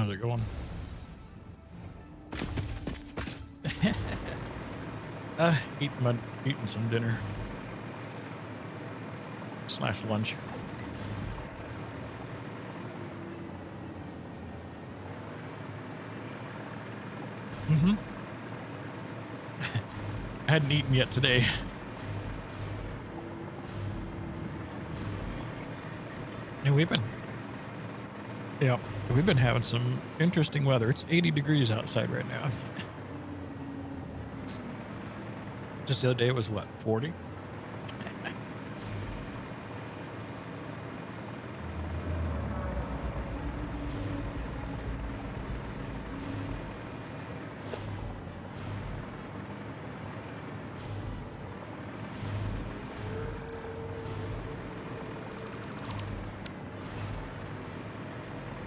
How's it going? Eating some dinner slash lunch. Mm-hmm. I hadn't eaten yet today. And we've been having some interesting weather. It's 80 degrees outside right now. Just the other day it was what, 40?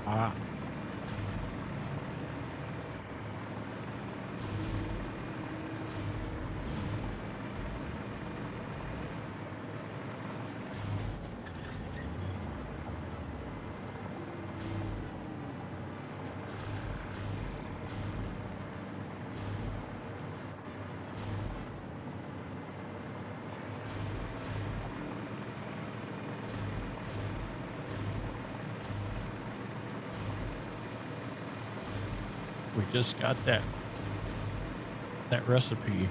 Ah. We just got that recipe.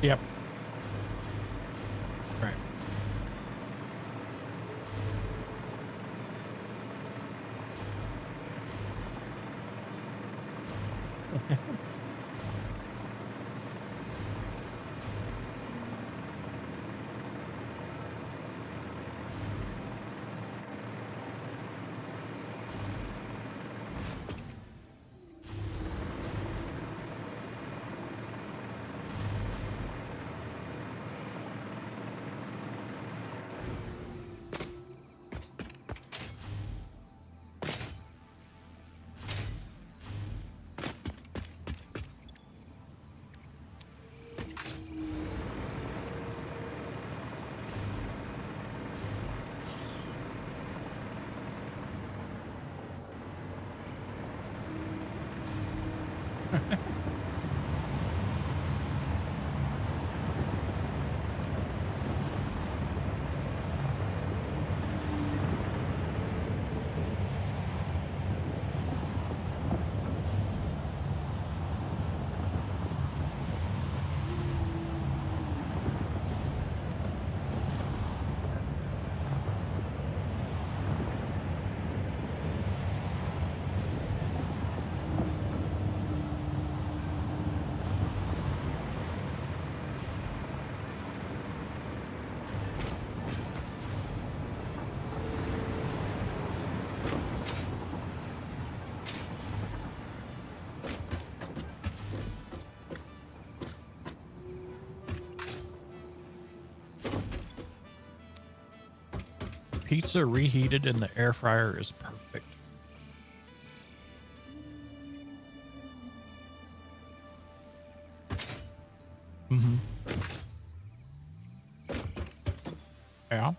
Yep. Right. Pizza reheated in the air fryer is perfect. Mm-hmm. Yeah.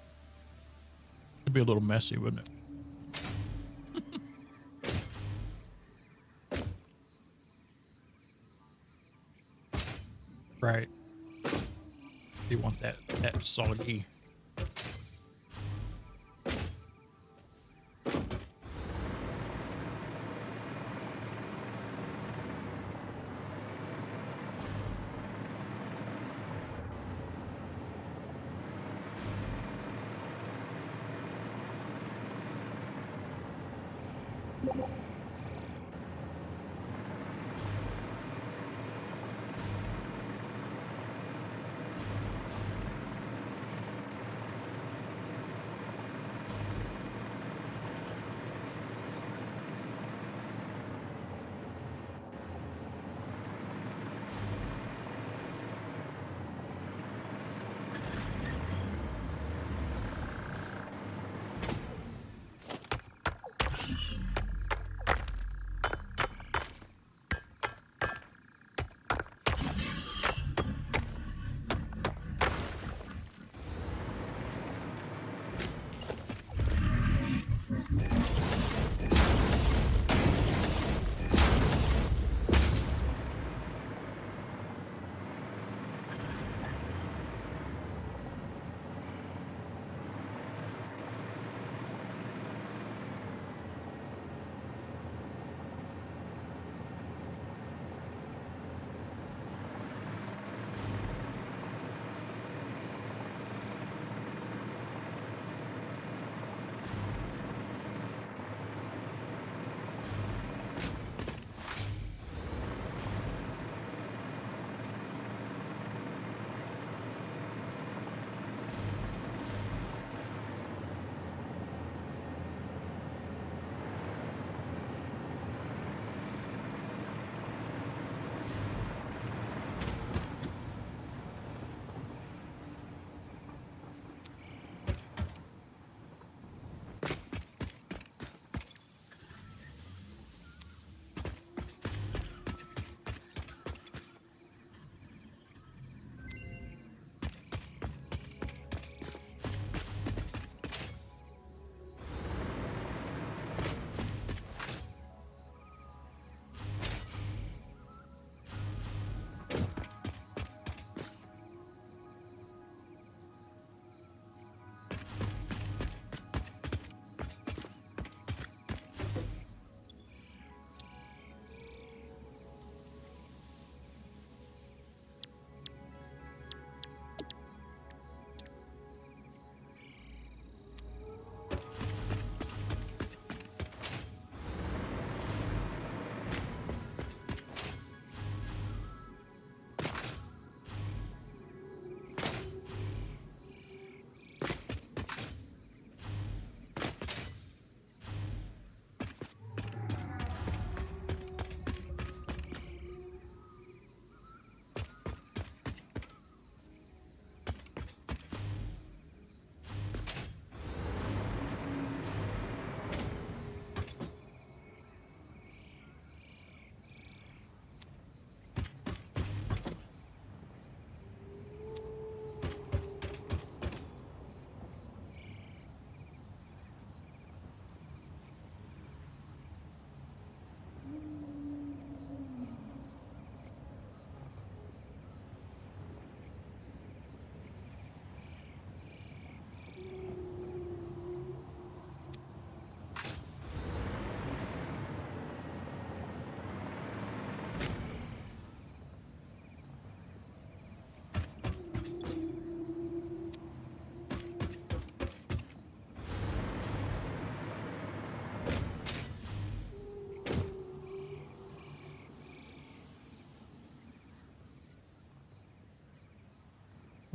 It'd be a little messy, wouldn't it? Right. You want that soggy.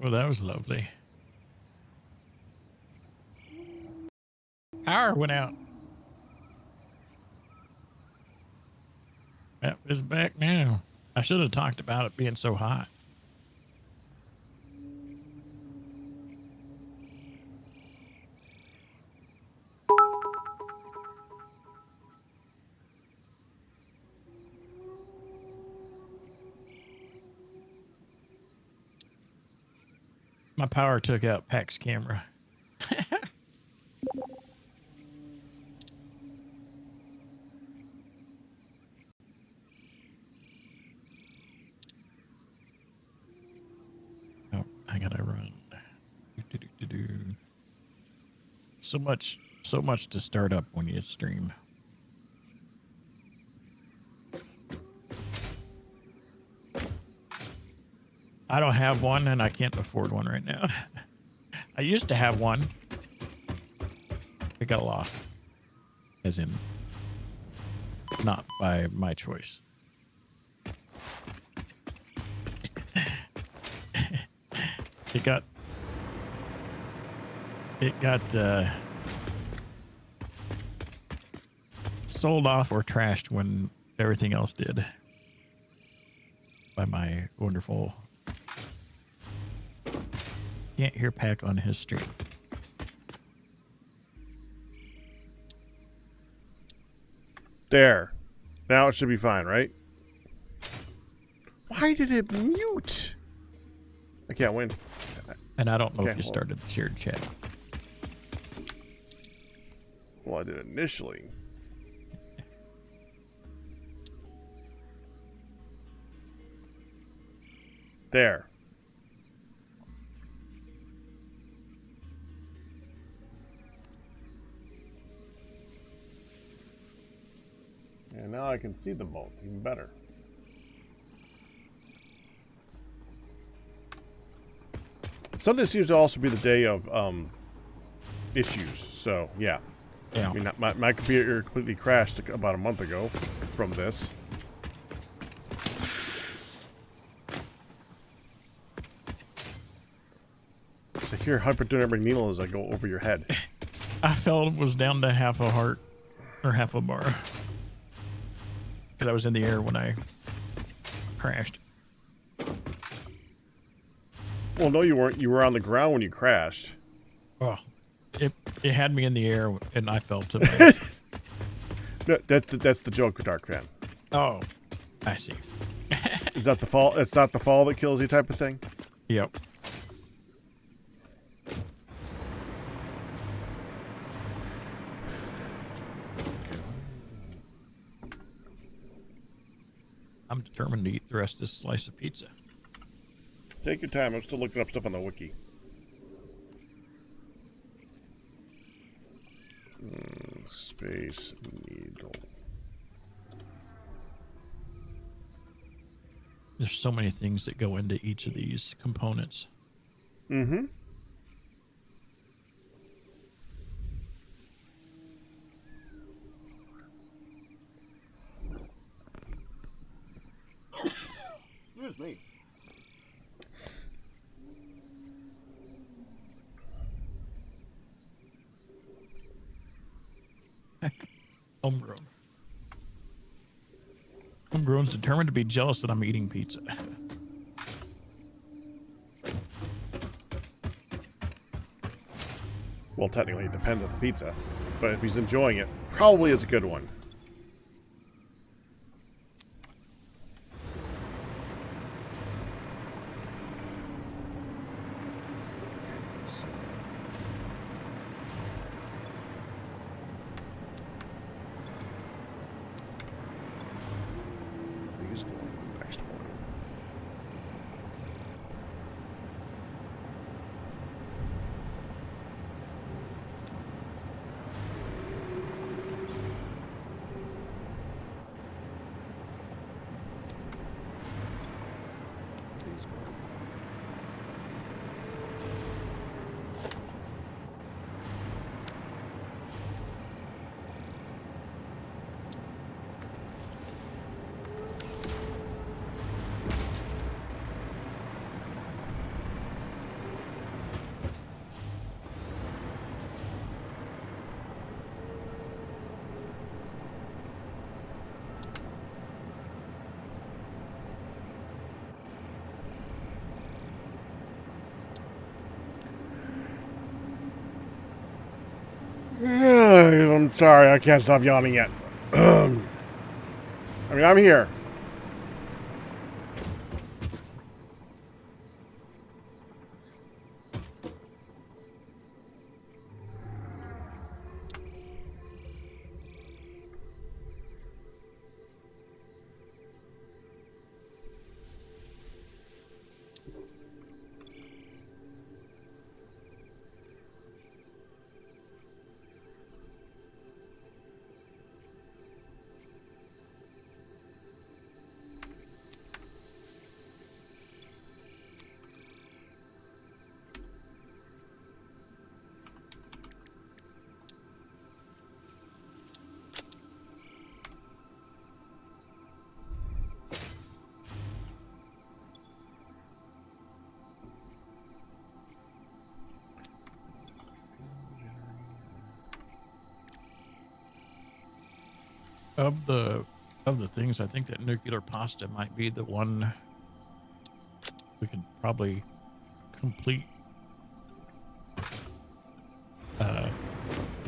Well, that was lovely. Power went out. Yep, it's back now. I should have talked about it being so hot. My power took out Pack's camera. Oh, I gotta run. So much to start up when you stream. I don't have one, and I can't afford one right now. I used to have one. It got lost. As in, not by my choice. It got sold off or trashed when everything else did by my wonderful. Can't hear Pack on his stream. There. Now it should be fine, right? Why did it mute? I can't win. And I don't know if you started the shared chat. Well, I did initially. There. And now I can see them both even better. Sunday seems to also be the day of issues. So yeah. Yeah. I mean, my computer completely crashed about a month ago from this. So here, hypodermic needle as I go over your head. I felt it was down to half a heart or half a bar. Because I was in the air when I crashed. Well, no, you weren't. You were on the ground when you crashed. Oh, it had me in the air and I fell to the No, that's the joke, Dark Fan. Oh, I see. Is that the fall? It's not the fall that kills you, type of thing. Yep. I'm determined to eat the rest of this slice of pizza. Take your time. I'm still looking up stuff on the wiki. Space needle. There's so many things that go into each of these components. Mm-hmm. Excuse me. Homegrown. Homegrown's determined to be jealous that I'm eating pizza. Well, technically it depends on the pizza, but if he's enjoying it, probably it's a good one. These go on the next one. I'm sorry, I can't stop yawning yet. I mean, I'm here. Of the things, I think that nuclear pasta might be the one we could probably complete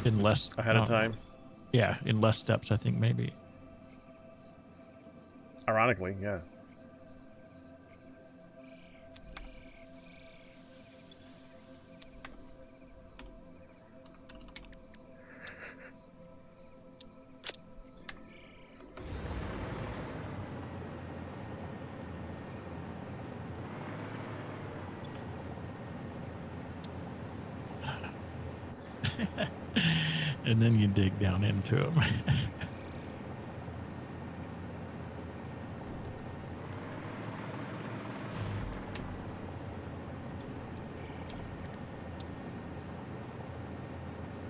in less Ahead of time. Yeah, in less steps, I think maybe. Ironically, yeah. And then you dig down into them.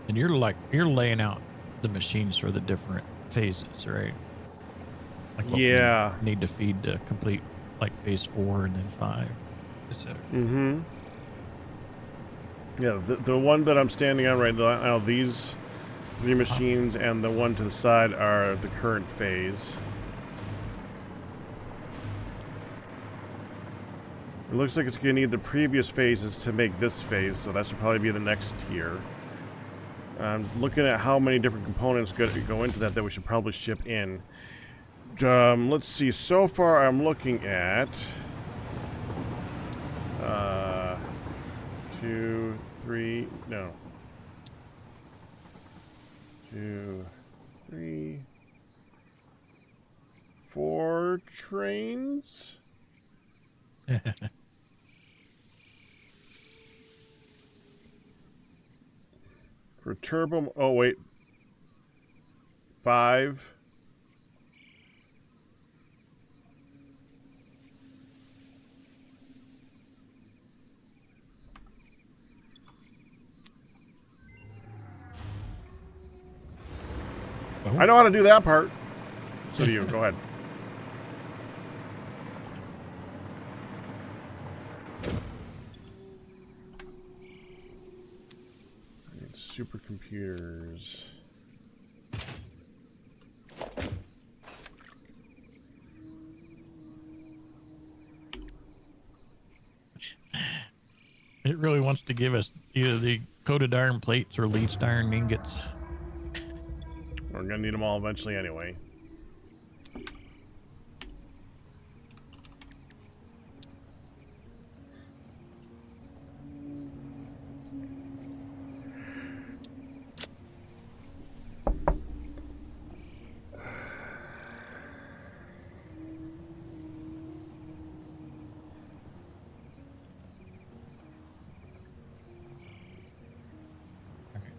And you're laying out the machines for the different phases, right? Like what Yeah. we need to feed to complete like phase 4 and then 5, etc. Mm-hmm. Yeah, the one that I'm standing on right now, these 3 machines and the one to the side are the current phase. It looks like it's going to need the previous phases to make this phase, so that should probably be the next tier. I'm looking at how many different components go into that we should probably ship in. Let's see. So far, I'm looking at 2, 3. No. 2, 3, 4 trains. For turbo. Oh wait. 5. Oh. I know how to do that part. So do you. Go ahead. I need supercomputers. It really wants to give us either the coated iron plates or leached iron ingots. We're gonna need them all eventually anyway.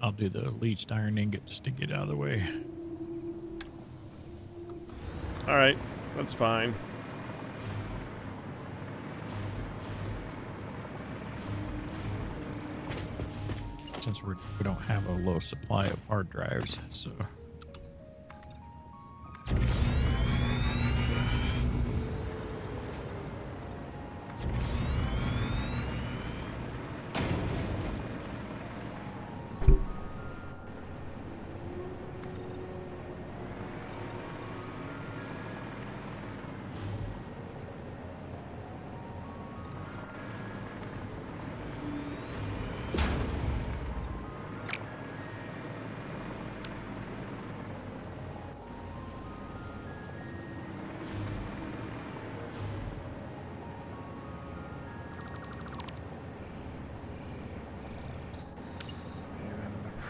I'll do the leached iron ingot just to get out of the way. All right, that's fine. Since we don't have a low supply of hard drives, so.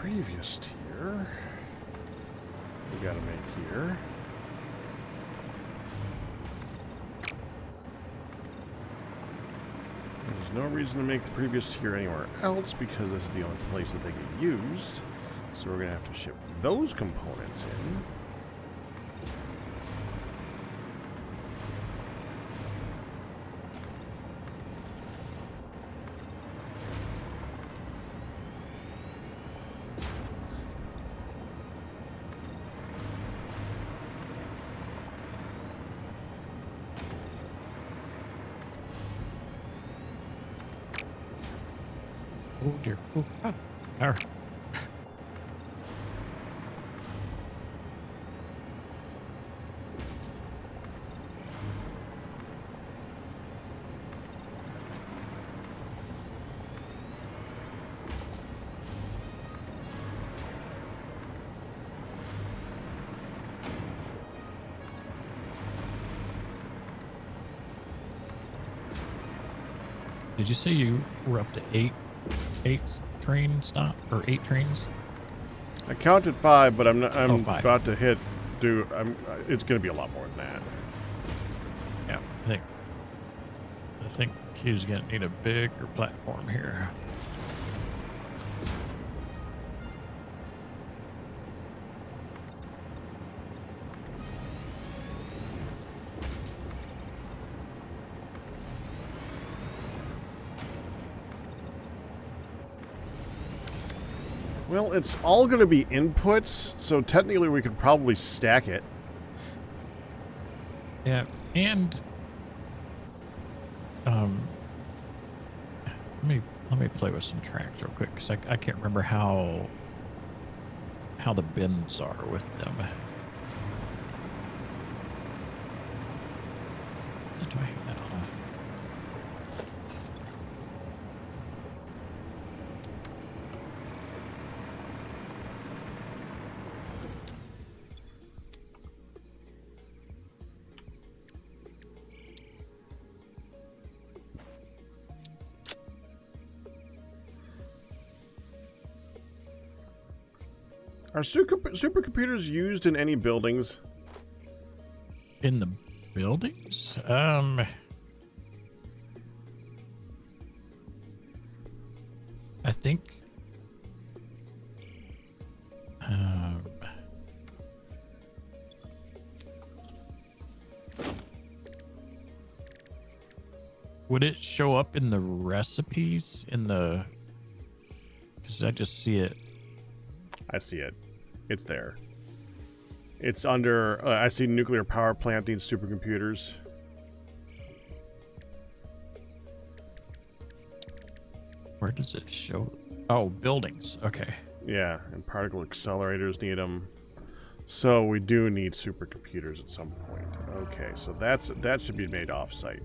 previous tier. We gotta make here. There's no reason to make the previous tier anywhere else because this is the only place that they get used. So we're gonna have to ship those components in. Oh dear. Oh, ah, power. Did you say you were up to eight train stop or 8 trains? I counted 5, but I'm not, I'm 5. about to hit. It's gonna be a lot more than that. Yeah, I think he's gonna need a bigger platform here. Well, it's all going to be inputs, so technically we could probably stack it. Yeah, and let me play with some tracks real quick because I can't remember how the bins are with them. Do I have that on? Are supercomputers used in any buildings? In the buildings? I think would it show up in the recipes in the, because I just see it. I see it. It's there. It's under, I see nuclear power plant needs supercomputers. Where does it show? Oh, buildings. Okay. Yeah, and particle accelerators need them. So we do need supercomputers at some point. Okay, so that should be made off-site.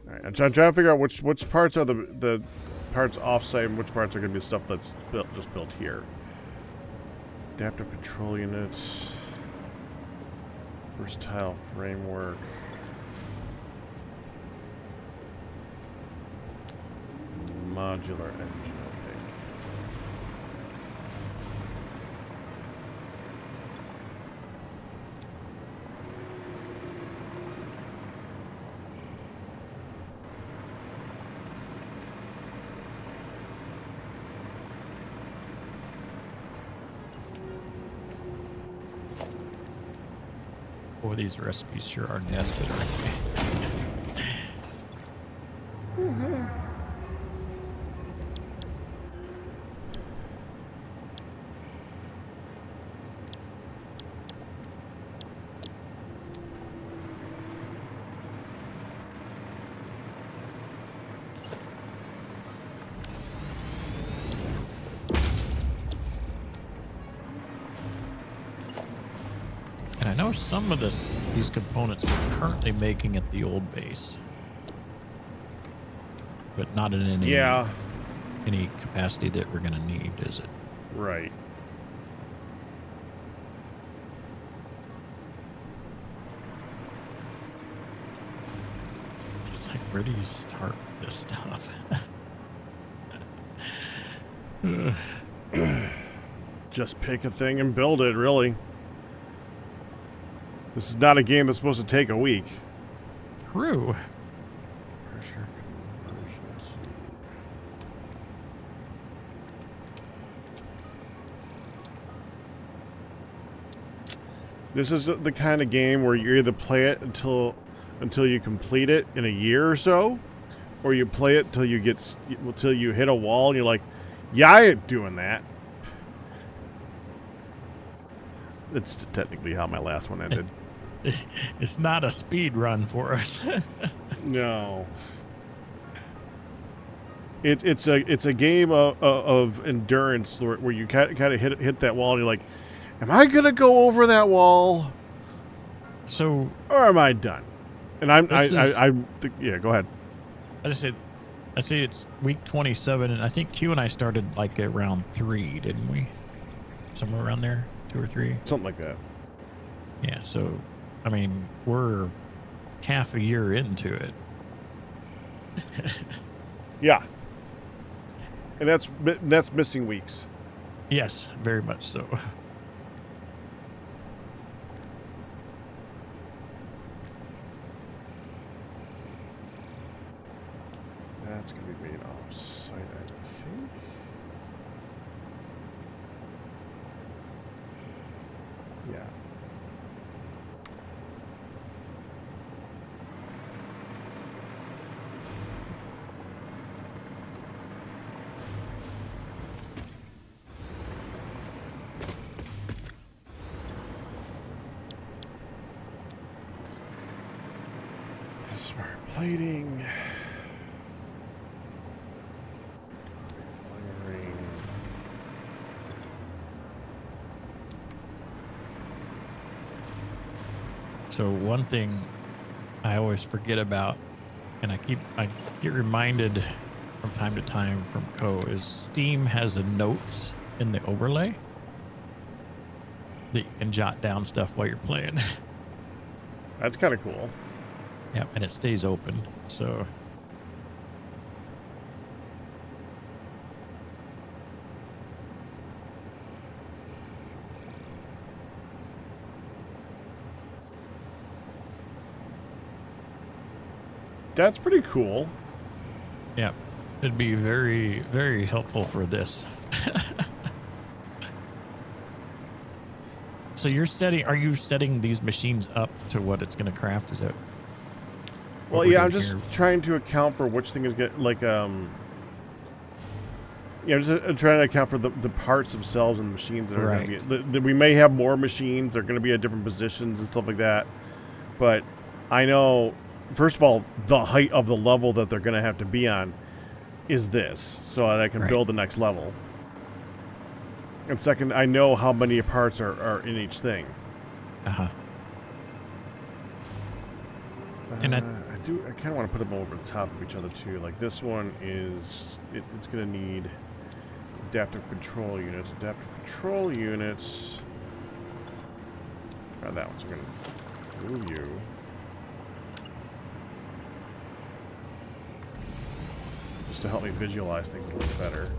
All right, I'm trying to figure out which parts are the parts off-site and which parts are going to be stuff that's just built here. Adaptive control units. Versatile framework. Modular engine, okay. Boy, these recipes sure are nested, aren't they? And I know some of these components we're currently making at the old base, but not in any capacity that we're going to need, is it? Right. It's like, where do you start this stuff? Just pick a thing and build it, really. This is not a game that's supposed to take a week. True. Pressure conversions. This is the kind of game where you either play it until you complete it in a year or so, or you play it till you hit a wall and you're like, yeah, I ain't doing that. That's technically how my last one ended. It's not a speed run for us. No. It's a game of endurance where you kind of hit that wall and you're like, am I gonna go over that wall? So, or am I done? And yeah, go ahead. I say it's week 27, and I think Q and I started like at round 3, didn't we? Somewhere around there, 2 or 3. Something like that. Yeah. So, I mean, we're half a year into it. Yeah. And that's missing weeks. Yes, very much so. That's going to be made off-site, I think. Yeah. Smart plating. So one thing I always forget about, and I get reminded from time to time from Co, is Steam has a notes in the overlay that you can jot down stuff while you're playing. That's kind of cool. Yep, and it stays open. So that's pretty cool. yeah, it'd be very, very helpful for this. So are you setting these machines up to what it's going to craft? Is that? Well, yeah, I'm just trying to account for which thing is like just trying to account for the parts themselves and the machines that are right. going to be. We may have more machines. They're going to be at different positions and stuff like that. But I know, first of all, the height of the level that they're going to have to be on is this, so that I can build the next level. And second, I know how many parts are in each thing. Uh-huh. And I kind of want to put them over the top of each other too. Like this one is, it's going to need adaptive control units. Adaptive control units. That one's going to move you. Just to help me visualize things a little better.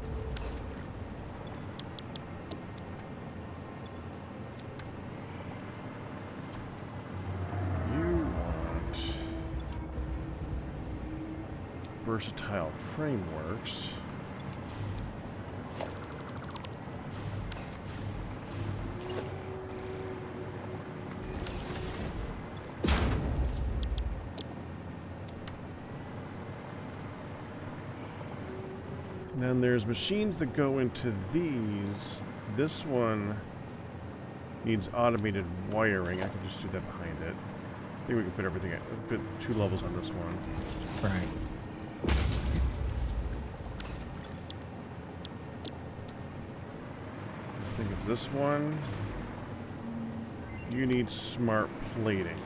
Versatile frameworks. And then there's machines that go into these. This one needs automated wiring. I can just do that behind it. I think we can fit everything, fit 2 levels on this one. Right. I think it's this one. You need smart plating.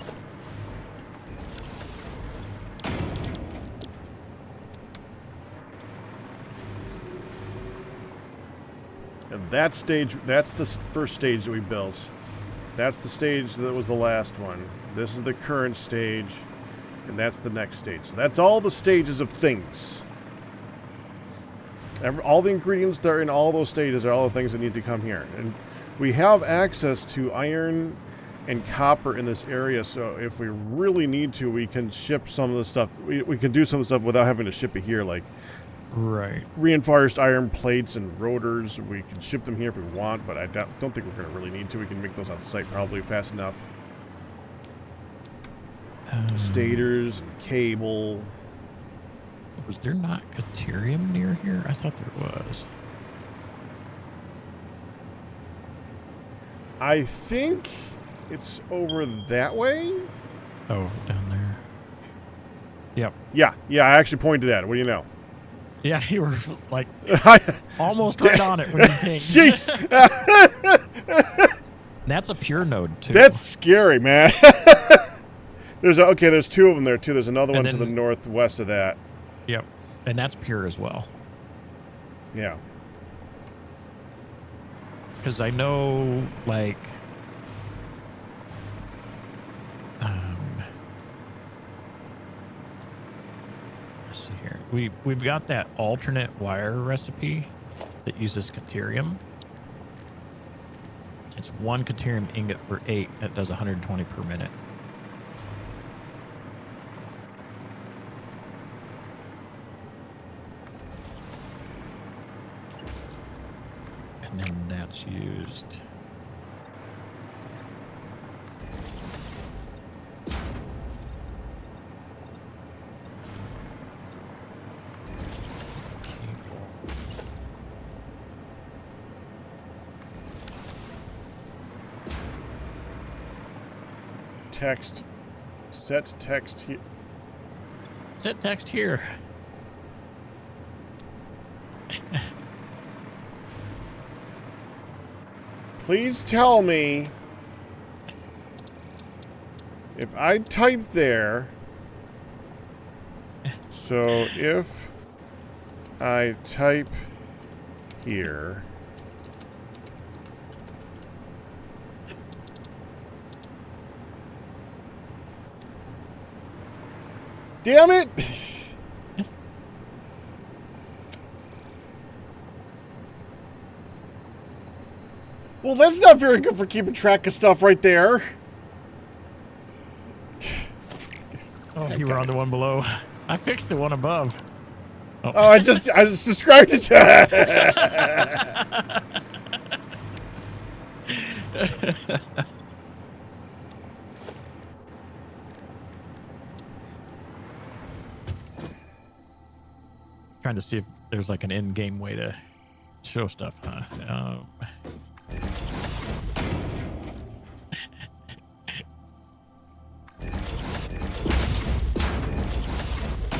And that stage, that's the first stage that we built. That's the stage that was the last one. This is the current stage, and that's the next stage. So that's all the stages of things. All the ingredients that are in all those stages are all the things that need to come here. And we have access to iron and copper in this area, so if we really need to, we can ship some of the stuff. We can do some of the stuff without having to ship it here, like Right. reinforced iron plates and rotors. We can ship them here if we want, but I don't think we're going to really need to. We can make those on site probably fast enough. Stators, cable. Was there not Caterium near here? I thought there was. I think it's over that way. Oh, down there. Yep. Yeah, I actually pointed at it. What do you know? Yeah, you were like almost right on it when you came. Jeez. That's a pure node too. That's scary, man. There's two of them there too. There's another one to the northwest of that. Yep. And that's pure as well. Yeah. Because I know, like, let's see here. We've got that alternate wire recipe that uses Caterium. It's 1 Caterium ingot for 8. It does 120 per minute. And then that's used. Text. Set text here. Set text here. Please tell me if I type there. So if I type here. Damn it! Well, that's not very good for keeping track of stuff right there. Oh, you were on the one below. I fixed the one above. Oh, I just described it to Trying to see if there's like an in-game way to show stuff, huh?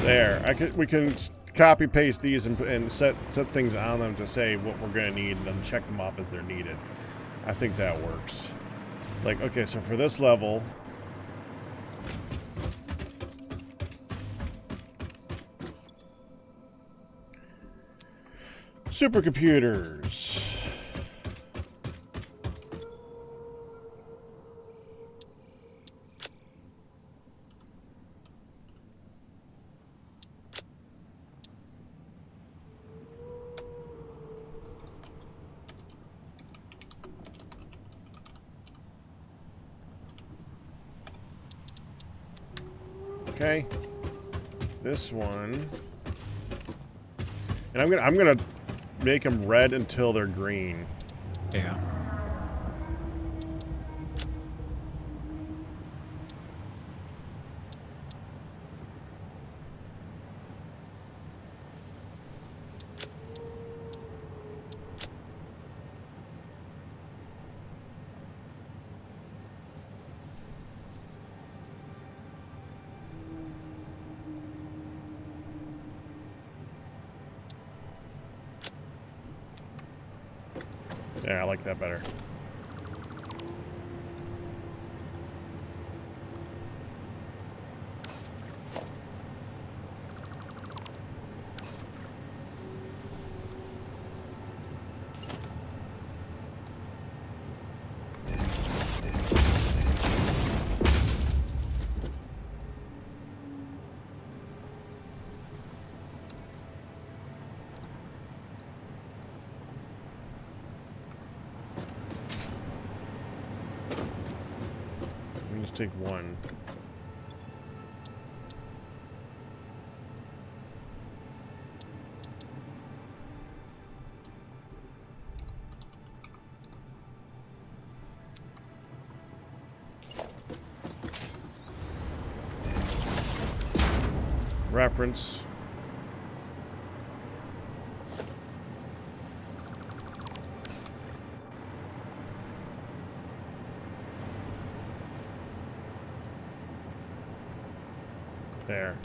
There. We can copy paste these and set things on them to say what we're going to need and then check them off as they're needed. I think that works. Like, okay, so for this level, supercomputers. Okay, this one, and I'm gonna make them red until they're green. Yeah. Yeah, I like that better. take one. Reference. There.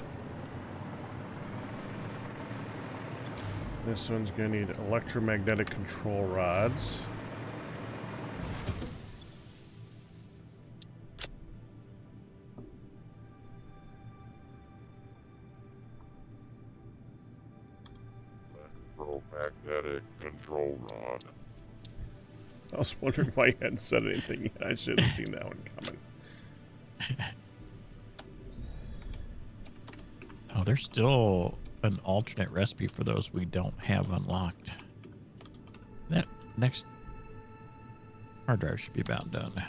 This one's gonna need electromagnetic control rods. Electromagnetic control rod. I was wondering why you hadn't said anything yet. I should have seen that one coming. Oh, there's still an alternate recipe for those we don't have unlocked. That next hard drive should be about done.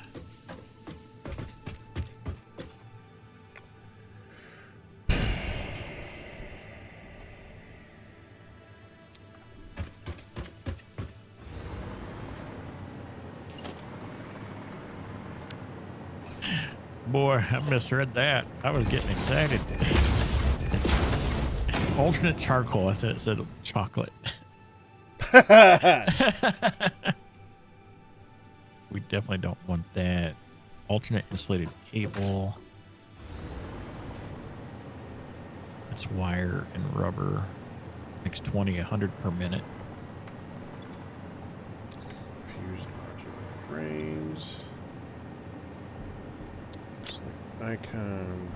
Boy, I misread that. I was getting excited. Alternate charcoal. I thought it said chocolate. We definitely don't want that. Alternate insulated cable. That's wire and rubber. Makes 20, 100 per minute. Fused modular frames. Select icon.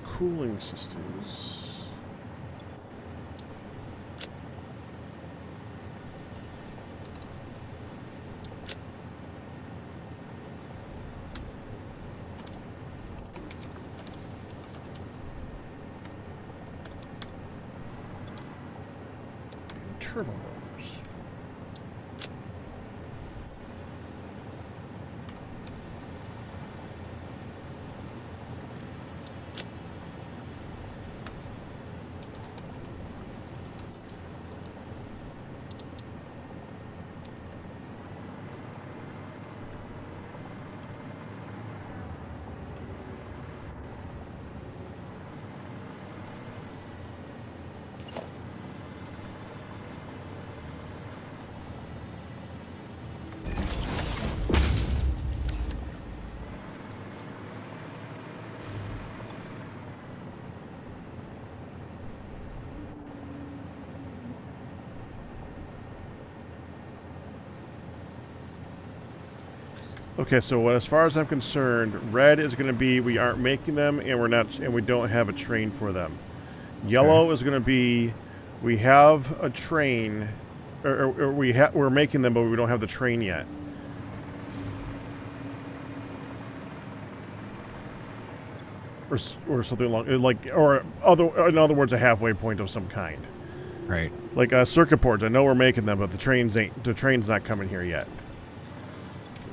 Cooling systems. And turbo motors. Okay, so as far as I'm concerned, red is going to be we aren't making them, and we don't have a train for them. Yellow is going to be we have a train, or we're making them, but we don't have the train yet. Or something along like, in other words, a halfway point of some kind. Right. Like circuit boards. I know we're making them, but the train's not coming here yet.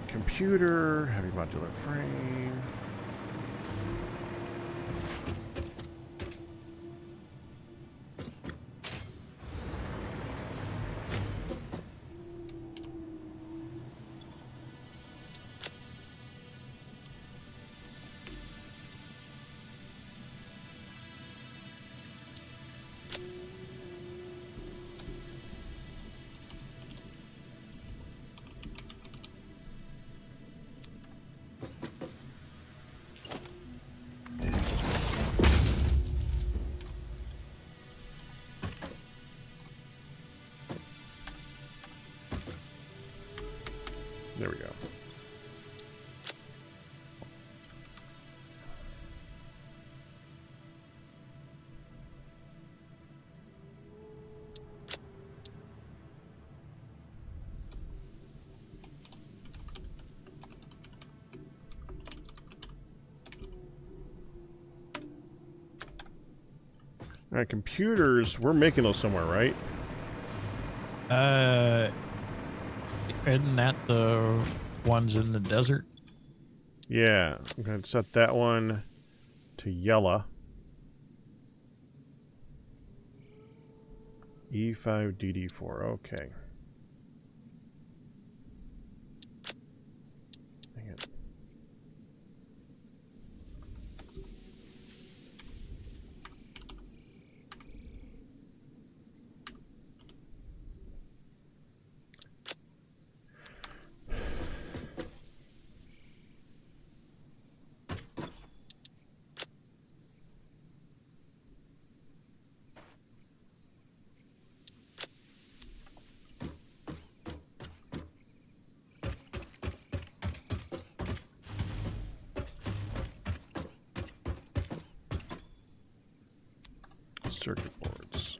Computer, heavy modular frame. There we go. All right, computers. We're making those somewhere, right? Isn't that the ones in the desert? Yeah. I'm going to set that one to yellow. E5DD4. Okay. Dang it. Circuit boards.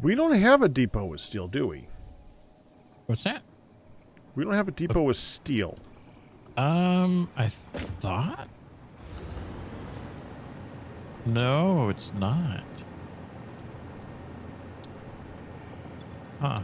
We don't have a depot with steel, do we? What's that? We don't have a depot with steel. I thought? No, it's not. Huh.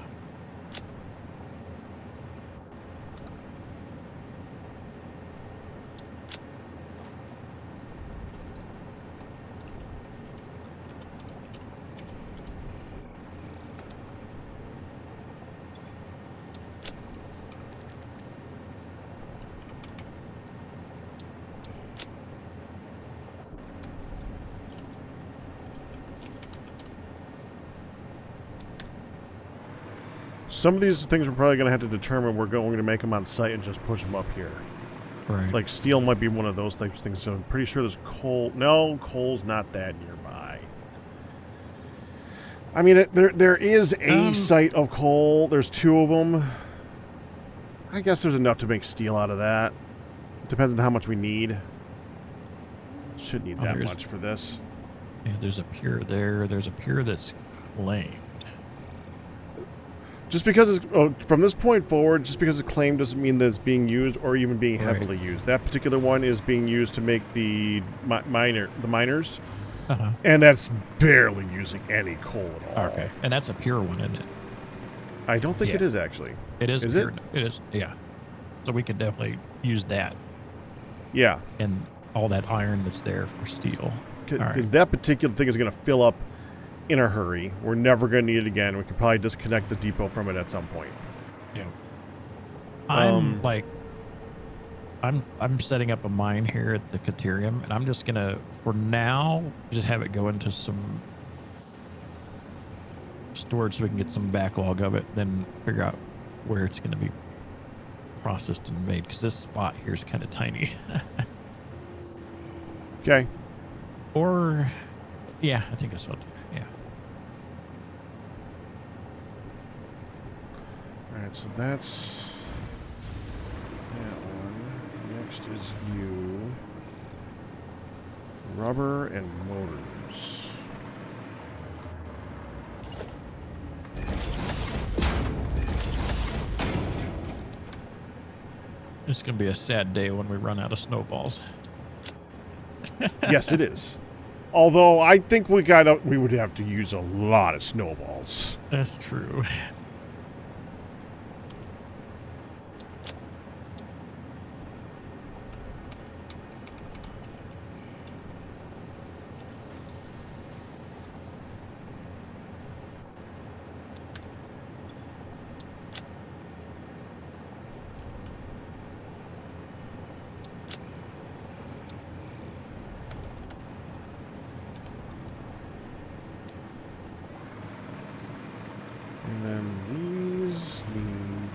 Some of these things we're probably going to have to determine we're going to make them on site and just push them up here. Right. Like steel might be one of those types of things, so I'm pretty sure there's coal. No, coal's not that nearby. I mean, there is a site of coal. There's 2 of them. I guess there's enough to make steel out of that. Depends on how much we need. Shouldn't need that much for this. Yeah, there's a pier there. There's a pier that's claimed. Just because it's, from this point forward, just because it's claimed doesn't mean that it's being used or even being heavily used. That particular one is being used to make the miners, and that's barely using any coal at all. Okay, and that's a pure one, isn't it? I don't think it is actually. It is. Is pure. it? It is. Yeah. So we could definitely use that. Yeah. And all that iron that's there for steel. Because that particular thing is going to fill up in a hurry. We're never going to need it again. We could probably disconnect the depot from it at some point. Yeah. I'm setting up a mine here at the Caterium, and I'm just gonna, for now, just have it go into some storage so we can get some backlog of it, then figure out where it's gonna be processed and made, because this spot here is kind of tiny. Okay. Or, yeah, I think that's what I'll do. Yeah. Alright, so that's that one. Next is you. Rubber and motors. It's going to be a sad day when we run out of snowballs. Yes, it is. Although I think we would have to use a lot of snowballs. That's true. And then these need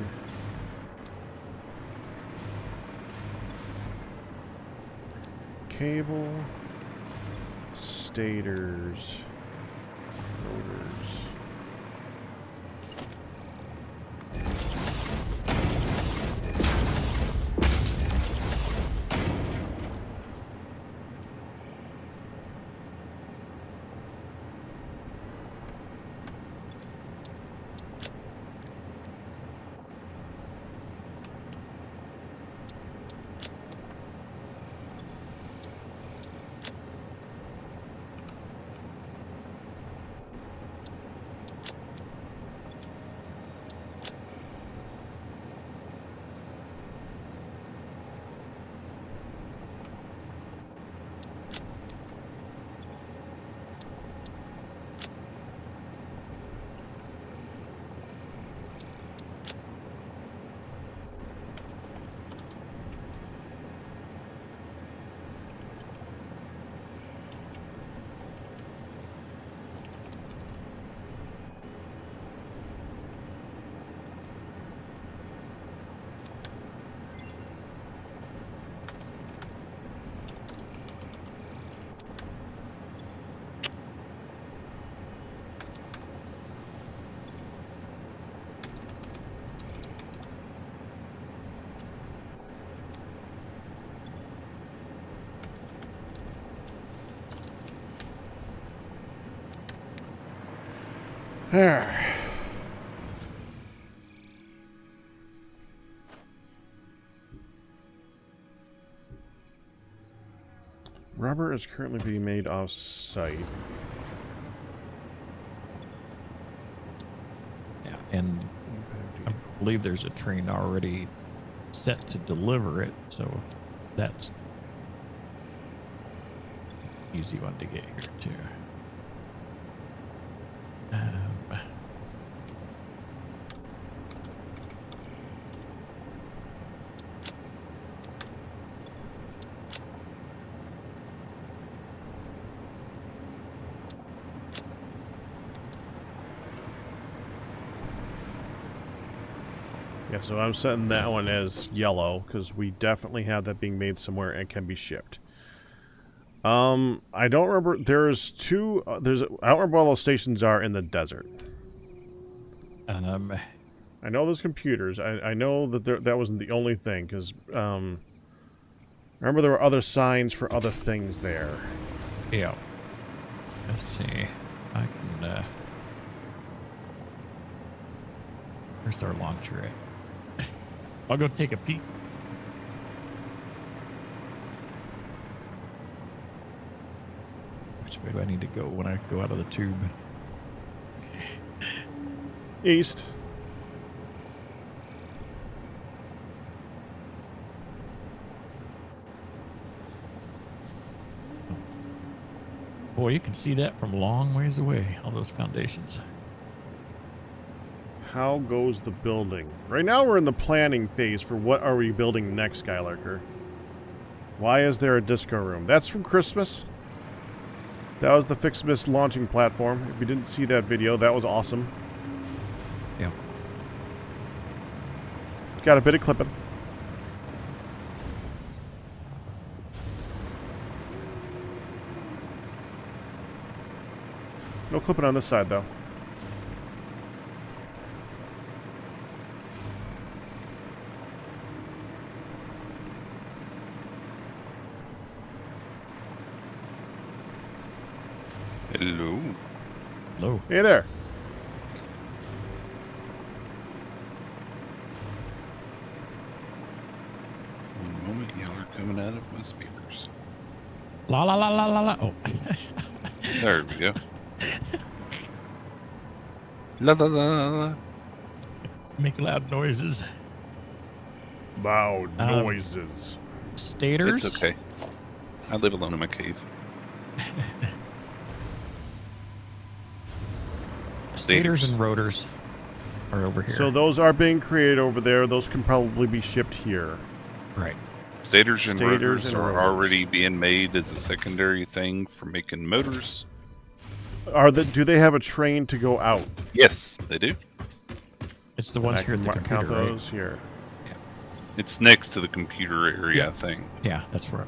cable, stators, rotors. There. Rubber is currently being made off-site. Yeah, and I believe there's a train already set to deliver it, so that's an easy one to get here too. Yeah, so I'm setting that one as yellow because we definitely have that being made somewhere and can be shipped. I don't remember. There's two. I don't remember what all those stations are in the desert. I know there's computers. I know that that wasn't the only thing because remember there were other signs for other things there. Yeah. Let's see. I can. Where's our launcher at? I'll go take a peek. Which way do I need to go when I go out of the tube? East. Boy, you can see that from a long ways away, all those foundations. How goes the building? Right now we're in the planning phase for what are we building next, Skylarker. Why is there a disco room? That's from Christmas. That was the Fixmas launching platform. If you didn't see that video, that was awesome. Yeah. Got a bit of clipping. No clipping on this side, though. Hello. Hello. Hey there. One moment, y'all are coming out of my speakers. La la la la la la. Oh. There we go. La la la la la. Make loud noises. Loud noises. Stators. It's okay. I live alone in my cave. Stators and rotors are over here. So those are being created over there. Those can probably be shipped here. Right. Stators and rotors and are rotors. already being made as a secondary thing for making motors. Do they have a train to go out? Yes, they do. It's the ones I here at can the computer, count right? those here. It's next to the computer area, Yeah. I think. Yeah, that's where.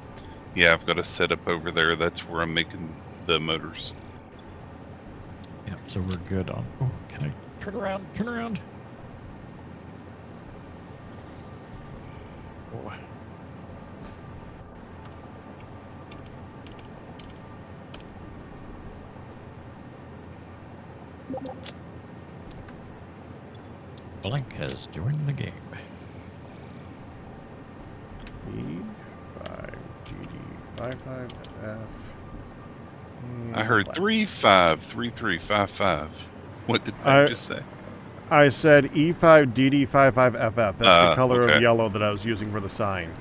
Yeah, I've got a setup over there. That's where I'm making the motors. Yeah, so we're good on. Oh, can I turn around? Turn around. Oh. Blink has joined the game. E5DD55F. I heard 353355. What did I just say? I said E5DD55FF. That's the color okay. of yellow that I was using for the sign.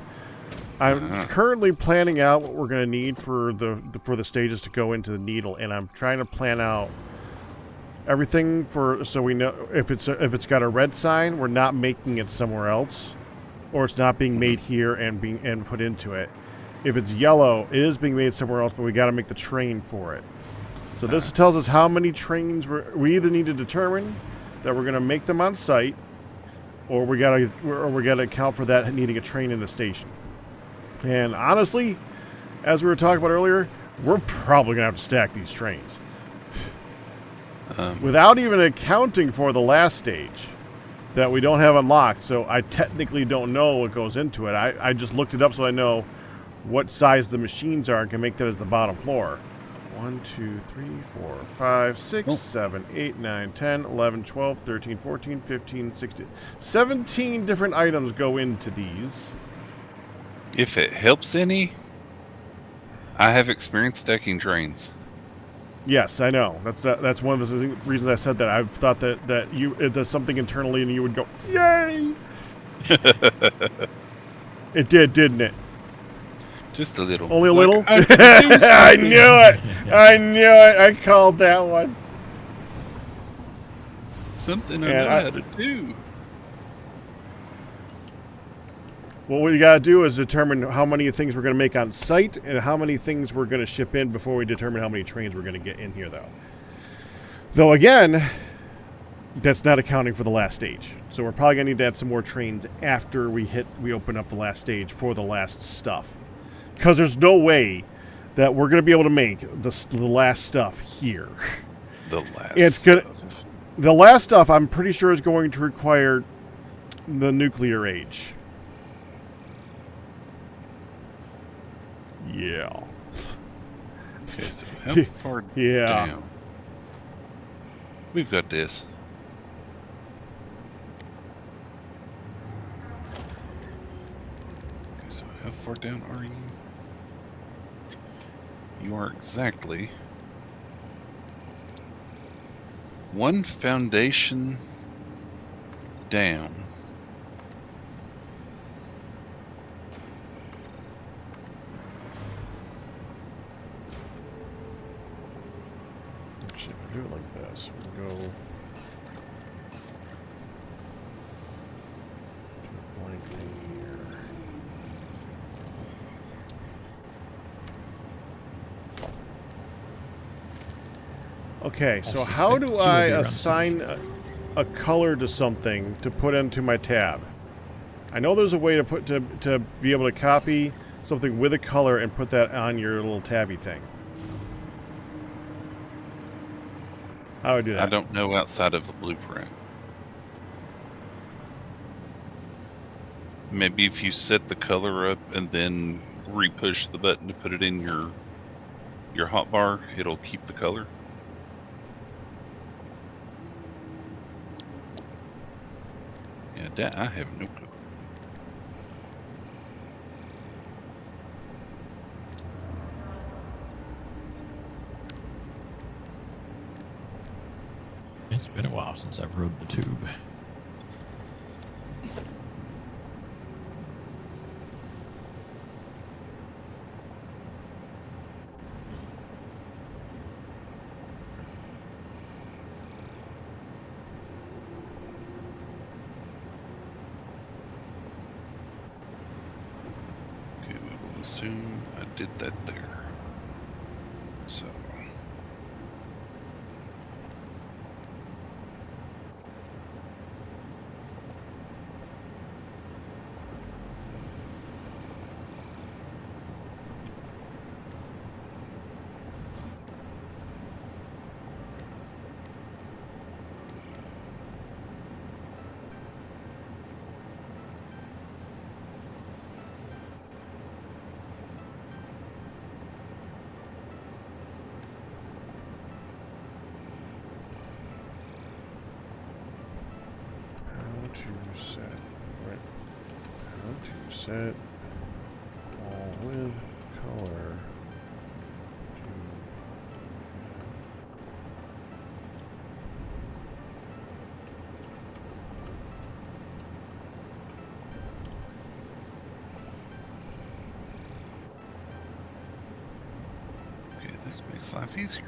I'm currently planning out what we're going to need for the stages to go into the needle, and I'm trying to plan out everything so we know if it's got a red sign, we're not making it somewhere else, or it's not being made here and put into it. If it's yellow, it is being made somewhere else, but we got to make the train for it. So this tells us how many trains we either need to determine that we're going to make them on site, or we got to account for that needing a train in the station. And honestly, as we were talking about earlier, we're probably going to have to stack these trains. Without even accounting for the last stage that we don't have unlocked, so I technically don't know what goes into it. I just looked it up so I know what size the machines are and can make that as the bottom floor. 1, 2, 3, 4, 5, 6, 7, 8, 9, 10, 11, 12, 13, 14, 15, 16. 17 different items go into these. If it helps any, I have experience stacking trains. Yes, I know. That's one of the reasons I said that. I thought that it does something internally and you would go, yay! It did, didn't it? Just a little. Only a It's little? like, I can do I something. knew it! I knew it! I called that one. Something I And know how to do. What we got to do is determine how many things we're going to make on site and how many things we're going to ship in before we determine how many trains we're going to get in here, though. Though, again, that's not accounting for the last stage. So we're probably going to need to add some more trains after we open up the last stage for the last stuff. Because there's no way that we're going to be able to make the last stuff here. The last stuff. The last stuff, I'm pretty sure, is going to require the nuclear age. Yeah. Okay, so how far down? We've got this. Okay, so how far down are you? You are exactly one foundation down. Actually, if we do it like this, we go to a blank thing here. Okay, so how do I assign a color to something to put into my tab? I know there's a way to be able to copy something with a color and put that on your little tabby thing. How do I do that? I don't know outside of the blueprint. Maybe if you set the color up and then re-push the button to put it in your hotbar, it'll keep the color. Yeah, that I have no clue. It's been a while since I've rode the tube. Okay, we will assume I did that there. So. To set, right? How to set all with color Okay, this makes life easier.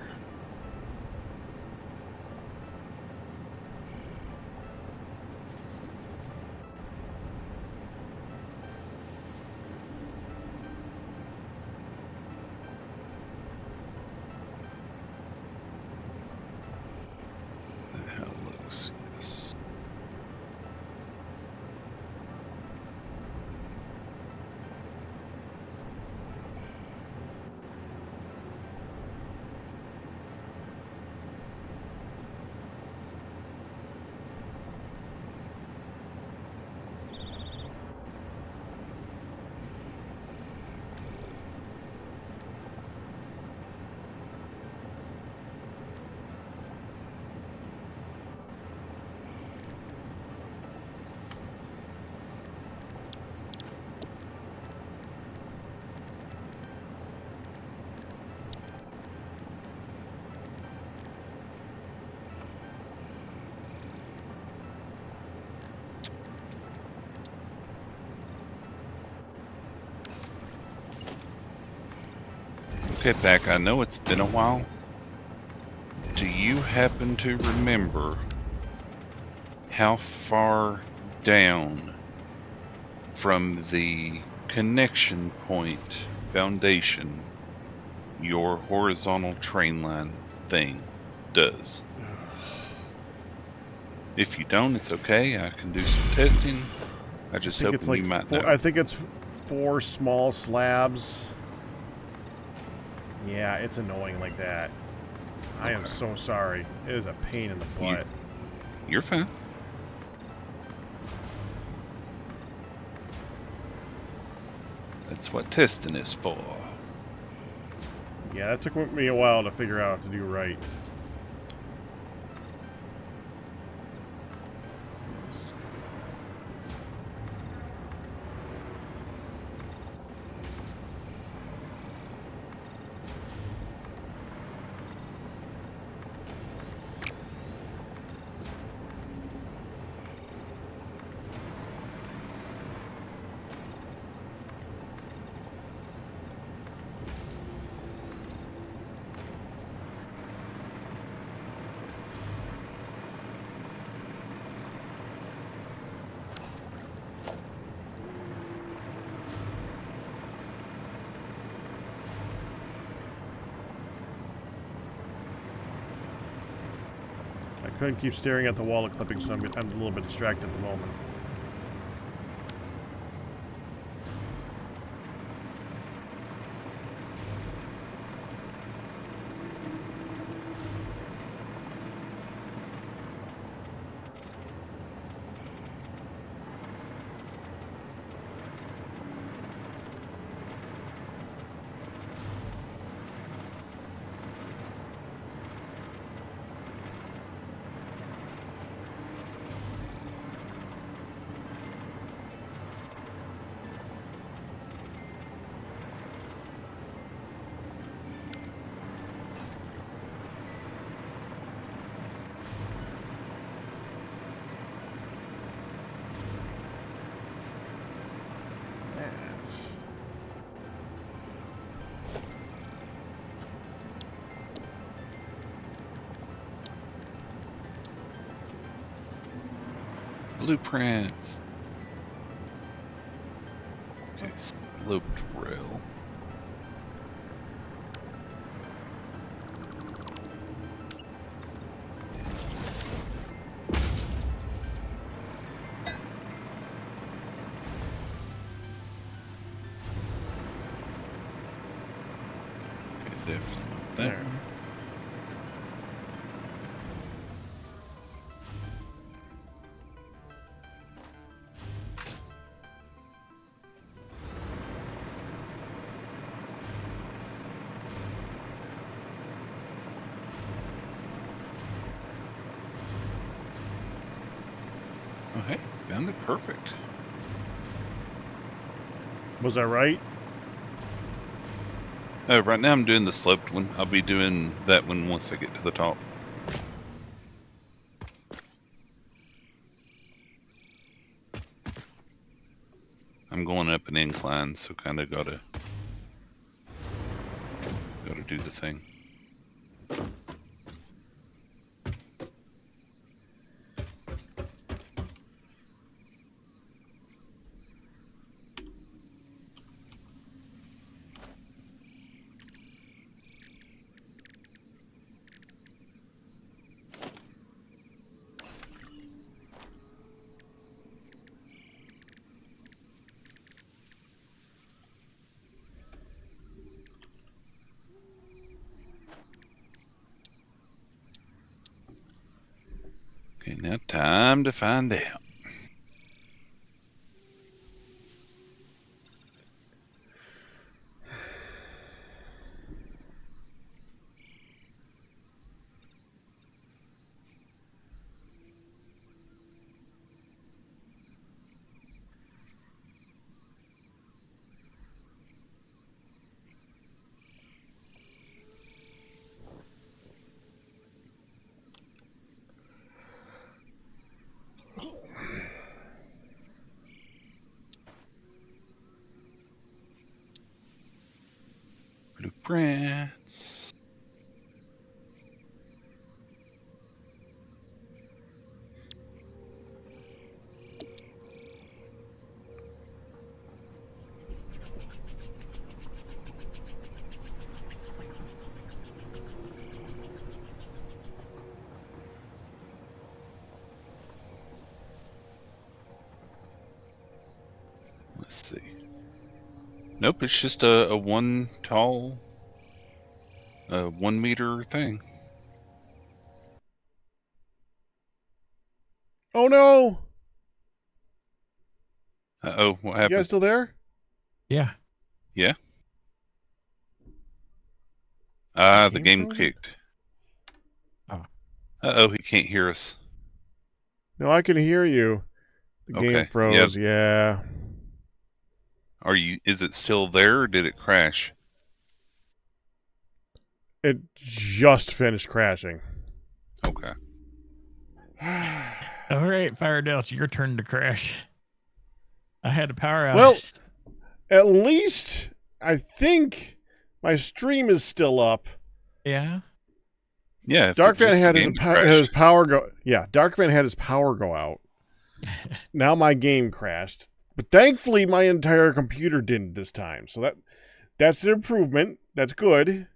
That how it looks, yes. Okay, Pack, I know it's been a while. Do you happen to remember how far down from the connection point foundation your horizontal train line thing does? If you don't, it's okay. I can do some testing. I just think it's hoping like you might four, know. I think it's 4 small slabs. Yeah, it's annoying like that. I am Okay. so sorry. It is a pain in the butt. You're fine. That's what testing is for. Yeah, that took me a while to figure out how to do right. I couldn't keep staring at the wall of clipping, so I'm a little bit distracted at the moment. Blueprints. Okay, sloped rail. Okay, definitely not that There. one. Oh, hey, found it perfect. Was I right? Right now I'm doing the sloped one. I'll be doing that one once I get to the top. I'm going up an incline, so kind of gotta do the thing. Okay, now time to find out. Blueprints. Let's see. Nope, it's just a one tall, 1 meter thing. Oh no! Uh-oh, what You happened? guys still there? Yeah. Yeah? Is The game game frozen? kicked. Oh. Uh-oh, he can't hear us. No, I can hear you. The game Okay, yeah. froze, yeah. Is it still there or did it crash? It just finished crashing. Okay. All right, Firedale, it's your turn to crash. I had a power outage. Well, at least I think my stream is still up. Yeah. Yeah, if Darkvan just the had game his crashed. power go. Yeah, Darkvan had his power go out. Now my game crashed, but thankfully my entire computer didn't this time. So that's an improvement. That's good.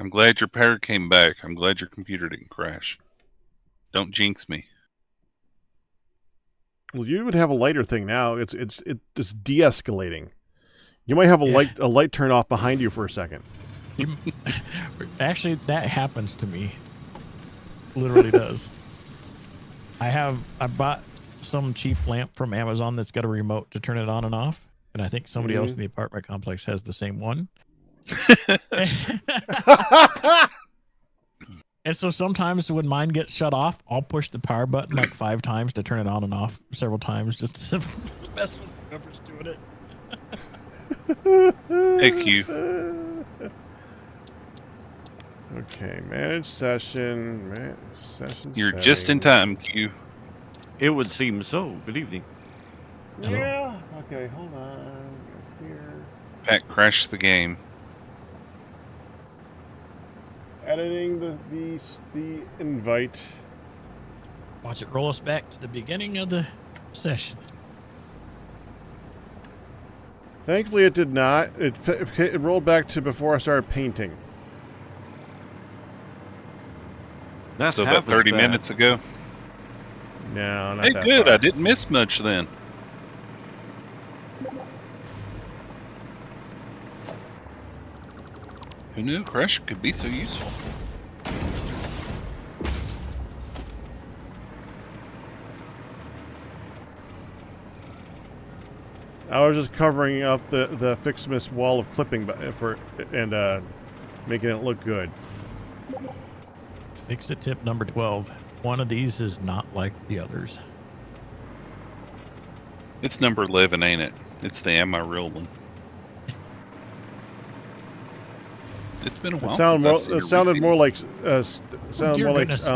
I'm glad your power came back. I'm glad your computer didn't crash. Don't jinx me. Well, you would have a lighter thing now. It's de-escalating. You might have a Yeah. light turn off behind you for a second. Actually, that happens to me. Literally does. I bought some cheap lamp from Amazon that's got a remote to turn it on and off, and I think somebody else in the apartment complex has the same one. And so sometimes when mine gets shut off, I'll push the power button like 5 times to turn it on and off several times just to mess with whoever's doing it. Heck you. Okay, manage session. You're just in time, Q. It would seem so. Good evening. Hello. Yeah. Okay, hold on. Here. Pat crashed the game. Editing the invite. Watch it roll us back to the beginning of the session. Thankfully, it did not. It rolled back to before I started painting. That's So half about 30 as bad. minutes ago. No, not Hey, that good. far. I didn't miss much then. Who knew Crush could be so useful? I was just covering up the Fixmas wall of clipping and making it look good. Fix it tip number 12. One of these is not like the others. It's number 11, ain't it? It's the Am I Real one. It's been a while since I've seen It sounded more like dear goodness.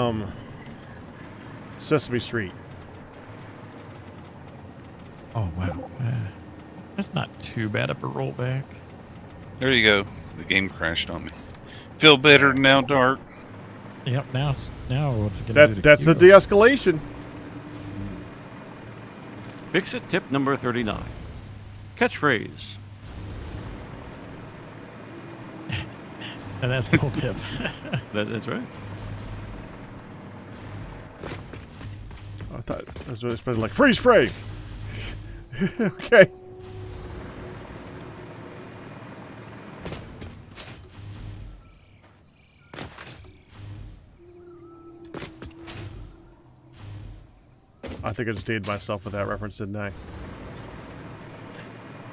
Sesame Street. Oh, wow. That's not too bad of a rollback. There you go. The game crashed on me. Feel better now, Dark. Yep, now what's it going to do? That's the de-escalation. Fix-It tip number 39. Catchphrase. And that's the whole tip. That's right. I thought I was expecting like freeze frame. Okay. I think I just dated myself with that reference, didn't I?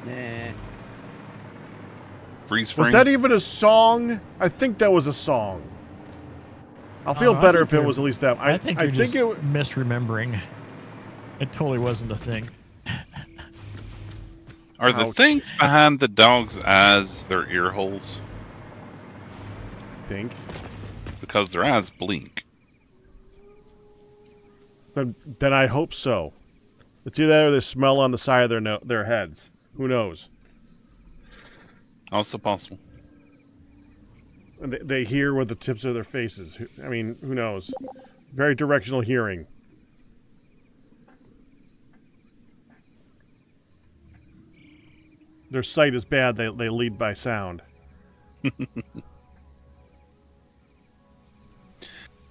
Nah. Freeze frame. Was that even a song? I think that was a song. I'll feel I better think if it you're- was at least that. I think you're just it. misremembering. It totally wasn't a thing. Are the Ouch. things behind the dog's eyes their ear holes? Think. Because their eyes blink. Then I hope so. It's either that or they smell on the side of their heads. Who knows? Also possible. And they hear with the tips of their faces. I mean, who knows? Very directional hearing. Their sight is bad. They lead by sound.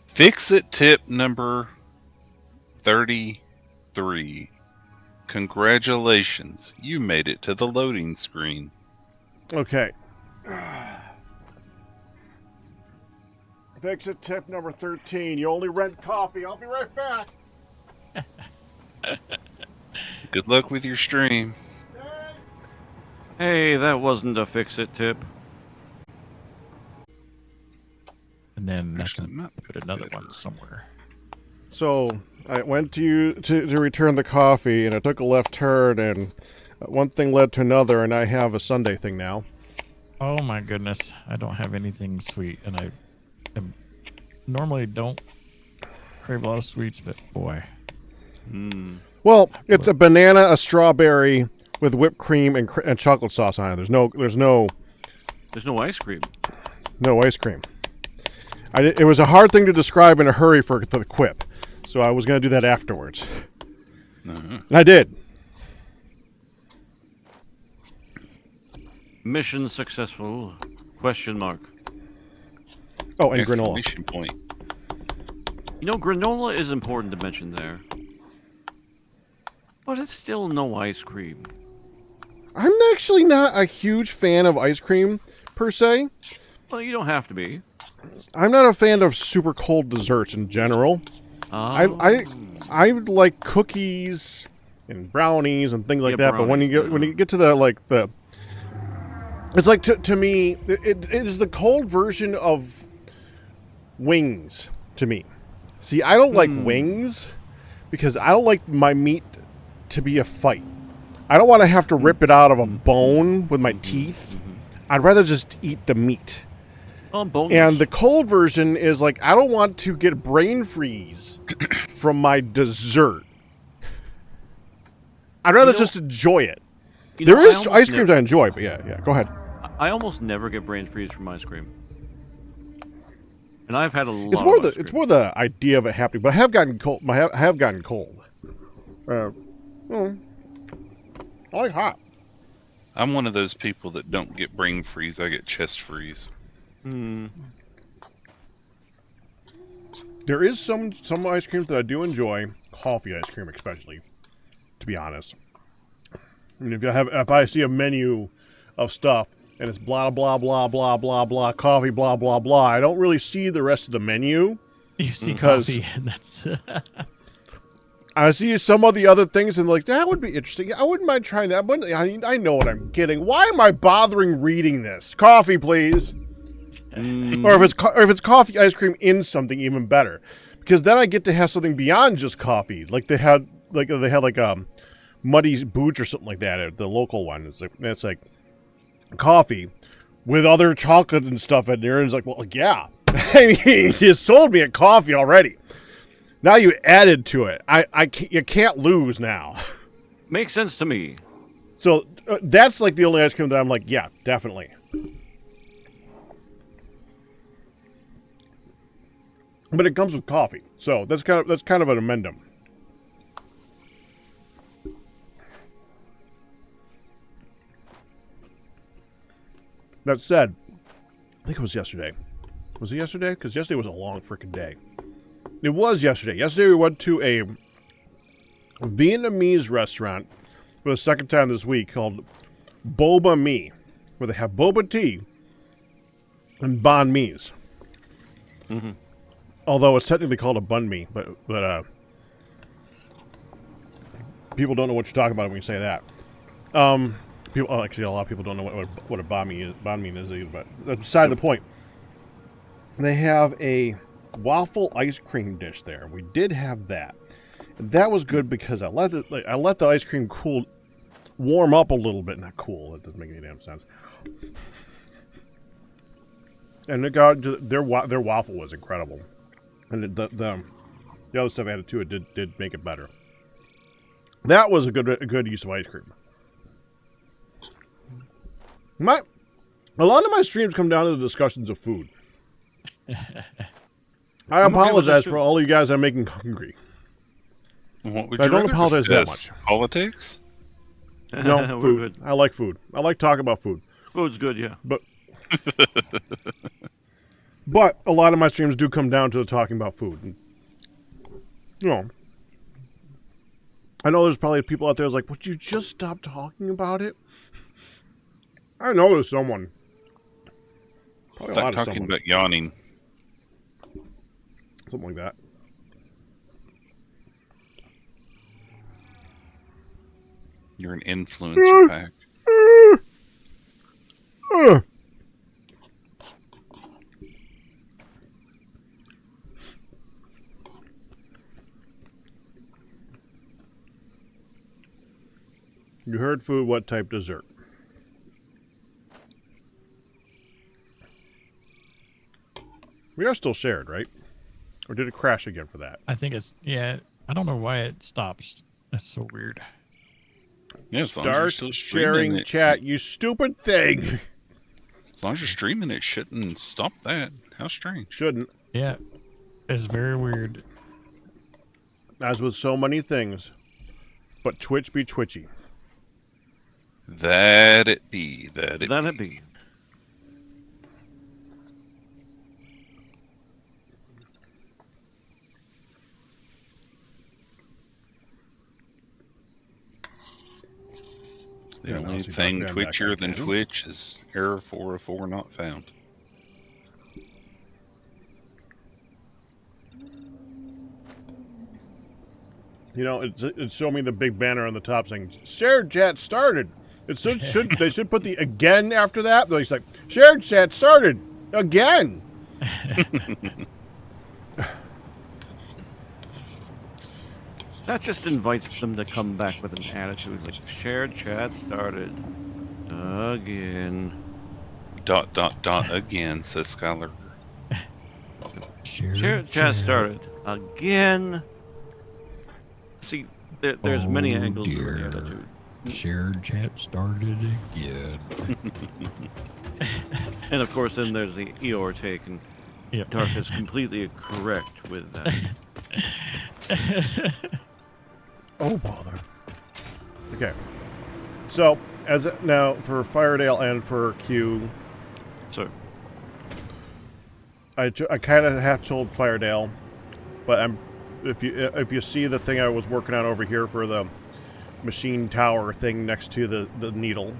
Fix-It tip number 33. Congratulations. You made it to the loading screen. Okay. Fix-It tip number 13. You only rent coffee. I'll be right back. Good luck with your stream. Hey, that wasn't a Fix-It tip. And then Actually, I can might put another one somewhere. So I went to return the coffee, and I took a left turn, and one thing led to another, and I have a Sunday thing now. Oh my goodness. I don't have anything sweet, and I normally don't crave a lot of sweets, but boy. Well, it's a banana, a strawberry with whipped cream and chocolate sauce on it. There's no There's no ice cream. ice cream. It was a hard thing to describe in a hurry for the quip, so I was going to do that afterwards. And I did. Mission successful? Question mark. Oh, and granola. Exclamation point. You know, granola is important to mention there. But it's still no ice cream. I'm actually not a huge fan of ice cream, per se. Well, you don't have to be. I'm not a fan of super cold desserts in general. I like cookies and brownies and things like Yeah, that. But when you get to the it's like to me it is the cold version of wings to me. See, I don't like wings because I don't like my meat to be a fight. I don't want to have to rip it out of a bone with my teeth. I'd rather just eat the meat. Boneless. And the cold version is like, I don't want to get brain freeze from my dessert. I'd rather just enjoy it. There is ice creams I enjoy, but yeah, go ahead. I almost never get brain freeze from ice cream. And I've had a lot It's more of the ice cream. it's more the idea of it happening. But I have gotten cold. I have gotten cold. I like hot. I'm one of those people that don't get brain freeze. I get chest freeze. Hmm. There is some ice creams that I do enjoy. Coffee ice cream, especially. To be honest, I mean, if I see a menu of stuff and it's blah blah blah blah blah blah coffee blah blah blah, I don't really see the rest of the menu. You see Because- coffee, and that's I see some of the other things and like that would be interesting. I wouldn't mind trying that, but I know what I'm getting. Why am I bothering reading this? Coffee, please. Or if it's coffee ice cream in something, even better, because then I get to have something beyond just coffee. Like they had Muddy Boots or something like that at the local one. It's like coffee with other chocolate and stuff in there. And it's like, well, yeah, I mean, you sold me a coffee already. Now you added to it. You can't lose now. Makes sense to me. So that's like the only ice cream that I'm like, yeah, definitely. But it comes with coffee, so that's kind of an amendum. That said, I think it was yesterday. Was it yesterday? Because yesterday was a long freaking day. It was yesterday. Yesterday we went to a Vietnamese restaurant for the second time this week called Boba Me, where they have boba tea and banh mi's. Mm-hmm. Although it's technically called a bun mi, but people don't know what you're talking about when you say that. Actually, a lot of people don't know what a banh mi is either, but that's beside the point. They have a waffle ice cream dish there. We did have that. And that was good because I let the ice cream warm up a little bit. Not cool. That doesn't make any damn sense. And their waffle was incredible. And the other stuff added to it did make it better. That was a good use of ice cream. A lot of my streams come down to the discussions of food. I apologize for all you guys I'm making hungry. What would I you don't rather apologize that discuss? much. Politics? No, We're food. good. I like food. I like talking about food. Food's good, yeah. But a lot of my streams do come down to talking about food. And, I know there's probably people out there that's like, would you just stop talking about it? I know there's someone. Probably It's a lot like of talking someone. about yawning. Something like that. You're an influencer pack. You heard food, what type dessert? We are still shared, right? Or did it crash again for that? I think it's, yeah, I don't know why it stops. That's so weird. Yeah, as long as you're Start still streaming sharing it, chat, you stupid thing. as long as you're streaming it, shouldn't stop that. How strange. Shouldn't. Yeah, it's very weird. As with so many things. But Twitch be twitchy. That it be. That it be. The Yeah, only no, see, thing back then, twitchier back than then. Twitch is error 404 not found. You know, it showed me the big banner on the top saying, shared chat started. It should they should put the again after that. Though he's like, shared chat started. Again. That just invites them to come back with an attitude like shared chat started again. ... Again, says Skylar. Shared chat started again. See, there's many angles to the attitude. Shared chat started again. And of course, then there's the Eeyore take, and Yep. Darth is completely correct with that. Oh, bother. Okay. So, now for Firedale and for Q, So, I kind of half told Firedale, but if you see the thing I was working on over here for the machine tower thing next to the needle,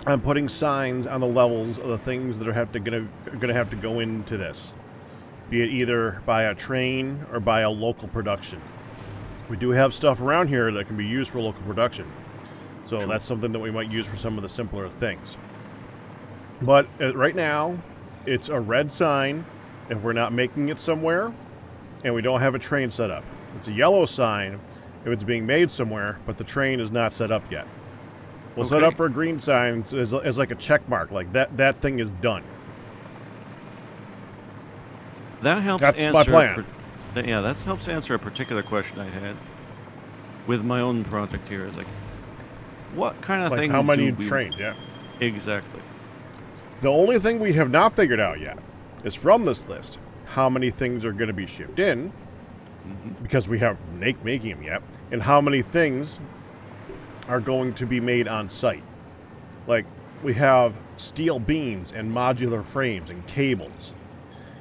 I'm putting signs on the levels of the things that are gonna have to go into this, be it either by a train or by a local production. We do have stuff around here that can be used for local production, so Sure. that's something that we might use for some of the simpler things. But right now, it's a red sign if we're not making it somewhere, and we don't have a train set up. It's a yellow sign if it's being made somewhere, but the train is not set up yet. We'll set Okay. up for a green sign as like a check mark, like that thing is done. that helps That's answer... my plan. Yeah, that helps answer a particular question I had with my own project here. Is like, what kind of Like thing how many do we... trains, yeah. Exactly. The only thing we have not figured out yet is from this list how many things are going to be shipped in, because we haven't making them yet, and how many things are going to be made on site. Like, we have steel beams and modular frames and cables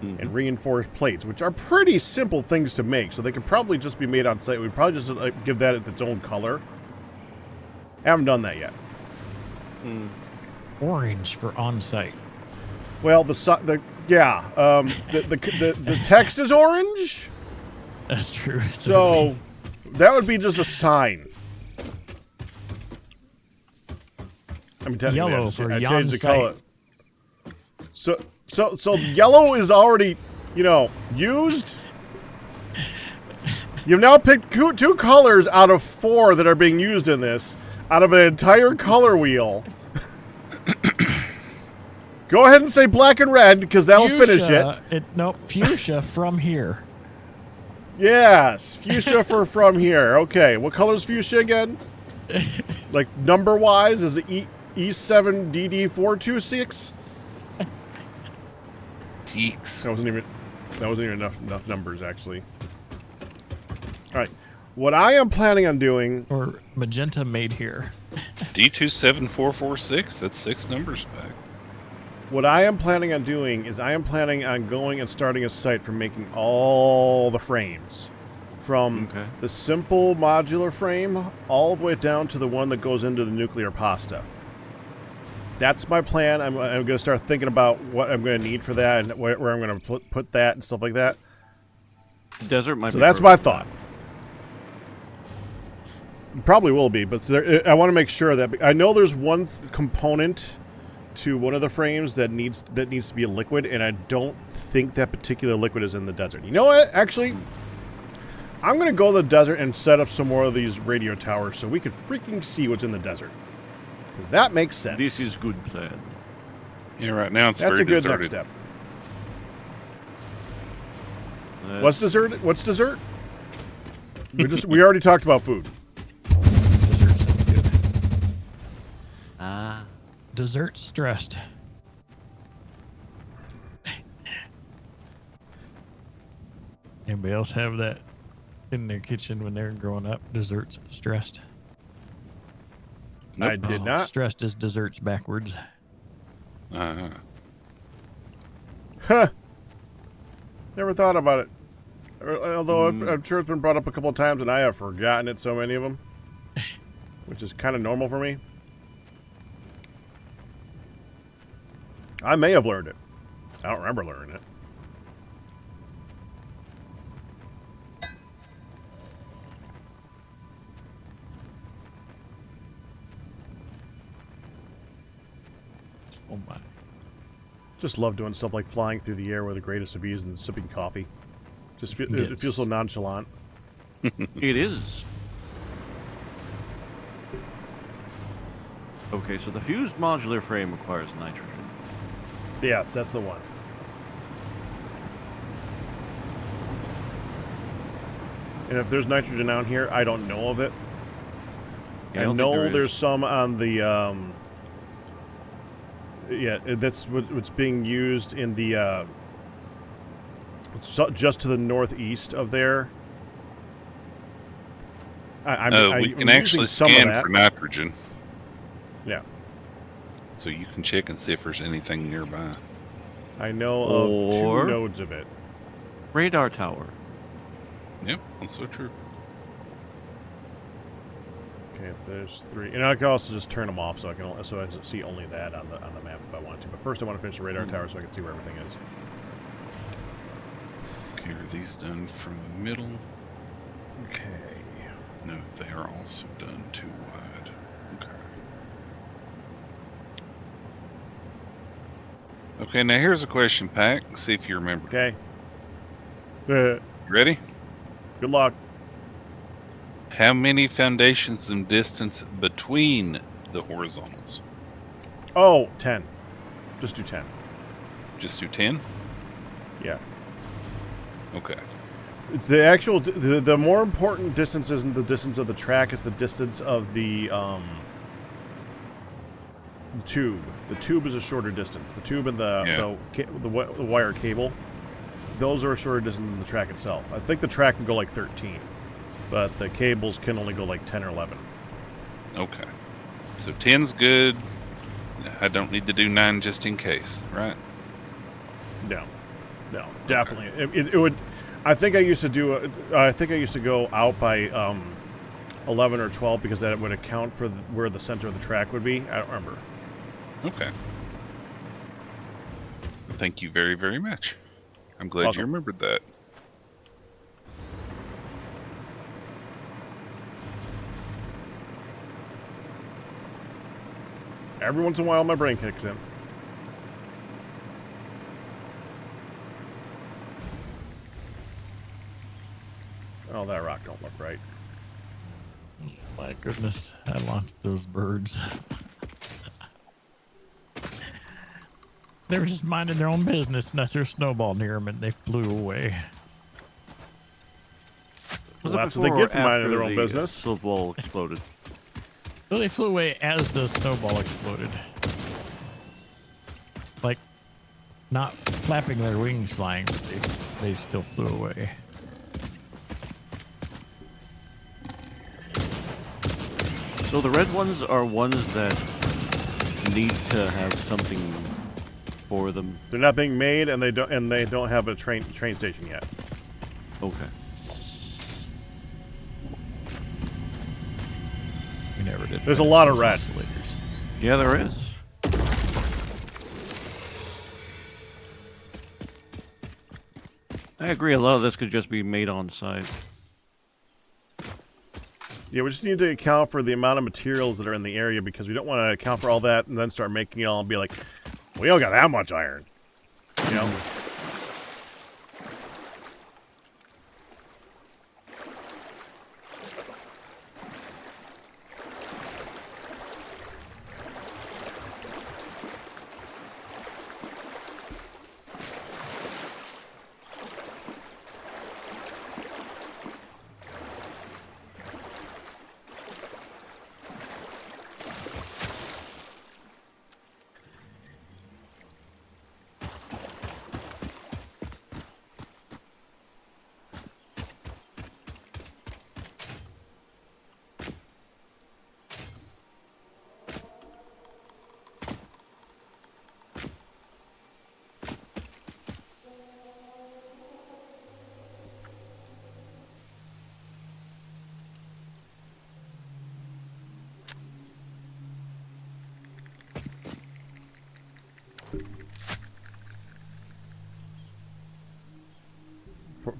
and reinforced plates, which are pretty simple things to make, so they could probably just be made on site. We'd probably just give that its own color. Haven't done that yet. Orange for on-site. Well, the text is orange, That's true. so that would be just a sign. I mean, technically, Yellow I for changed the yon-site. color. So yellow is already, used. You've now picked two colors out of 4 that are being used in this, out of an entire color wheel. Go ahead and say black and red, because that'll finish it. Nope, fuchsia from here. Yes, fuchsia from here. Okay, what color's fuchsia again? Like number-wise, is it E7DD426? Eeks. That wasn't even enough numbers, actually. All right, what I am planning on doing. Or magenta made here. D27446. That's 6 numbers back. What I am planning on doing is I am planning on going and starting a site for making all the frames. From the simple modular frame all the way down to the one that goes into the nuclear pasta. That's my plan. I'm going to start thinking about what I'm going to need for that and where I'm going to put that and stuff like that. Desert might So be that's my thought. Probably will be, but I want to make sure that I know there's one component to one of the frames that needs to be a liquid, and I don't think that particular liquid is in the desert. You know what? Actually, I'm going to go to the desert and set up some more of these radio towers so we can freaking see what's in the desert. Because that makes sense. This is good plan. Yeah, right now it's That's very a good deserted. next step. What's dessert? What's dessert? We already talked about food. Dessert sounds good. Ah. Dessert stressed. Anybody else have that in their kitchen when they're growing up? Desserts stressed. Nope. I did not. Stressed is desserts backwards. Uh-huh. Huh. Never thought about it. Although I'm sure it's been brought up a couple of times and I have forgotten it, so many of them. Which is kind of normal for me. I may have learned it. I don't remember learning it. Oh my. Just love doing stuff like flying through the air with the greatest of ease and sipping coffee. It Yes. feels so nonchalant. It is. Okay, so the fused modular frame requires nitrogen. Yes, that's the one. And if there's nitrogen down here, I don't know of it. Yeah, I I don't think know there there's is. some on the Yeah, that's what's being used in the just to the northeast of there. I'm We can using actually some of scan that. for nitrogen, Yeah, so you can check and see if there's anything nearby. I know of 2 Or- nodes of it. Radar tower. Yep, also true. Okay, there's 3, and I can also just turn them off so I see only that on the map if I want to. But first, I want to finish the radar tower so I can see where everything is. Okay, are these done from the middle? Okay. No, they are also done too wide. Okay. Okay, now here's a question, Pack. See if you remember. Okay. You ready? Good luck. How many foundations in distance between the horizontals? Oh, 10. Just do 10. Just do 10? Yeah. Okay. It's the actual the more important distance isn't the distance of the track; it's the distance of the tube. The tube is a shorter distance. The tube and the wire cable, those are a shorter distance than the track itself. I think the track can go like 13, but the cables can only go like 10 or 11. Okay. So 10's good. I don't need to do 9 just in case, right? No, definitely. It would. I think I used to do. I think I used to go out by 11 or 12 because that would account for where the center of the track would be. I don't remember. Okay. Thank you very, very much. I'm glad Welcome. you remembered that. Every once in a while, my brain kicks in. Oh, that rock don't look right. My goodness, I launched those birds. They were just minding their own business, and I threw a snowball near them, and they flew away. Was Well, it that's what they before get for or minding after their own the business. Silv wall exploded? So they flew away as the snowball exploded. Like, not flapping their wings flying, but they still flew away. So the red ones are ones that need to have something for them. They're not being made, and they don't have a train station yet. Okay. We never did. There's a finish lot of those red. oscillators. Yeah, there is. I agree. A lot of this could just be made on site. Yeah, we just need to account for the amount of materials that are in the area because we don't want to account for all that and then start making it all and be like, we don't got that much iron. You know?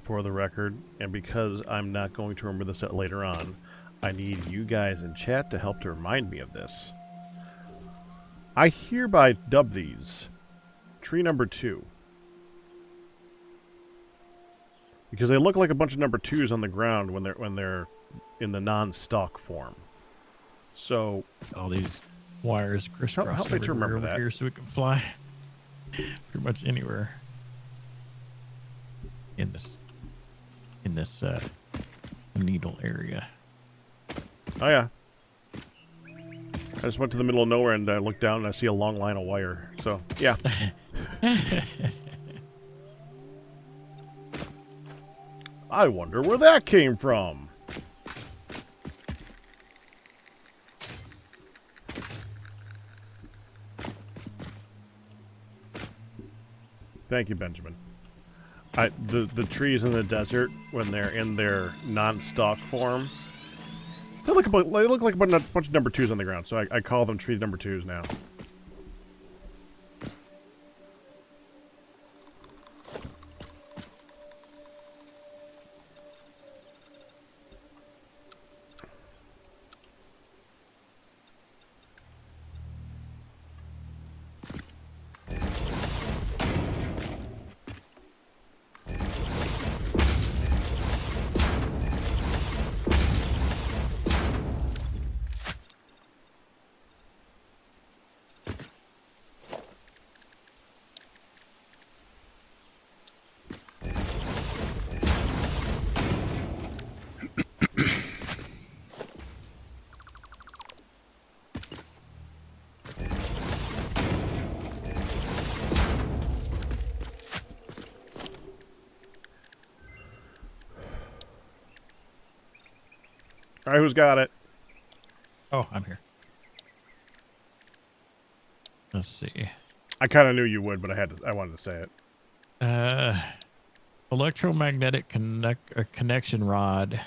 For the record, and because I'm not going to remember this later on, I need you guys in chat to help to remind me of this. I hereby dub these tree number 2. Because they look like a bunch of number 2s on the ground when they're in the non-stalk form. So All these wires crisscross help me to everywhere remember over that. here so we can fly pretty much anywhere in this needle area. Oh yeah. just went to the middle of nowhere and I looked down and I see a long line of wire. So, yeah. I wonder where that came from. Thank you, Benjamin. The trees in the desert, when they're in their non-stalk form, they look like a bunch of number 2s on the ground, so I call them trees number 2s now. All right, who's got it? Oh, I'm here. Let's see. I kind of knew you would, but I wanted to say it. Electromagnetic connection rod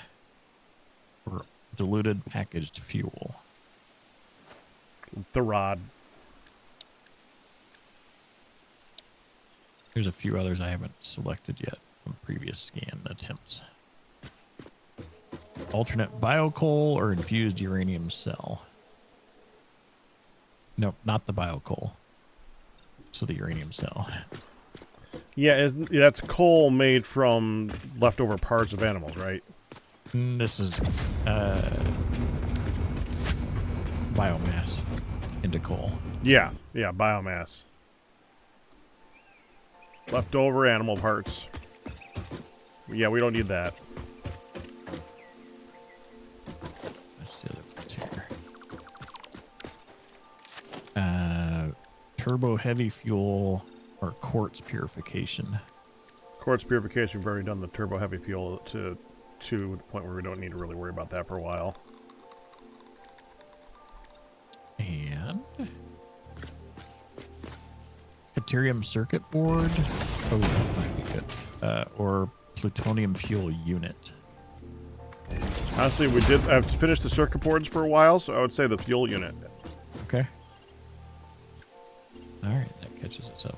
for diluted packaged fuel. The rod. There's a few others I haven't selected yet from previous scan attempts. Alternate biocoal or infused uranium cell. No, not the biocoal. So the uranium cell. Yeah, that's coal made from leftover parts of animals, right? This is biomass into coal. Yeah, biomass. Leftover animal parts. Yeah, we don't need that. That's the other ones here. Turbo heavy fuel or quartz purification. Quartz purification, we've already done the turbo heavy fuel to the point where we don't need to really worry about that for a while. And deuterium circuit board. Oh, that might be good. Or plutonium fuel unit. Honestly, I've finished the circuit boards for a while, so I would say the fuel unit. Okay. All right, that catches us up.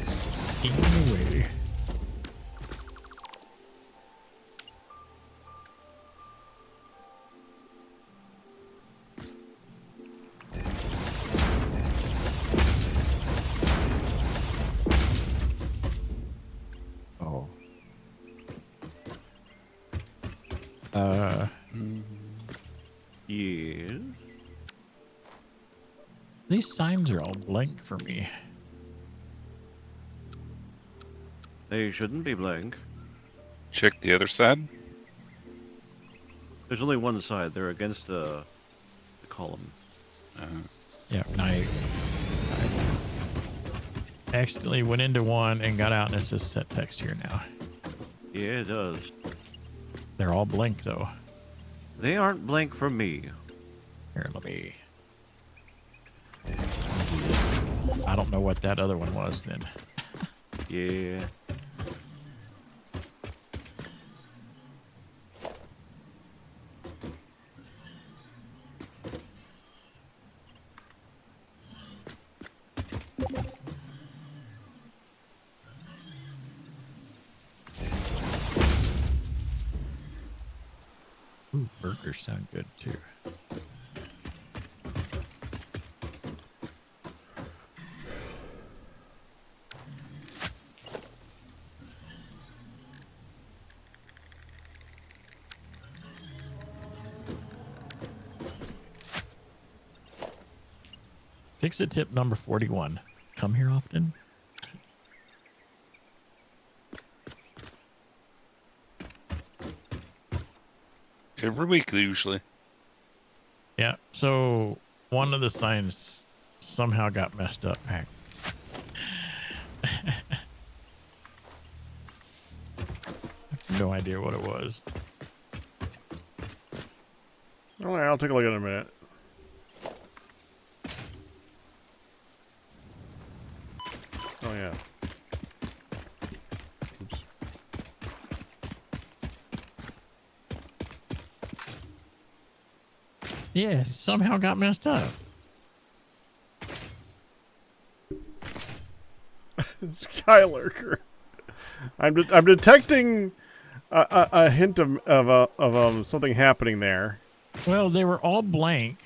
Steaming away. Oh. Yes. These signs are all blank for me. They shouldn't be blank. Check the other side. There's only one side. They're against the column. Yeah, and I accidentally went into one and got out, and it says set text here now. Yeah, it does. They're all blank, though. They aren't blank for me. Here, let me... I don't know what that other one was, then. Yeah. Ooh, burgers sound good, too. Fix-it tip number 41. Come here often? Every week, usually. Yeah, so one of the signs somehow got messed up. Heck. No idea what it was. All right, I'll take a look at it in a minute. Oh yeah. Oops. Yeah, it somehow got messed up. Skylurker. I'm detecting a hint of something happening there. Well, they were all blank,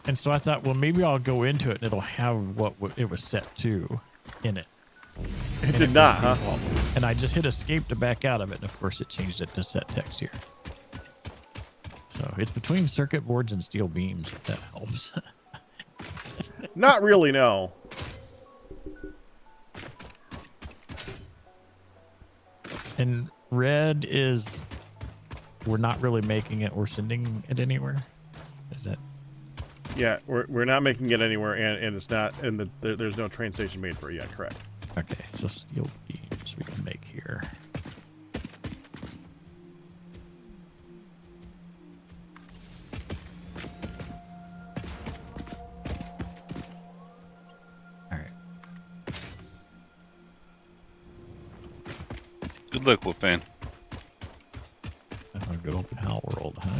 and so I thought, well, maybe I'll go into it and it'll have what it was set to in it. It And did was not, huh? default. And I just hit escape to back out of it, and of course it changed it to set text here. So it's between circuit boards and steel beams, if that helps. Not really, no. And red is we're not really making it or sending it anywhere. Is that? Yeah, we're not making it anywhere, and it's not, and there's no train station made for it yet. Correct. Okay, so steel beams we can make here. All right. Good luck, Wolfman. Oh, good old pal world, huh?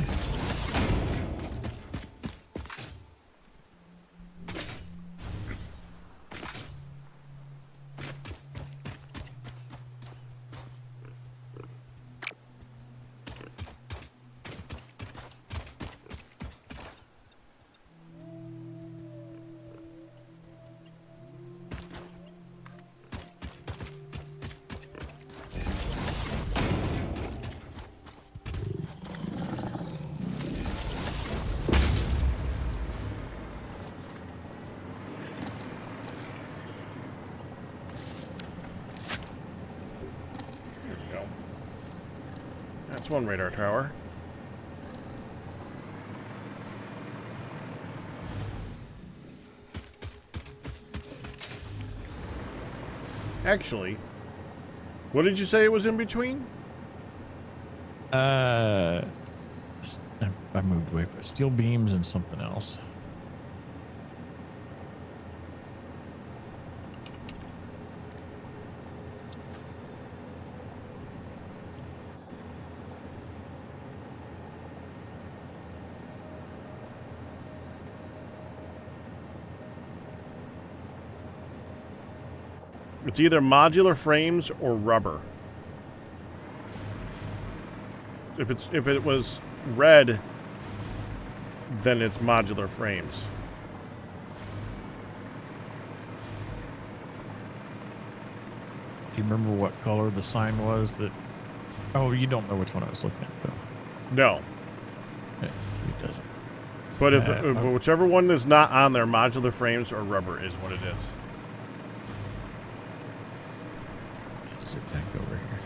There we go. That's one radar tower. Actually, what did you say it was in between? I moved away from steel beams and something else. It's either modular frames or rubber. If it was red, then it's modular frames. Do you remember what color the sign was that? Oh, you don't know which one I was looking at, though. No. Yeah, he doesn't. But if whichever one is not on there, modular frames or rubber is what it is. Sit back over here.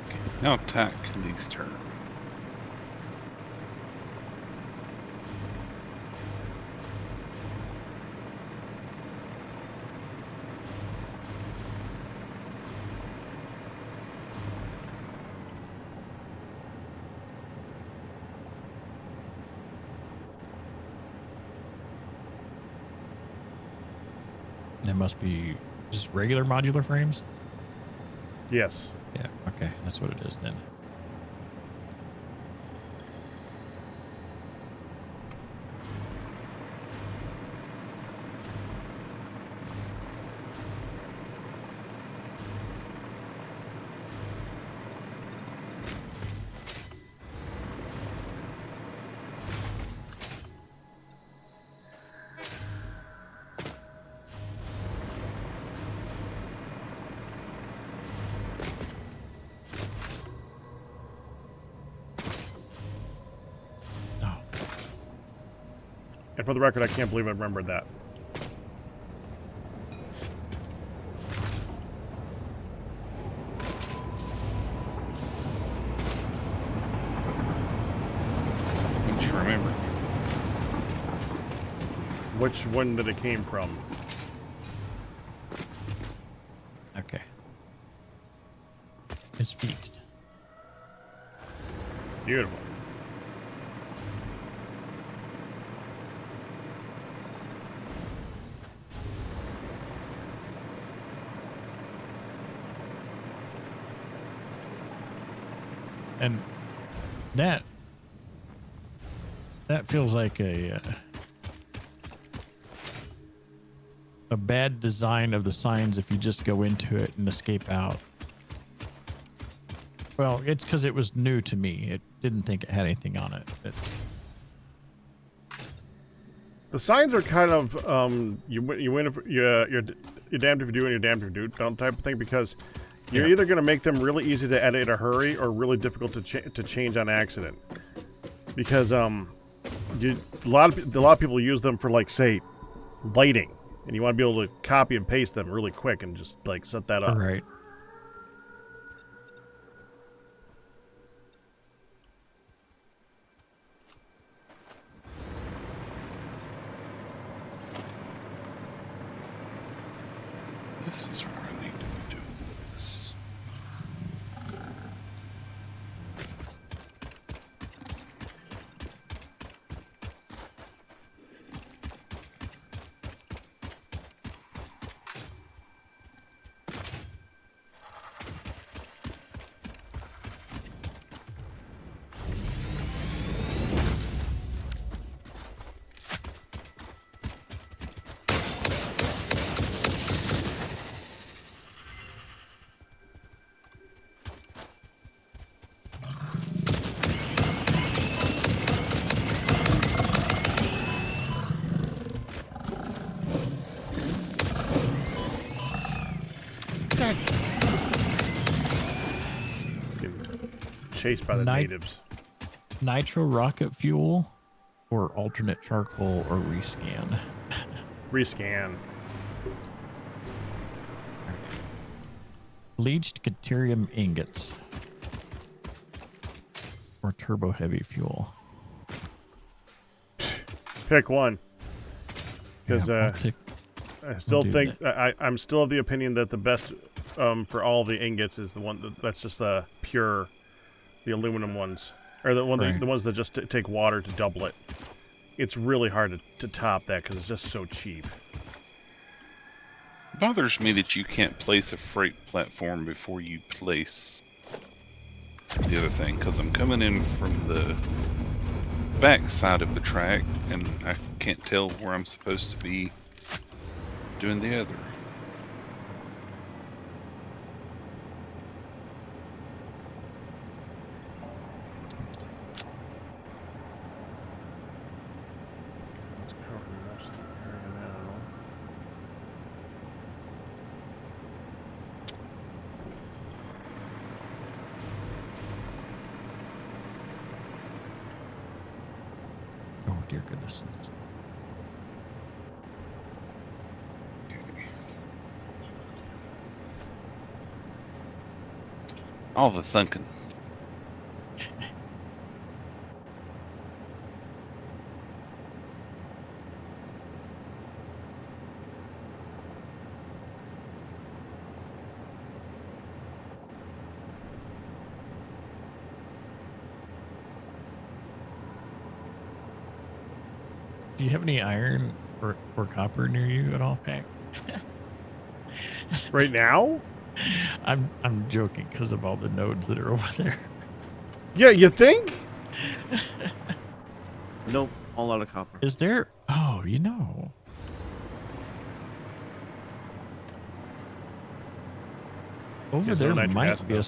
Okay, now attack Kenny's turn. There must be just regular modular frames. Yes. Yeah. Okay, that's what it is then. Oh, And for the record, I can't believe I remembered that. remember. Which one did it came from? Okay. It's fixed. Beautiful. And that feels like a bad design of the signs if you just go into it and escape out. Well, it's because it was new to me. It didn't think it had anything on it. But The signs are kind of you win if you're damned if you do and you're damned if you don't type of thing, because you're either going to make them really easy to edit in a hurry or really difficult to change on accident. Because a lot of people use them for, like, say, lighting, and you want to be able to copy and paste them really quick and just, like, set that up. right. This is where I need to be doing this. Getting chased by the Night- natives. Nitro rocket fuel or alternate charcoal or rescan. Rescan. Bleached deuterium ingots or turbo heavy fuel. Pick one. Because Yeah, I'll pick- I still do think I'm still of the opinion that the best for all the ingots is the one that's just the pure, the aluminum ones, or the Right. ones that just take water to double it. It's really hard to top that because it's just so cheap. It bothers me that you can't place a freight platform before you place the other thing, because I'm coming in from the back side of the track and I can't tell where I'm supposed to be doing the other. It's covering most of the area now. Oh dear goodness. All the thunking. Do you have any iron or copper near you at all, Pack? Right now? I'm joking because of all the nodes that are over there. Yeah, you think? Nope, all out of copper. Is there? Oh, you know. Over There's there no nitric might acid, be though.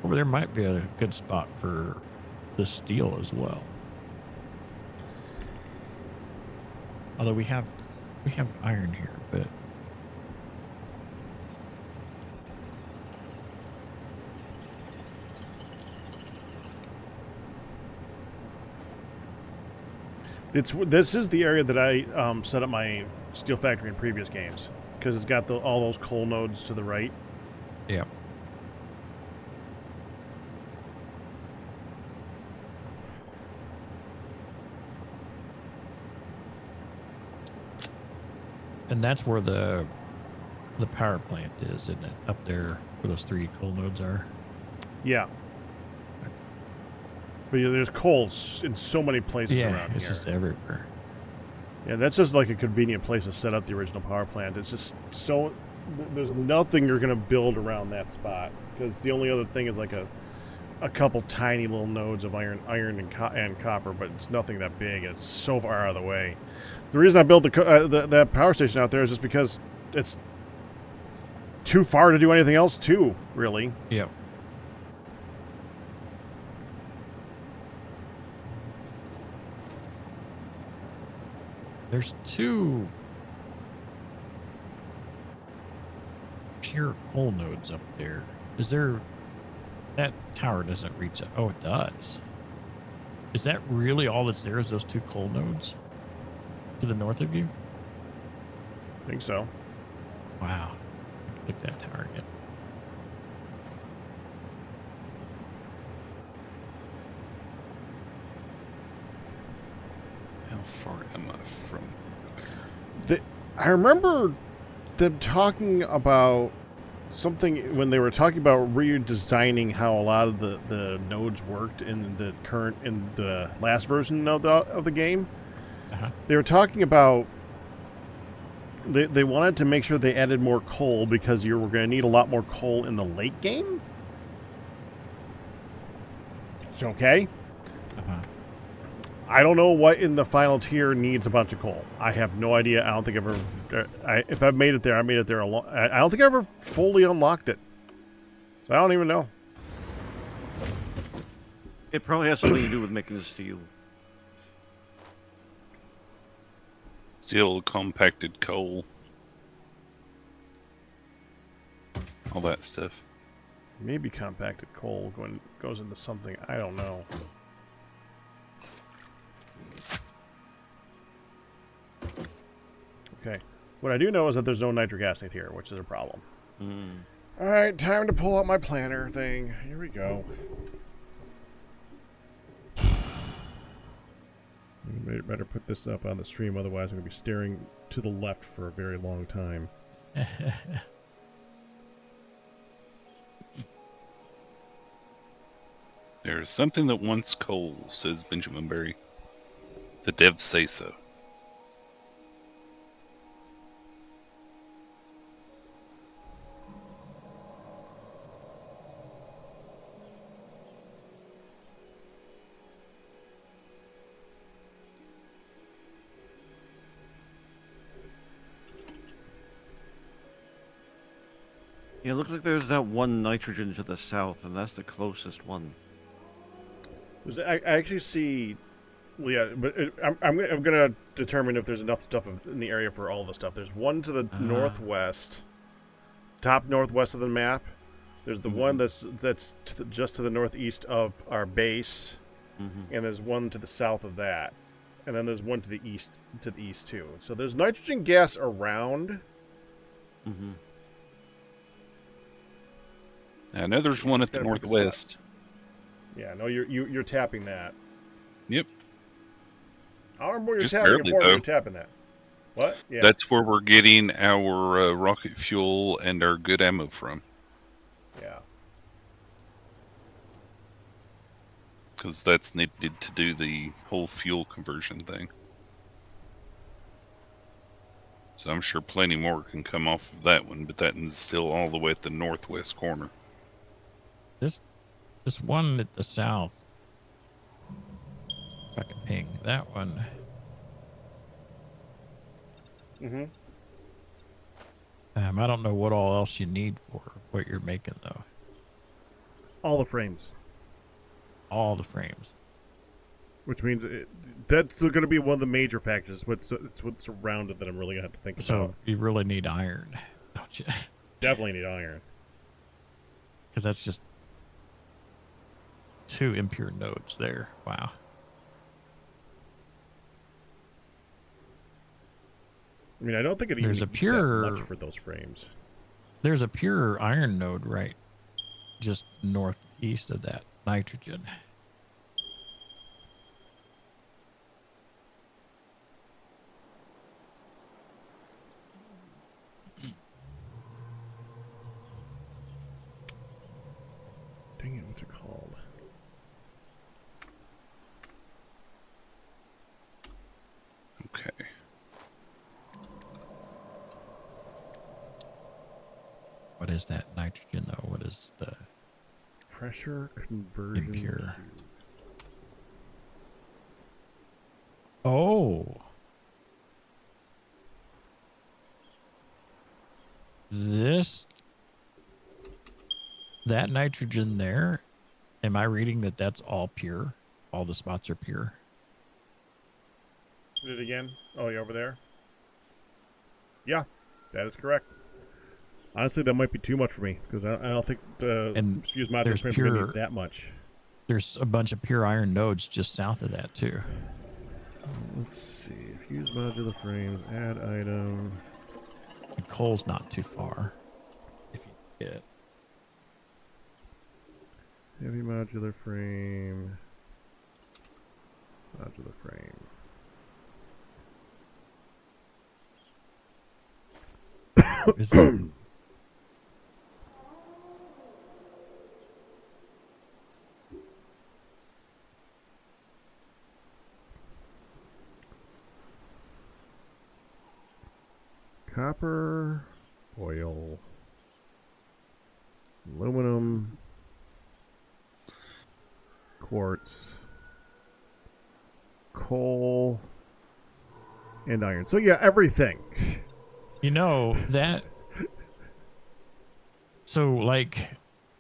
over there might be a good spot for the steel as well. Although we have iron here, but This is the area that I set up my steel factory in previous games, because it's got all those coal nodes to the right. yeah. And that's where the power plant is, isn't it? Up there where those 3 coal nodes are. Yeah. But yeah, there's coal in so many places Yeah, around it's here. just everywhere. Yeah, that's just like a convenient place to set up the original power plant. It's just so... There's nothing you're going to build around that spot. Because the only other thing is like a couple tiny little nodes of iron and copper, but it's nothing that big. It's so far out of the way. The reason I built that power station out there is just because it's too far to do anything else too, really. Yep. There's 2 pure coal nodes up there. Is there... That tower doesn't reach it. Oh, it does. Is that really all that's there is those 2 coal nodes? To the north of you? I think so. Wow. Click that tower again. How far am I from? I remember them talking about something when they were talking about redesigning how a lot of the nodes worked in the last version of the game. Uh-huh. They were talking about they wanted to make sure they added more coal because you were going to need a lot more coal in the late game. Okay. Uh-huh. I don't know what in the final tier needs a bunch of coal. I have no idea. I don't think I've ever... if I've made it there, I made it there a long... I don't think I ever fully unlocked it. So I don't even know. It probably has something to do with making the steel. Still compacted coal. All that stuff. Maybe compacted coal goes into something. I don't know. Okay. What I do know is that there's no nitric acid here, which is a problem. Mm. Alright, time to pull out my planner thing. Here we go. Better put this up on the stream, otherwise I'm going to be staring to the left for a very long time. There's something that wants coal, says Benjamin Berry. The devs say so. Yeah, it looks like there's that one nitrogen to the south, and that's the closest one. I actually see... Well, yeah, but I'm going to determine if there's enough stuff in the area for all the stuff. There's one to the northwest, top northwest of the map. There's the one that's just to the northeast of our base, and there's one to the south of that, and then there's one to the east too. So there's nitrogen gas around. I know there's one at the northwest. Yeah, no, you're tapping that. Yep. I don't remember Just you're tapping barely, before though. you're tapping that. What? Yeah. That's where we're getting our rocket fuel and our good ammo from. Yeah. Because that's needed to do the whole fuel conversion thing. So I'm sure plenty more can come off of that one, but that one's still all the way at the northwest corner. This one at the south. If I can ping that one. I don't know what all else you need for what you're making though. All the frames. All the frames. Which means that's going to be one of the major factors. It's what's around it that I'm really going to have to think So about. you really need iron, don't you? Definitely need iron. Because that's just 2 impure nodes there. Wow. I mean, I don't think it even There's a needs that pure- much for those frames. There's a pure iron node right just northeast of that nitrogen. is that nitrogen though? What is the Pressure conversion impure? cube. Oh. That nitrogen there, am I reading that that's all pure? All the spots are pure? Did it again? Oh, yeah, over there? Yeah, that is correct. Honestly, that might be too much for me, because I don't think the And fuse modular there's frames are going to pure, need that much. there's a bunch of pure iron nodes just south of that too. Let's see. Fuse modular frames, add item. And coal's not too far. If you get Heavy modular frame. Modular frame. is it? Copper, oil, aluminum, quartz, coal, and iron. So yeah, everything. You know that. So like,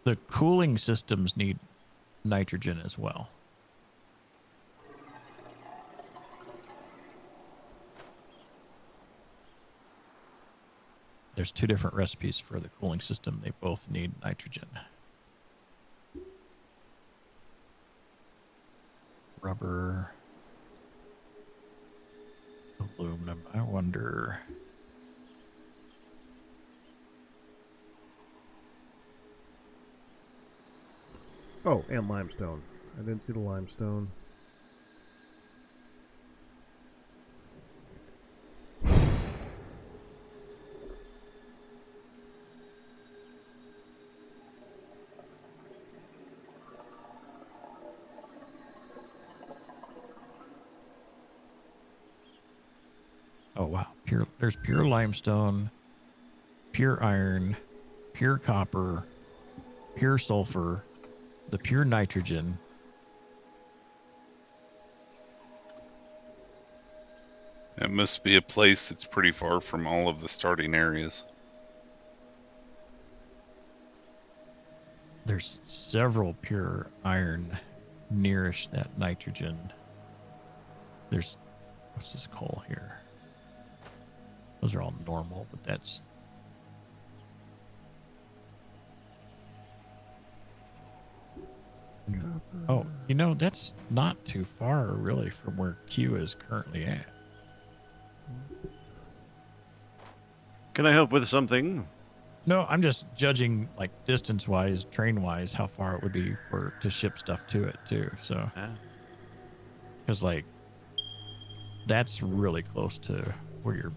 the cooling systems need nitrogen as well. There's two different recipes for the cooling system. They both need nitrogen. Rubber, aluminum. I wonder. Oh, and limestone. I didn't see the limestone. Oh wow, there's pure limestone, pure iron, pure copper, pure sulfur, the pure nitrogen. It must be a place that's pretty far from all of the starting areas. There's several pure iron nearish that nitrogen. There's, what's this coal here? Those are all normal, but that's. Oh, you know, that's not too far really from where Q is currently at. Can I help with something? No, I'm just judging like distance wise, train wise, how far it would be to ship stuff to it too. So, Ah. because like that's really close to where you're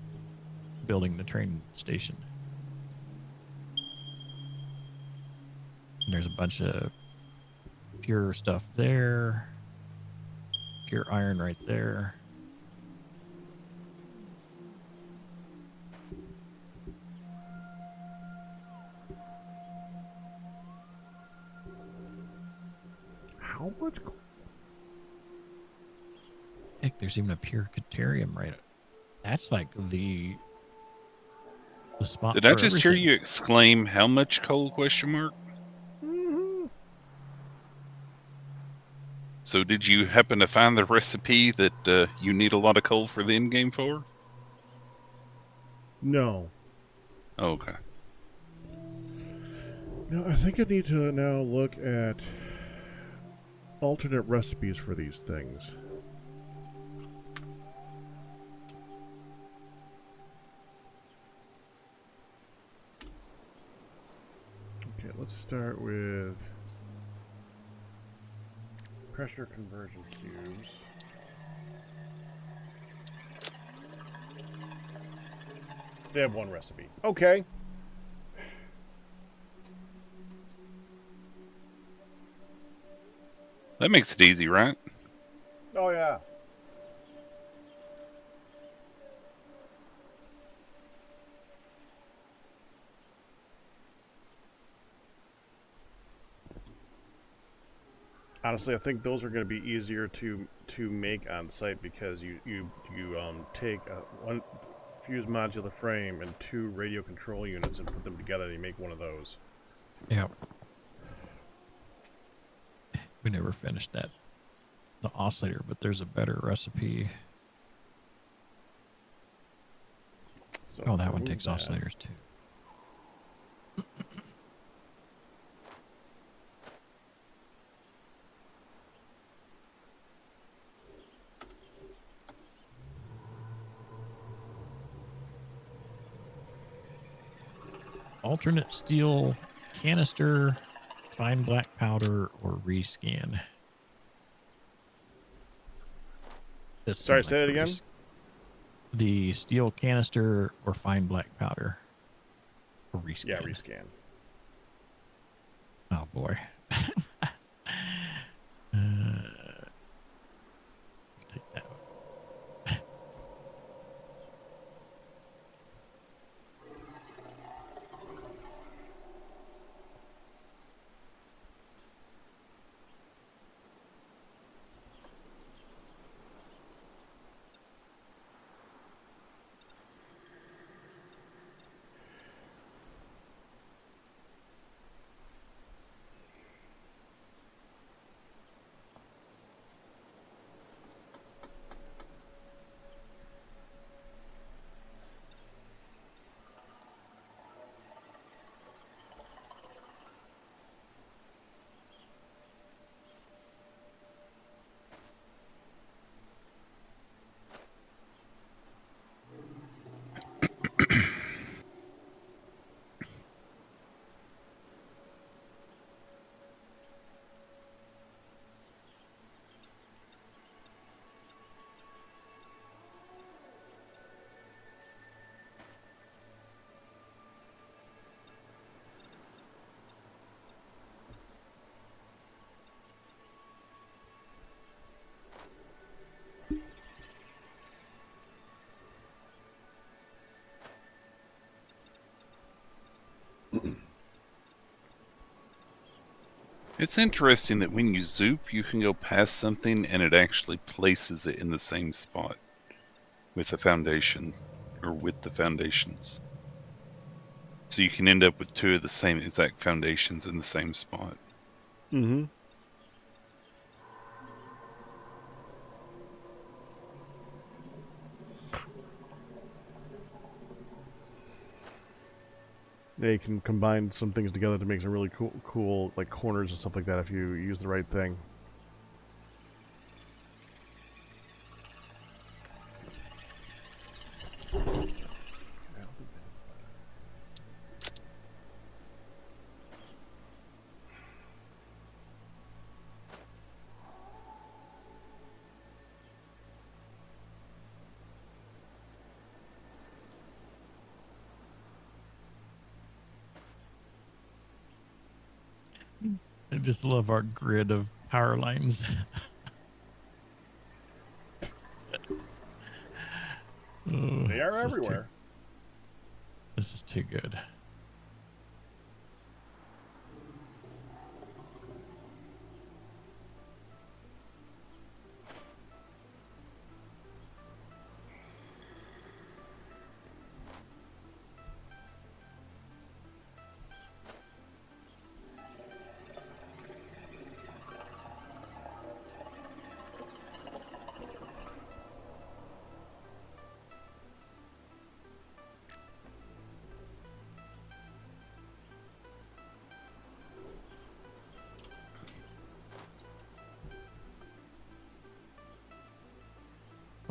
building the train station. And there's a bunch of pure stuff there, pure iron right there. How much? Heck, there's even a pure Caterium right. That's like the spot. Did for I just hear everything. you exclaim, "How much coal?" Question mark. Mm-hmm. So did you happen to find the recipe that you need a lot of coal for the end game for? No. Oh, okay. No, I think I need to now look at alternate recipes for these things. Okay, let's start with pressure conversion cubes. They have one recipe. Okay. That makes it easy, right? Oh, yeah. Honestly, I think those are going to be easier to make on site because you take one fuse modular frame and 2 radio control units and put them together and you make one of those. Yeah. We never finished that, the oscillator, but there's a better recipe. So Oh, that one remove takes that. oscillators too. Alternate steel canister, fine black powder, or rescan. This Sorry, seemed like say a that again. the steel canister or fine black powder. Or rescan. Yeah, rescan. Oh boy. Take that one. It's interesting that when you zoop, you can go past something and it actually places it in the same spot with the foundation or with the foundations. So you can end up with 2 of the same exact foundations in the same spot. Mm-hmm. Yeah, you can combine some things together to make some really cool like corners and stuff like that if you use the right thing. I just love our grid of power lines. Oh, They are everywhere. This is too good.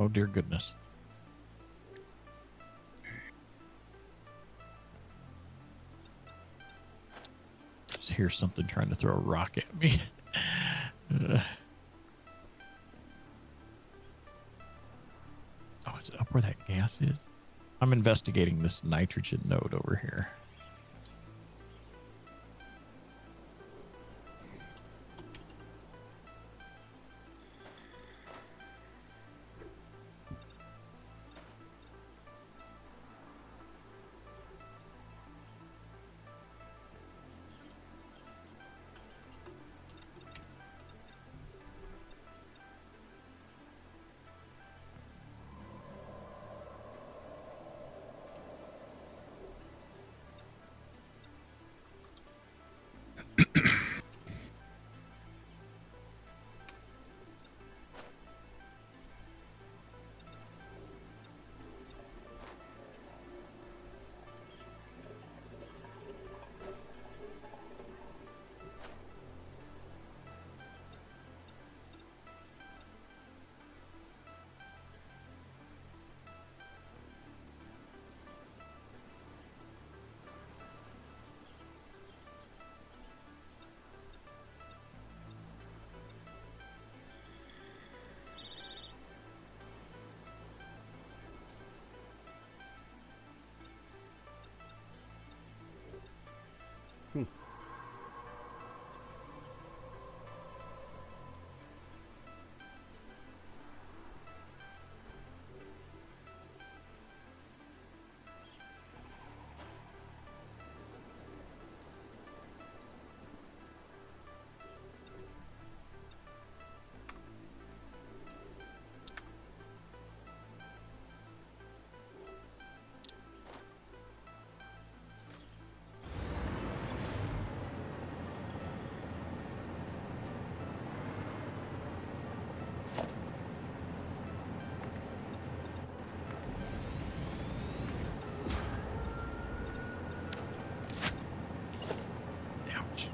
Oh, dear goodness. Just hear something trying to throw a rock at me. Oh, is it up where that gas is? I'm investigating this nitrogen node over here. Ouch.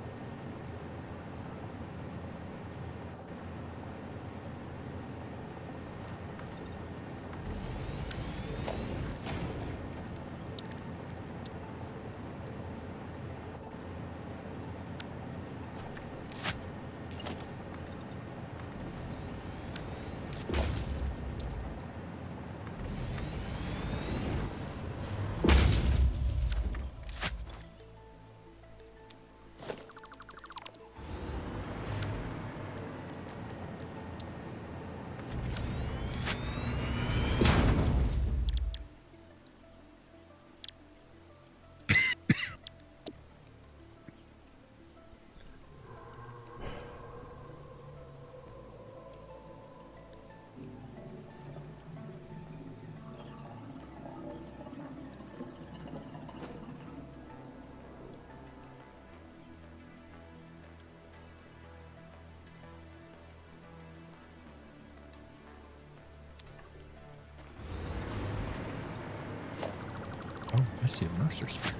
Oh, I see a Mercer spear.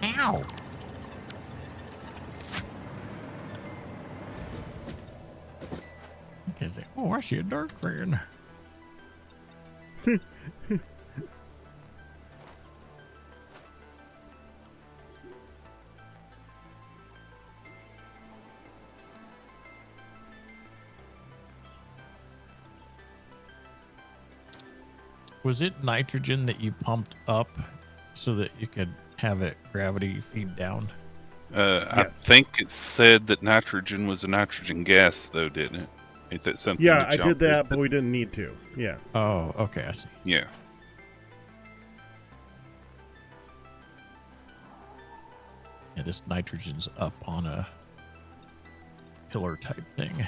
Ow! Okay, say, oh, I see a dark fan. Was it nitrogen that you pumped up so that you could have it gravity feed down? I Yes. think it said that nitrogen was a nitrogen gas, though, didn't it? Ain't that something Yeah, that I y'all did that, listed? but we didn't need to. Yeah. Oh, okay, I see. Yeah. Yeah, this nitrogen's up on a pillar type thing.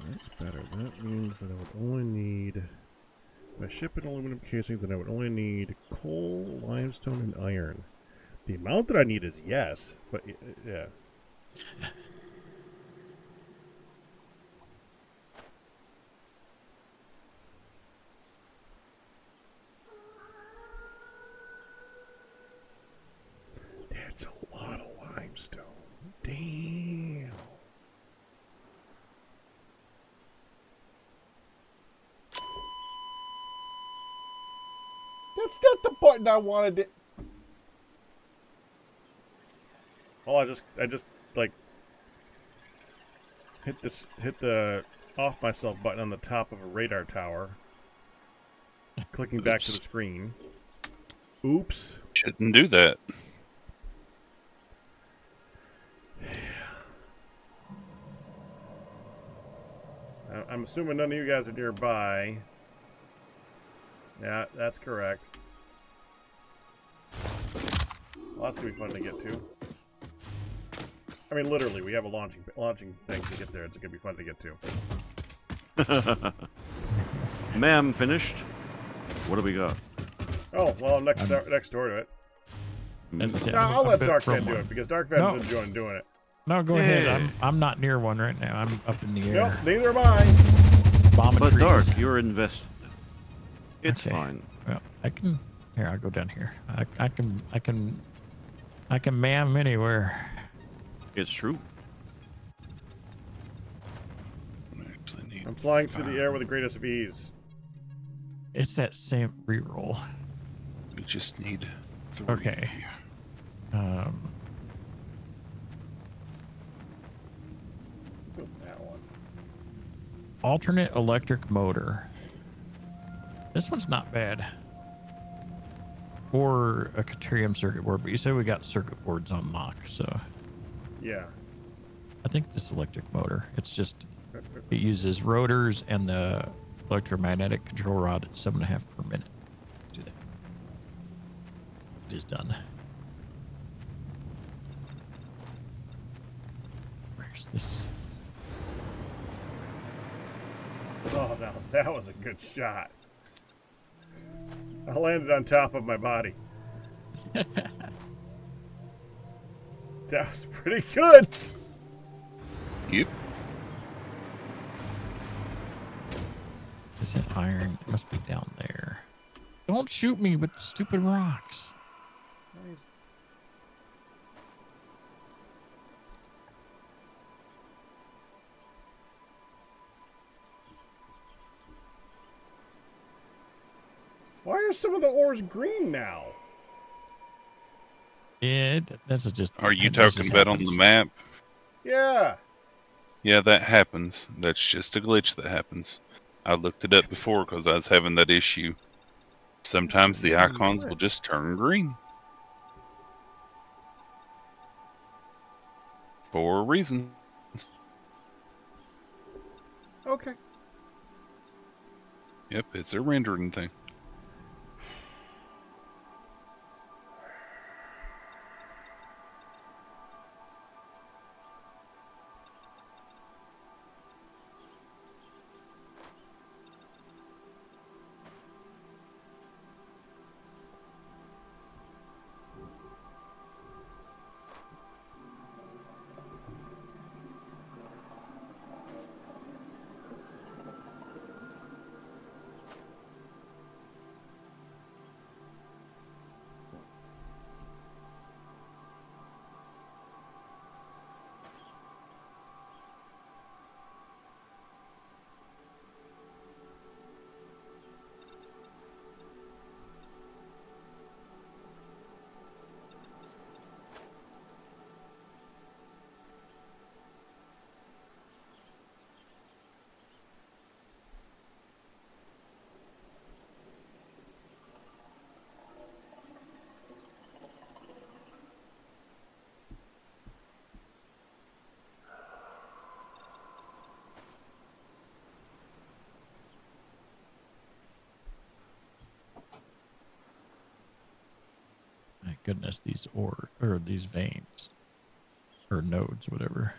That's better. That means that I would only need... If I ship in aluminum casings, then I would only need coal, limestone, and iron. The amount that I need is yes, but yeah. That's a lot of limestone. Damn. That's not the button I wanted to... Oh, I just like hit the off myself button on the top of a radar tower. Clicking back to the screen. Oops. Shouldn't do that. I'm assuming none of you guys are nearby. Yeah, that's correct. Well, that's gonna be fun to get to. I mean, literally, we have a launching thing to get there. It's gonna be fun to get to. Ma'am, finished? What do we got? Oh, well, I'm next door to it. As I said, No, I'm I'll a let bit Dark from Van do one. it because Dark Van's No. enjoying doing it. No, go ahead. Hey. I'm not near one right now. I'm up in the Nope, air. neither am I. Bombing But trees. Dark, you're invested. It's Okay. fine. Well, I can. Here, I'll go down here. I can ma'am anywhere. It's true. Plenty I'm of flying through the fire. air with the greatest of ease. It's that same reroll. We just need 3. Okay. That one. Alternate electric motor. This one's not bad. Or a Caterium circuit board, but you said we got circuit boards on mock, so Yeah. I think this electric motor. It's just it uses rotors and the electromagnetic control rod at 7.5 per minute. Let's do that. It is done. Where's this? Oh, no, that was a good shot. I landed on top of my body. That was pretty good. Yep. Is it iron? It must be down there. Don't shoot me with the stupid rocks. Why are some of the ores green now? Yeah, that's just. Are you that just talking about on the happens. map? Yeah. Yeah, that happens. That's just a glitch that happens. I looked it up before because I was having that issue. Sometimes the icons will just turn green. For a reason. Okay. Yep, it's a rendering thing. My goodness, these ore or these veins or nodes, whatever.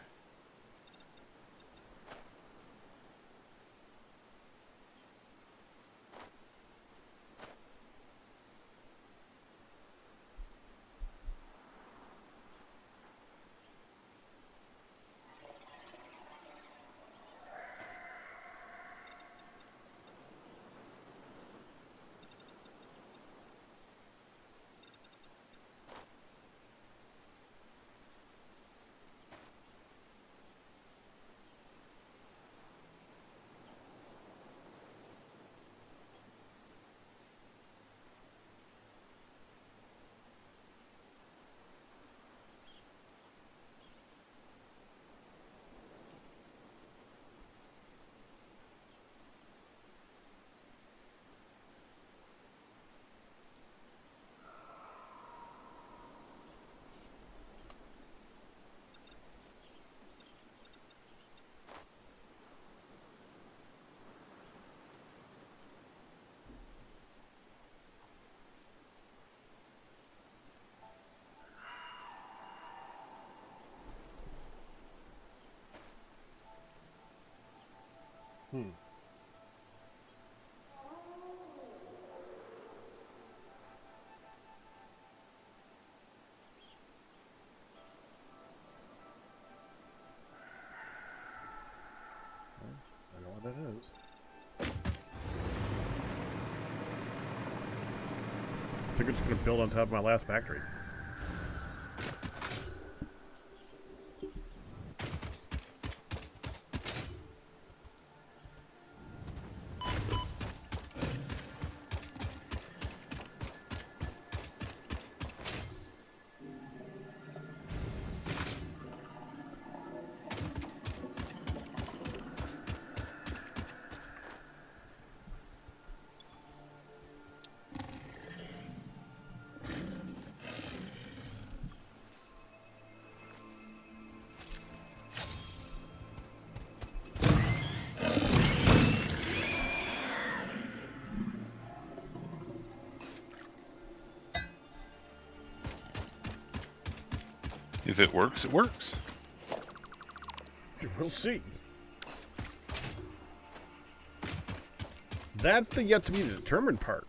I think I'm just gonna build on top of my last factory. If it works, it works. We'll see. That's the yet to be determined part.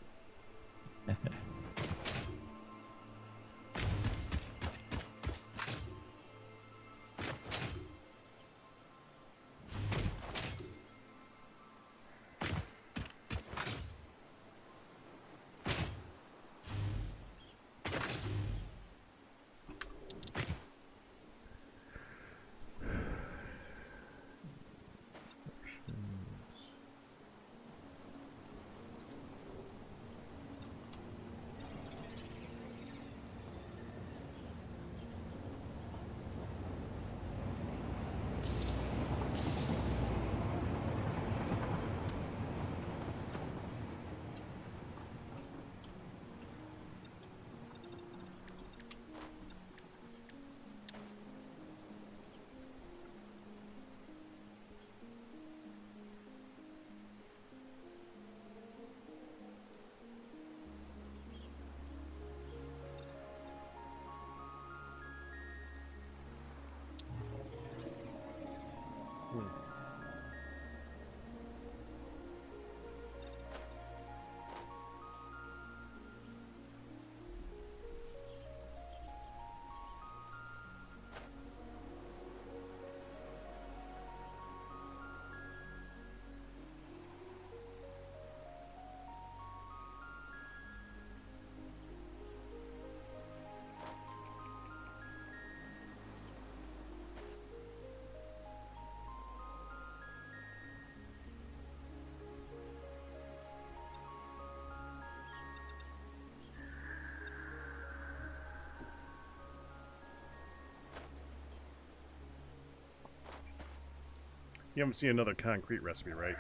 You haven't seen another concrete recipe, right?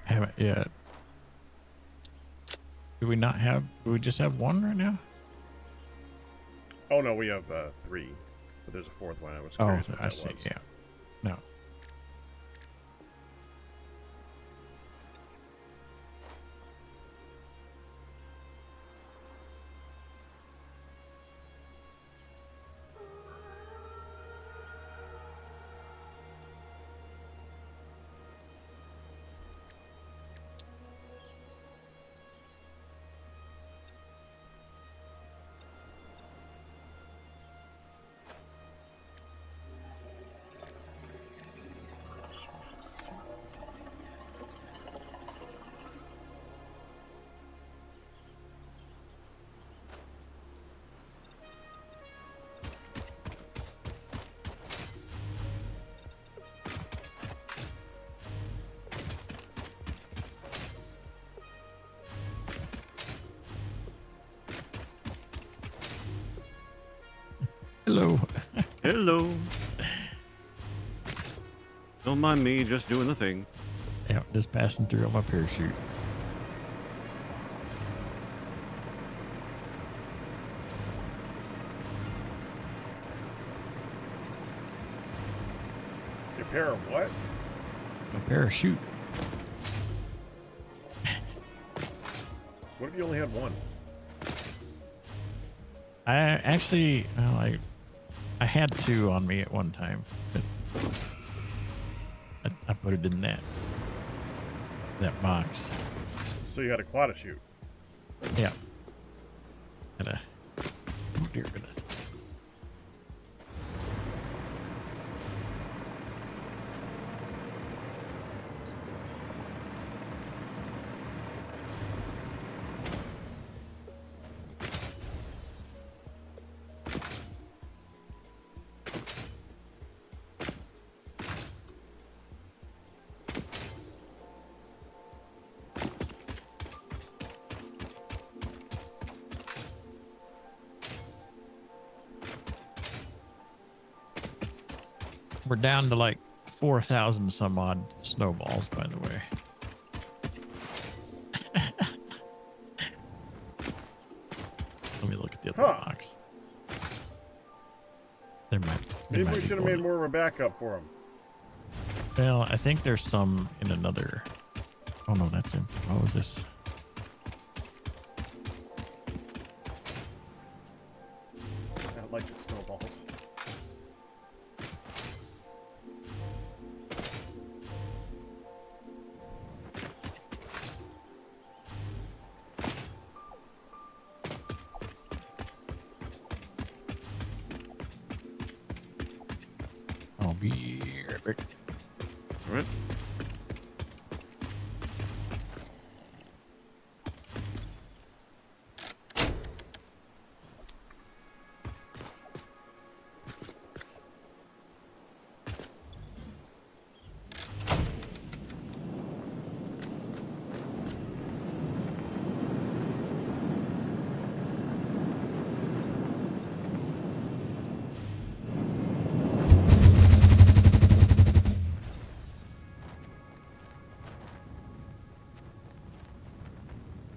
Haven't yet. Do we not have? Do we just have one right now? Oh no, we have 3, but there's a 4th one. I was Oh, curious what I that see. was. Yeah. No. Hello. Hello. Don't mind me, just doing the thing. Yeah, just passing through on my parachute. Your pair of what? My parachute. What if you only had one? I actually, well, I had 2 on me at one time, but I put it in that box. So you had a quad chute. Yeah. Oh dear goodness. We're down to like 4,000 some odd snowballs, by the way. Let me look at the other Huh. box. There might. Maybe we should have made more of a backup for him. Well, I think there's some in another. Oh no, that's him. What was this? I like the snowballs. I'll be right back. All right.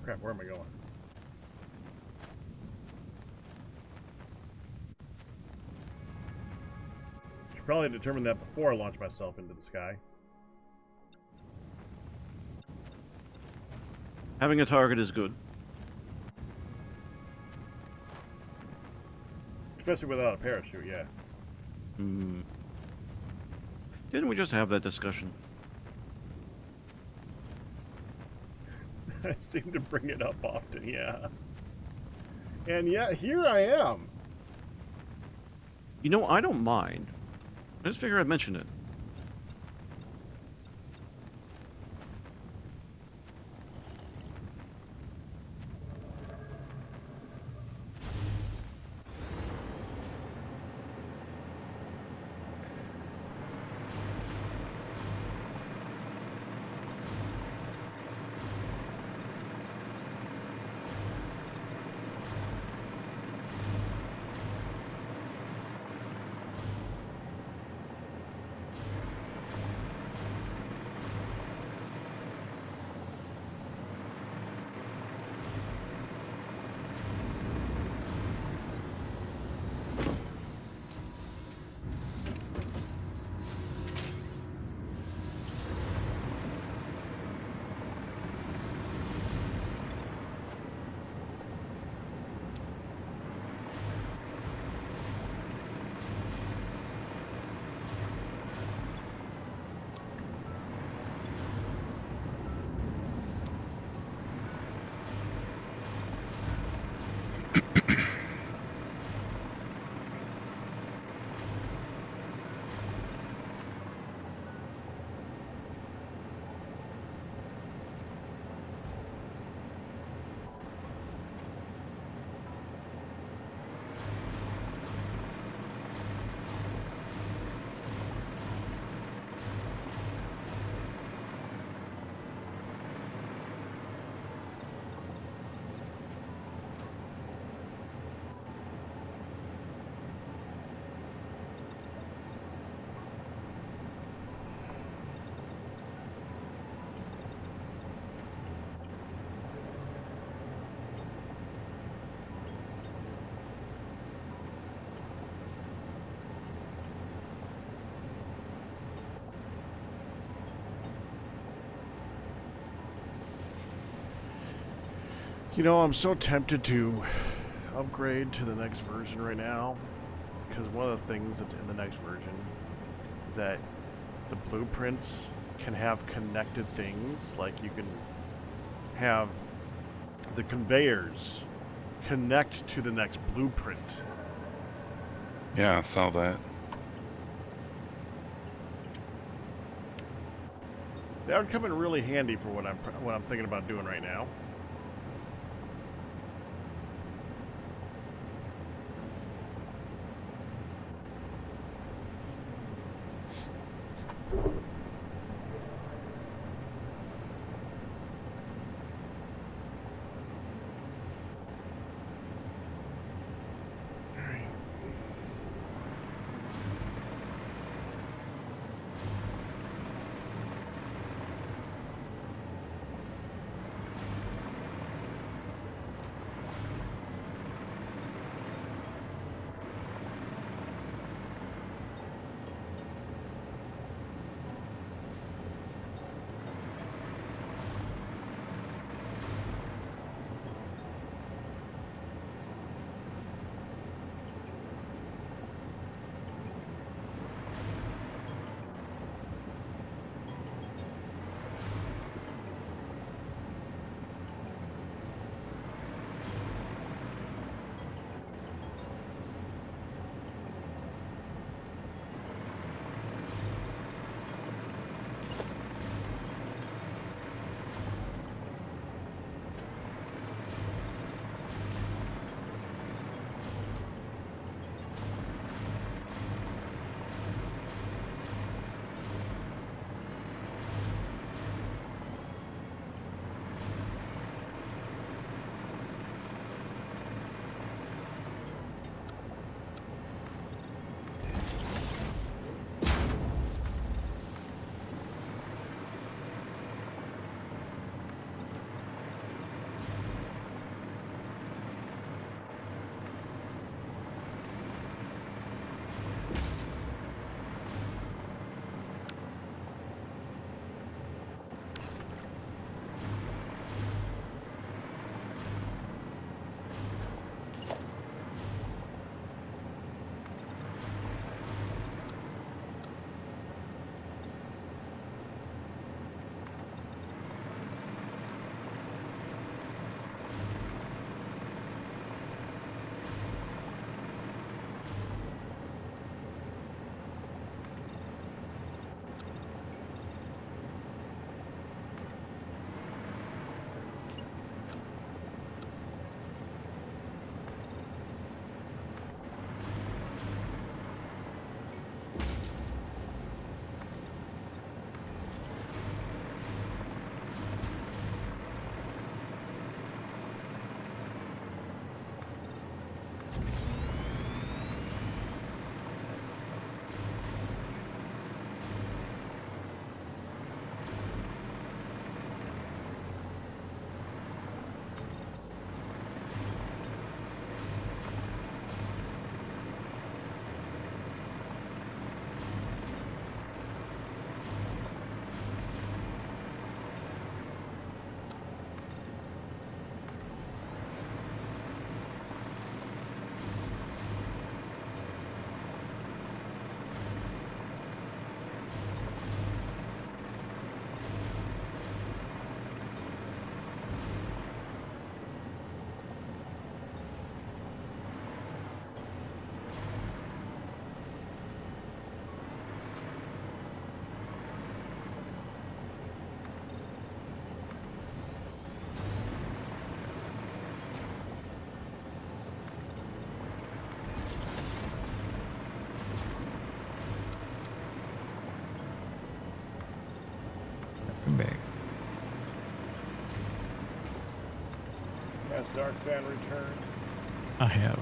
Crap, where am I going? Should probably determine that before I launch myself into the sky. Having a target is good. Especially without a parachute, yeah. Hmm. Didn't we just have that discussion? I seem to bring it up often, yeah. And yet, here I am. You know, I don't mind. I just figure I'd mention it. You know, I'm so tempted to upgrade to the next version right now, because one of the things that's in the next version is that the blueprints can have connected things. Like you can have the conveyors connect to the next blueprint. Yeah, I saw that. That would come in really handy for what I'm thinking about doing right now. Has Dark Fan returned? I have.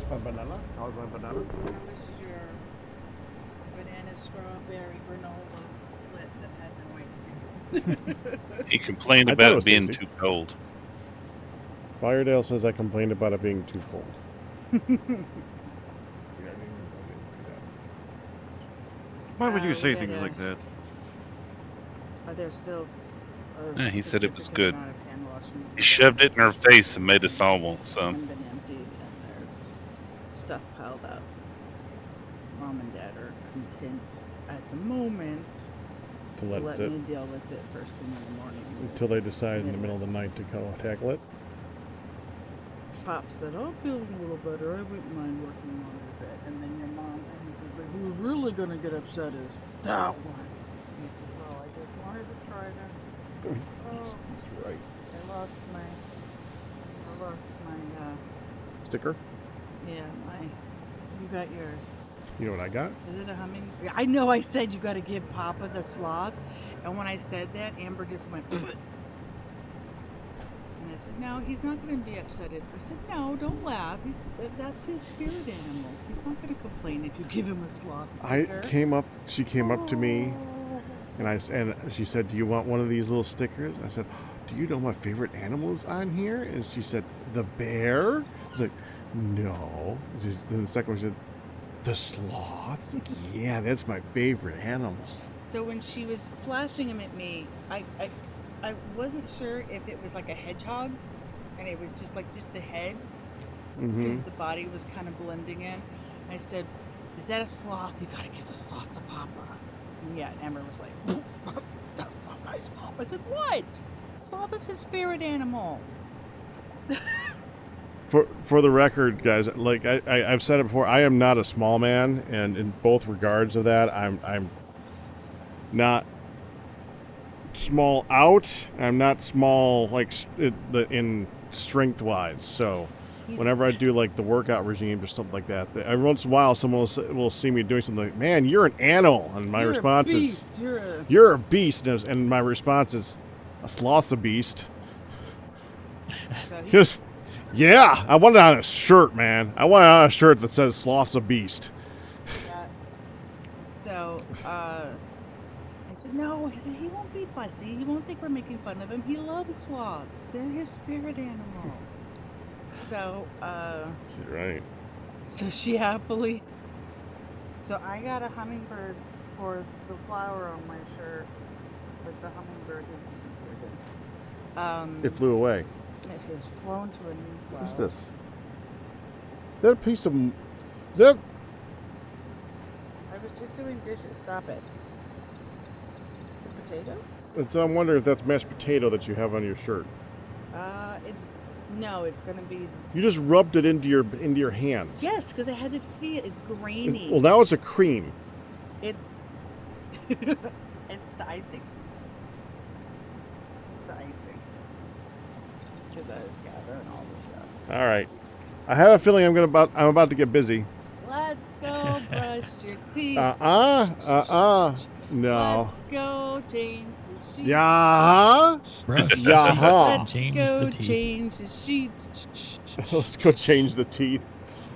My banana? How's my banana? How was your banana strawberry granola split that had no ice cream? He complained I thought it about was it being tasty. too cold. Firedale says I complained about it being too cold. Why would you we say got things a- like that? Are there still Yeah, he said it was significant good. amount of hand washing He shoved it in her face and made us all want some. and been emptied, and there's stuff piled up. Mom and Dad are content at the moment To to let it let sit me deal with it first thing in the morning. until they decide in the middle of the night to go tackle it. Pop said, "I'm feeling a little better. I wouldn't mind working on it a bit." And then your mom, and he said, "But who's really gonna get upset is that one." He said, "Well, I just wanted to try to." Oh, That's right. I lost my, Sticker? yeah, you got yours. You know what I got? Is it a humming? I know I said you got to give Papa the sloth, and when I said that, Amber just went. And I said, "No, he's not going to be upset." I said, "No, don't laugh. That's his spirit animal. He's not going to complain if you give him a sloth sticker." She came up to me Oh. and she said, "Do you want one of these little stickers?" I said, "Do you know my favorite animal is on here?" And she said, "The bear?" I was like, "No." Then the second one said, "The sloth?" "Yeah, that's my favorite animal." So when she was flashing him at me, I wasn't sure if it was like a hedgehog, and it was just the head, Mm-hmm. because the body was kind of blending in. I said, "Is that a sloth? You gotta give a sloth to Papa." And yeah, Amber was like, "That's not nice, Mom." I said, "What? Sloth is his spirit animal." For the record, guys, like I've said it before, I am not a small man, and in both regards of that, I'm not small out. I'm not small like in strength wise. So whenever I do like the workout regime or something like that, every once in a while someone will see me doing something like, "Man, you're an animal," and my You're response a is, beast. "You're a beast," and my response is, "A sloth's a beast." So he, Because, yeah, I want it on a shirt, man. I want it on a shirt that says "Sloth's a beast." yeah. So I said, "No." He said, "He won't be fussy. He won't think we're making fun of him. He loves sloths. They're his spirit animal." So She's right. so she happily. So I got a hummingbird for the flower on my shirt, but the hummingbird disappeared. It flew away. It has flown to a new flower. What's this? Is that a piece of? Is that? I was just doing dishes. Stop it. It's a potato? I'm wondering if that's mashed potato that you have on your shirt. It's gonna be. You just rubbed it into your hands. Yes, because I had to feel it's grainy. Well, now it's a cream. It's It's the icing. It's the icing. Because I was gathering all the stuff. All right. I have a feeling I'm about to get busy. Let's go brush your teeth. No. Let's go change the sheets. Yeah. Brush the Yeah. teeth, Let's change go the teeth. change the sheets. Let's go change the teeth.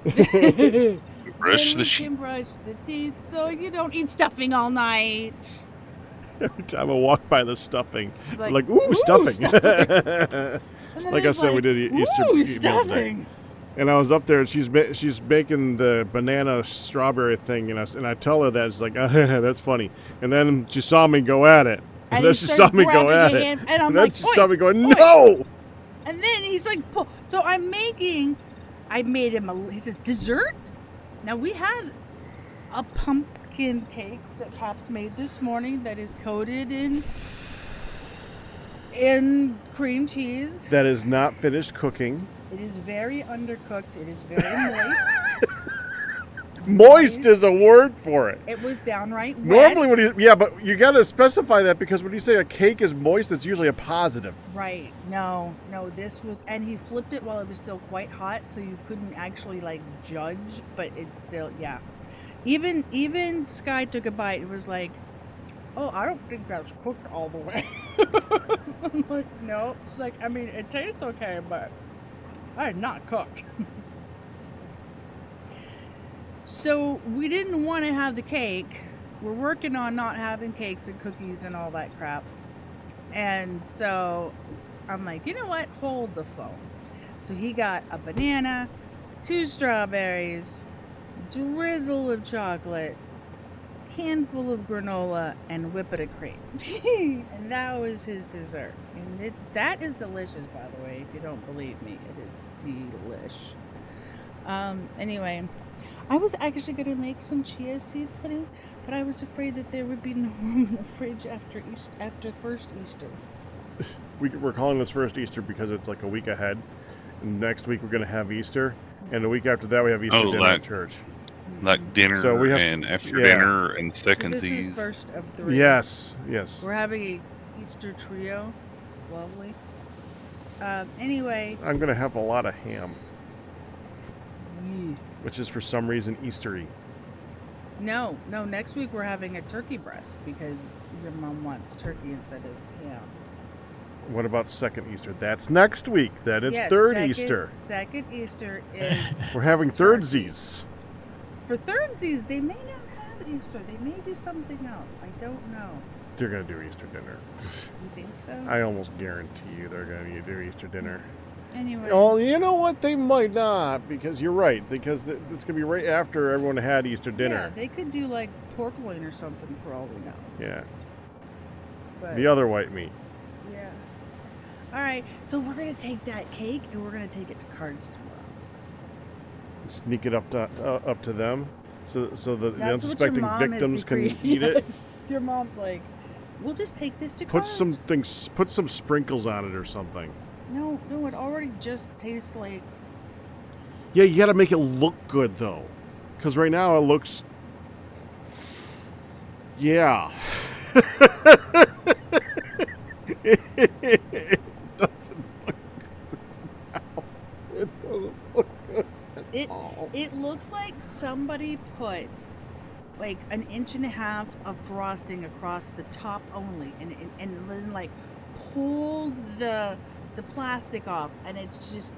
Brush Then the we can brush the teeth so you don't eat stuffing all night. Every time I walk by the stuffing, It's I'm like, ooh, stuffing. And then Like I it's said, we did Easter ooh, meal today. stuffing. And I was up there, and she's making the banana strawberry thing, and I tell her that. She's like, that's funny. And then she saw me go at it. And then he she starts saw me go at grabbing a it. hand, and I'm And then like, she "Oi, saw me going, oi." no! And then he's like, pull. So I made him he says, dessert? Now we had a pumpkin cake that Pops made this morning that is coated in cream cheese. That is not finished cooking. It is very undercooked. It is very moist. Moist is a word for it. It was downright wet. Normally, but you got to specify that, because when you say a cake is moist, it's usually a positive. Right. No, this was, and he flipped it while it was still quite hot, so you couldn't actually like judge, but it's still, yeah. Even Sky took a bite. It was like, oh, I don't think that's cooked all the way. I'm like, no. It's like, I mean, it tastes okay, but I had not cooked. So we didn't want to have the cake. We're working on not having cakes and cookies and all that crap. And so I'm like, you know what? Hold the phone. So he got a banana, 2 strawberries, drizzle of chocolate, handful of granola, and whippet of cream. And that was his dessert. And that is delicious, by the way, if you don't believe me. It is delish. Anyway, I was actually going to make some chia seed pudding, but I was afraid that there would be no room in the fridge after first Easter. We're calling this first Easter because it's like a week ahead. And next week we're going to have Easter, and the week after that we have Easter dinner at church. Like dinner So we have and after dinner and second So this is Z's. first of 3. Yes. We're having a Easter trio. It's lovely. Anyway. I'm going to have a lot of ham, Yeah. which is for some reason Eastery. No. Next week we're having a turkey breast because your mom wants turkey instead of ham. What about second Easter? That's next week. Then it's Yes, third second- Easter. Second Easter is We're having thirdsies. for thirdsies. They may not have Easter. They may do something else. I don't know. They're going to do Easter dinner. You think so? I almost guarantee you they're going to do Easter dinner. Anyway. Well, you know what? They might not, because you're right. Because it's going to be right after everyone had Easter Yeah, dinner. they could do like pork loin or something for all we know. Yeah. But The other white meat. yeah. All right. So we're gonna take that cake and we're gonna take it to Cards tomorrow. Sneak it up to them, so the That's what your unsuspecting mom has victims can decreed. eat it. Yes. Your mom's like, we'll just take this to Put Cards. put some sprinkles on it or something. No, it already just tastes like. Yeah, you got to make it look good though, because right now it looks. Yeah. It doesn't look good now. It doesn't look good at all. It looks like somebody put like an inch and a half of frosting across the top only, and then like pulled the plastic off, and it's just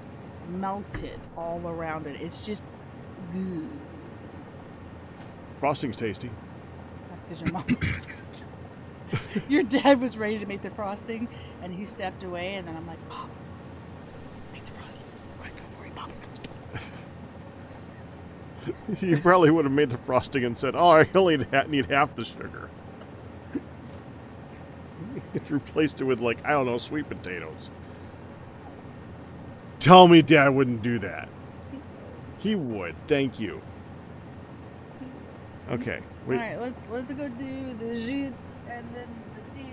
melted all around it. It's just good. Frosting's tasty. That's because your mom. Your dad was ready to make the frosting, and he stepped away, and then I'm like, Mom, make the frosting. Quick, before your mom's comes back. You probably would have made the frosting and said, "Oh, I only need half the sugar." Replaced it with, like, I don't know, sweet potatoes. Tell me Dad wouldn't do that. He would. Thank you. Okay. All right, let's go do the jutes and then the teeth,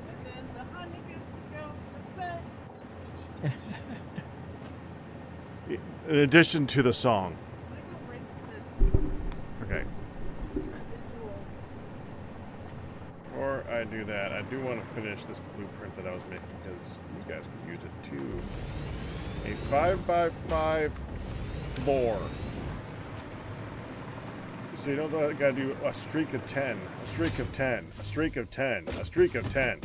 and then the honey gets to go to bed. In addition to the song. I'm gonna go rinse this Okay. residual I do that, I do want to finish this blueprint that I was making because you guys could use it too. A 5x5 floor. So you don't gotta do a streak of 10, a streak of 10, a streak of 10, a streak of 10.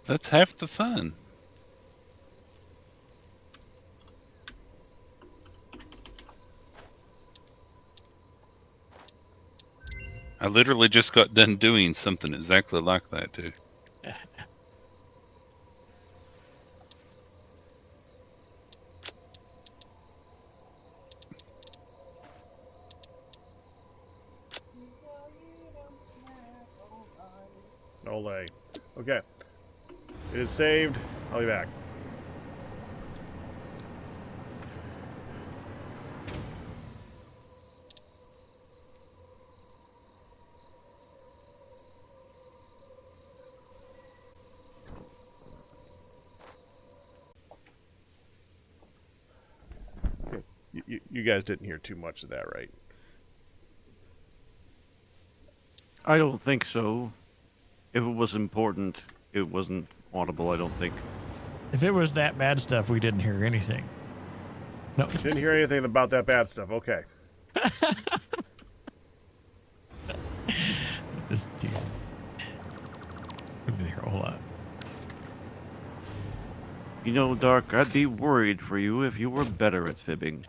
That's half the fun. I literally just got done doing something exactly like that, too. No lay. Okay. It is saved. I'll be back. You guys didn't hear too much of that, right? I don't think so. If it was important, it wasn't audible, I don't think. If it was that bad stuff, we didn't hear anything. No. Didn't hear anything about that bad stuff. Okay. Just teasing. We didn't hear a whole lot. You know, Dark, I'd be worried for you if you were better at fibbing.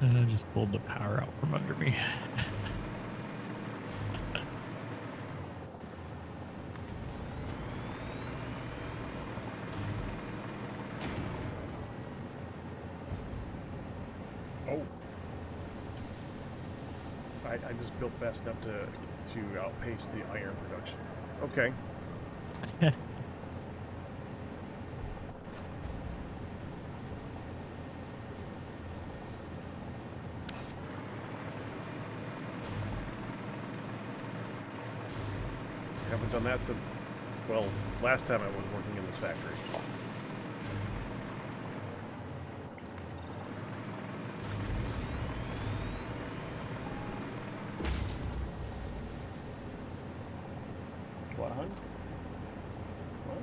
And I just pulled the power out from under me. Oh. I just built fast enough to outpace the iron production. Okay. worked on that since, well, last time I was working in this factory. What, hun? What?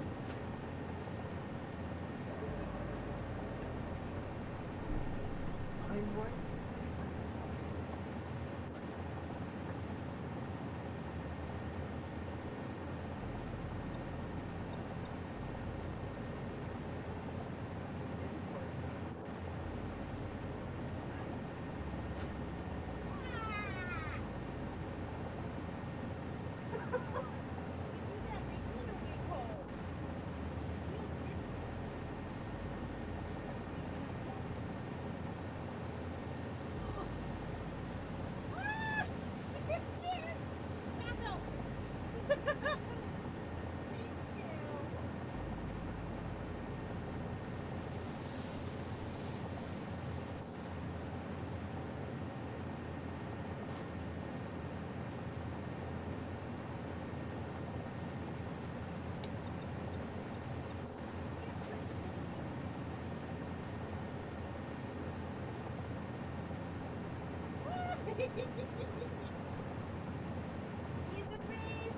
He's a beast.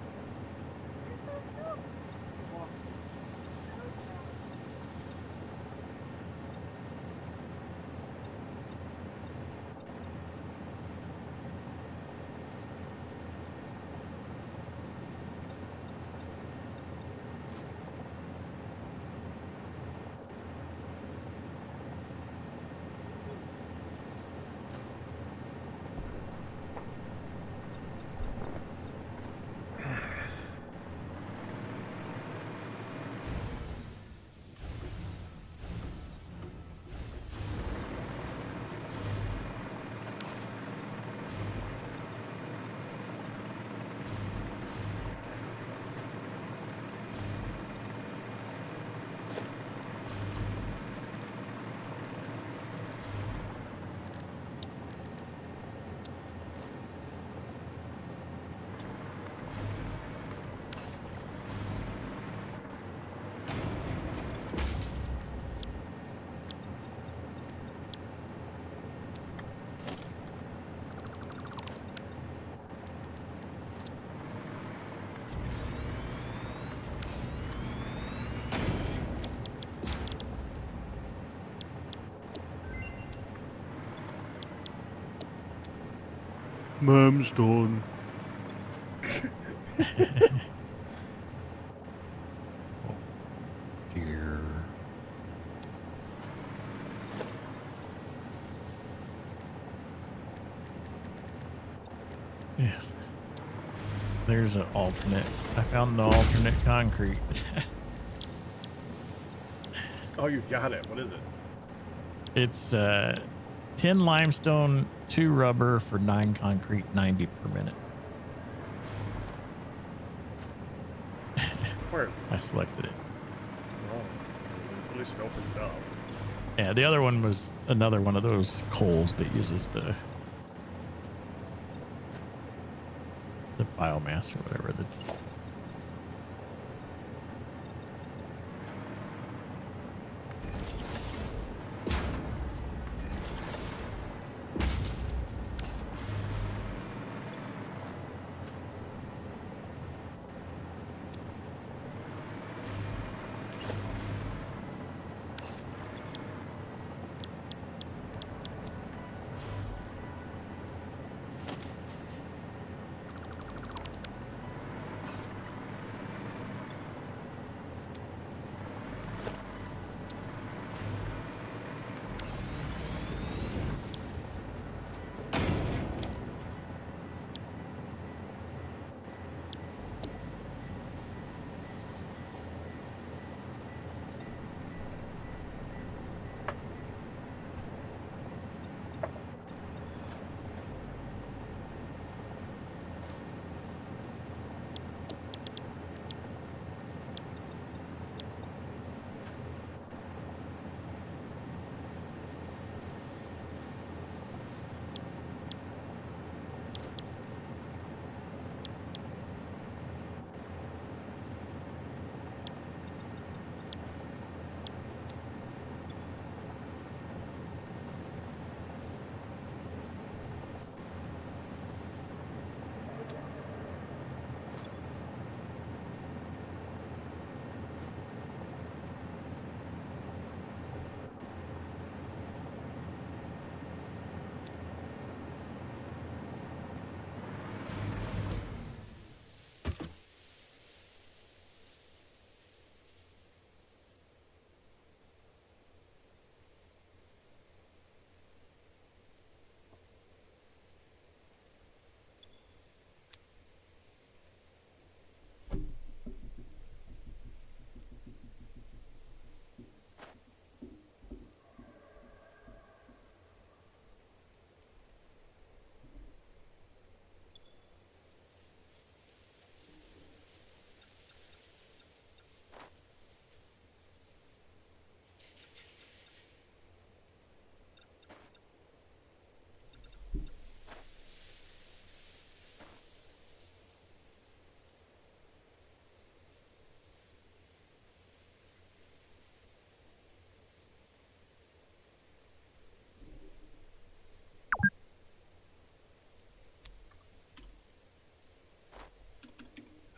Mom's done. Dear. Yeah. There's an alternate. I found the alternate concrete. Oh, you got it. What is it? It's 10 limestone, 2 rubber for 9 concrete, 90 per minute. Where? I selected it. Oh, at least it opens up. Yeah, the other one was another one of those coals that uses the biomass or whatever.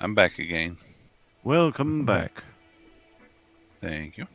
I'm back again. Welcome back. Thank you.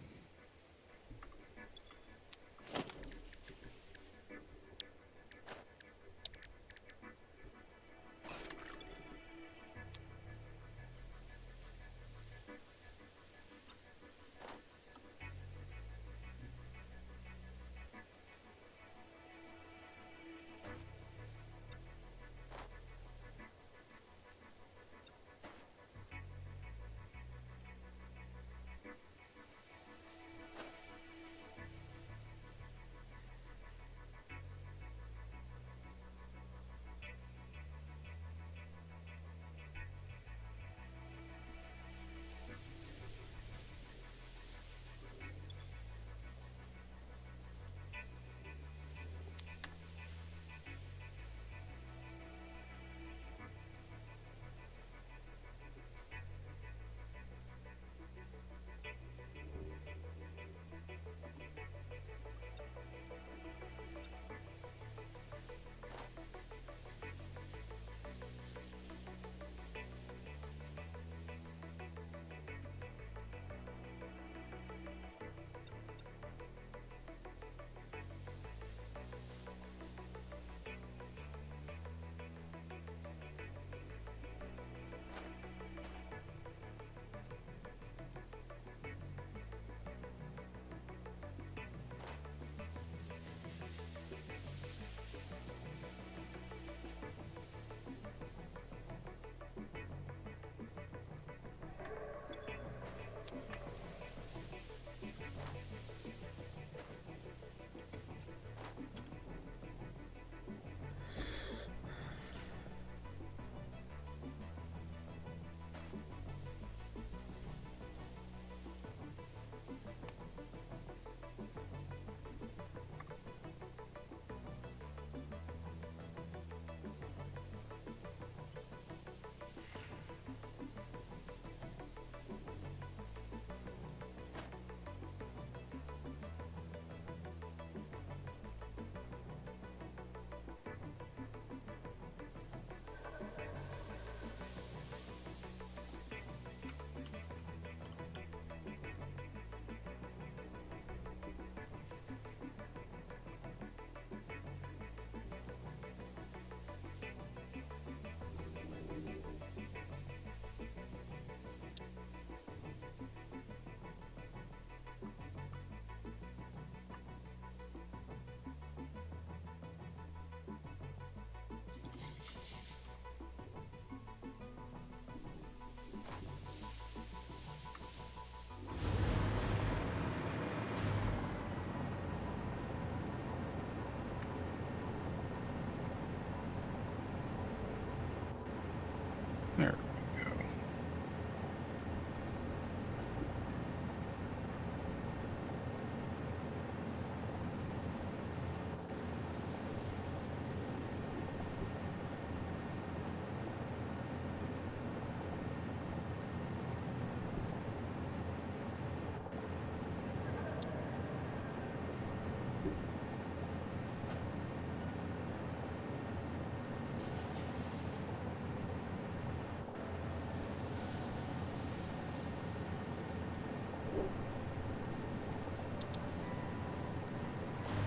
There we go.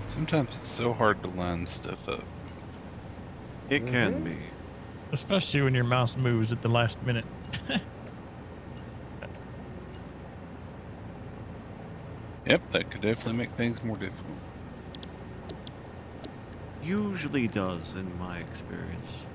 Sometimes it's so hard to line stuff up. It can be. Especially when your mouse moves at the last minute. Yep, that could definitely make things more difficult. Usually does, in my experience.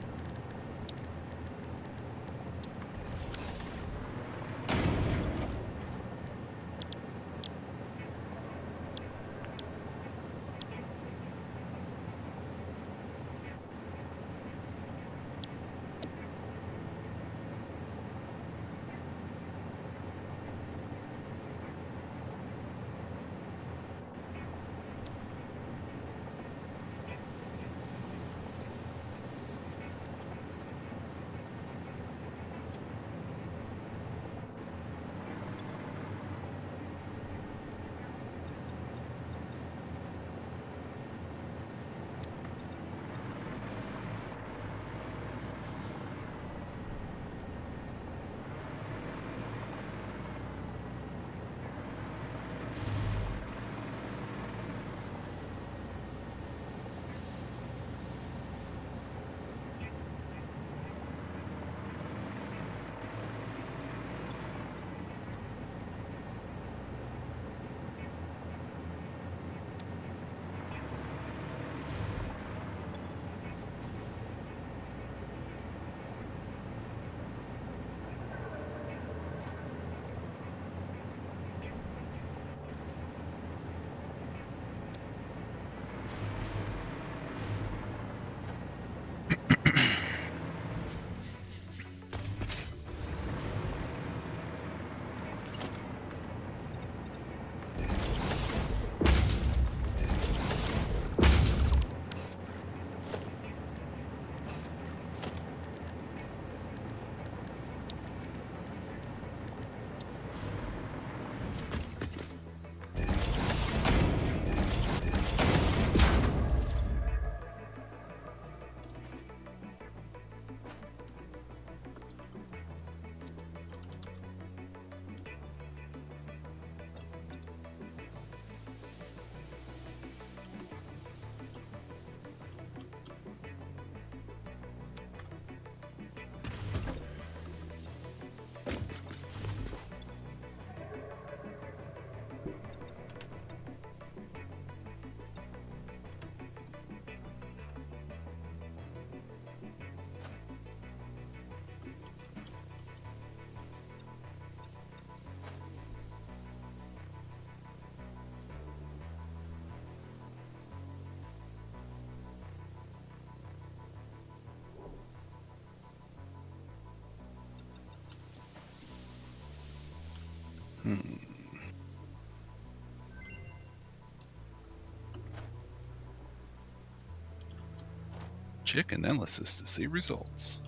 Check analysis to see results.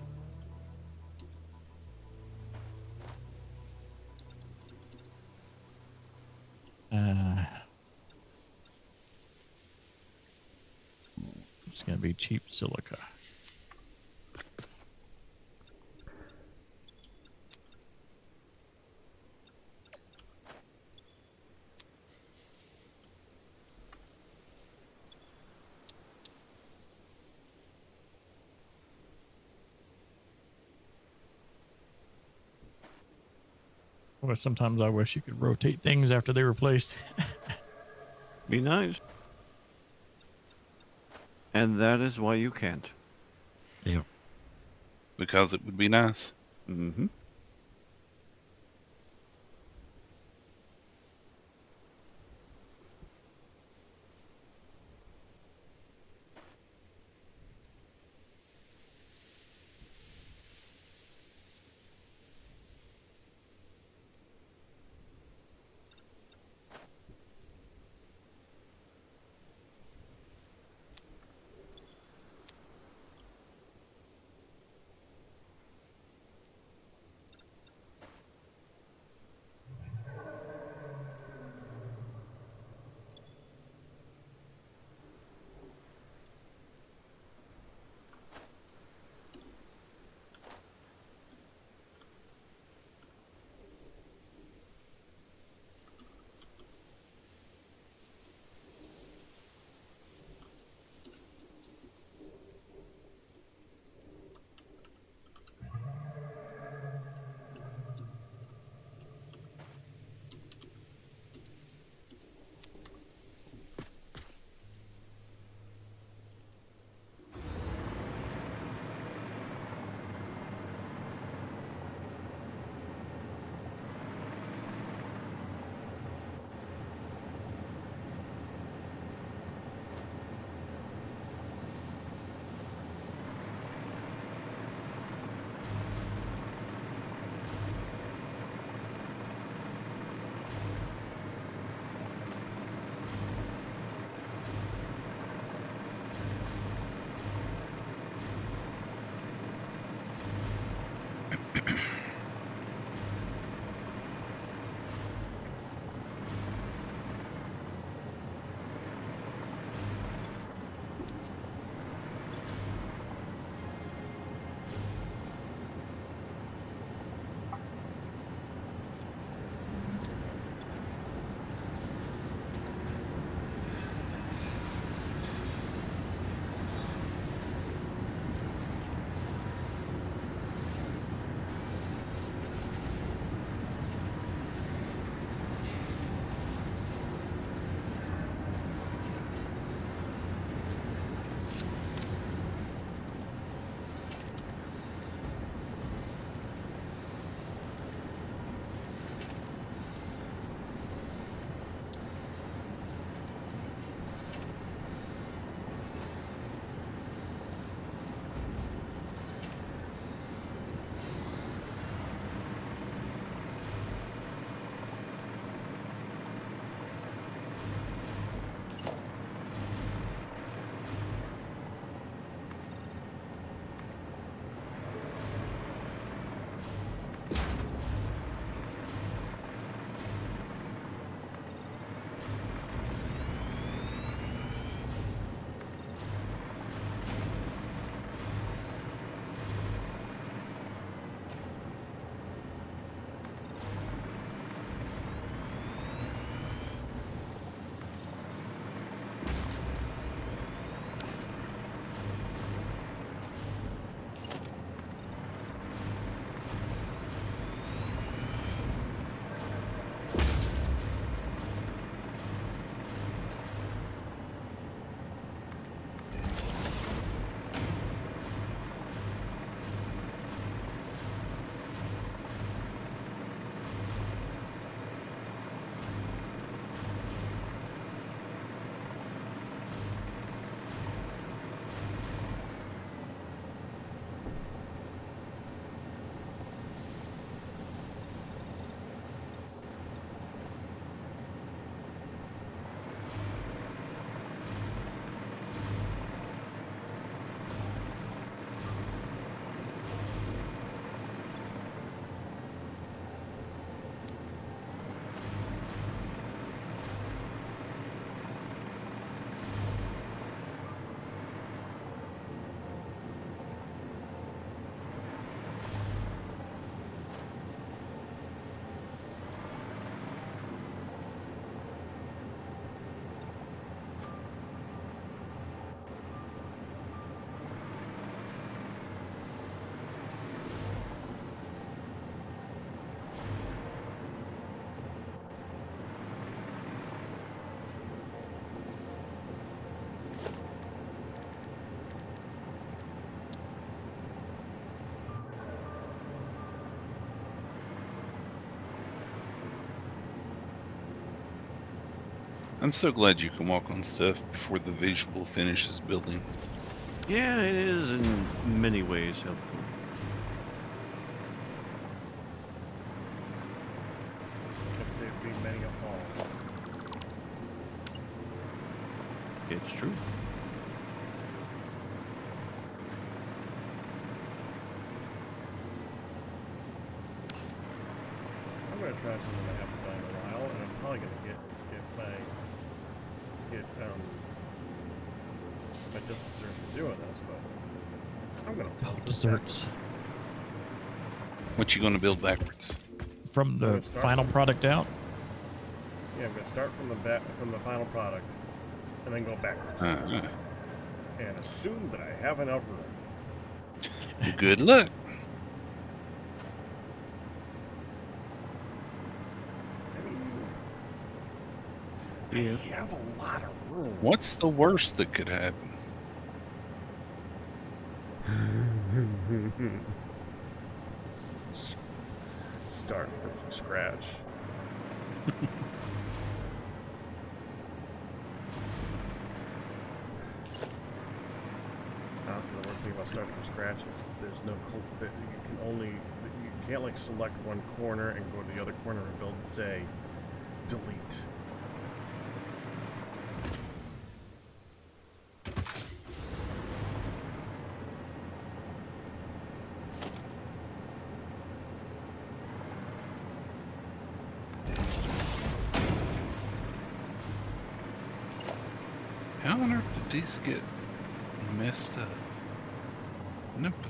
It's gonna be cheap silica. Well, sometimes I wish you could rotate things after they were placed. Be nice. And that is why you can't. Yep. Because it would be nice. Mm-hmm. I'm so glad you can walk on stuff before the visual finishes building. Yeah, it is in many ways helpful. Let's say it'd be many a fall. It's true. I'm gonna try something I haven't done in a while, and I'm probably gonna get my just desserts for doing this, but I'm gonna Oh, pump this desserts. What you gonna build backwards? From the Let's start. final product out? Yeah, I'm gonna start from the final product, and then go backwards, Uh-huh. and assume that I have enough room. Good luck. I mean, Yeah. I have a lot of room. What's the worst that could happen? Start from scratch. Honestly, the worst thing about starting from scratch is there's no that you can't like select one corner and go to the other corner and build and say delete. How on earth did these get messed up? No clue.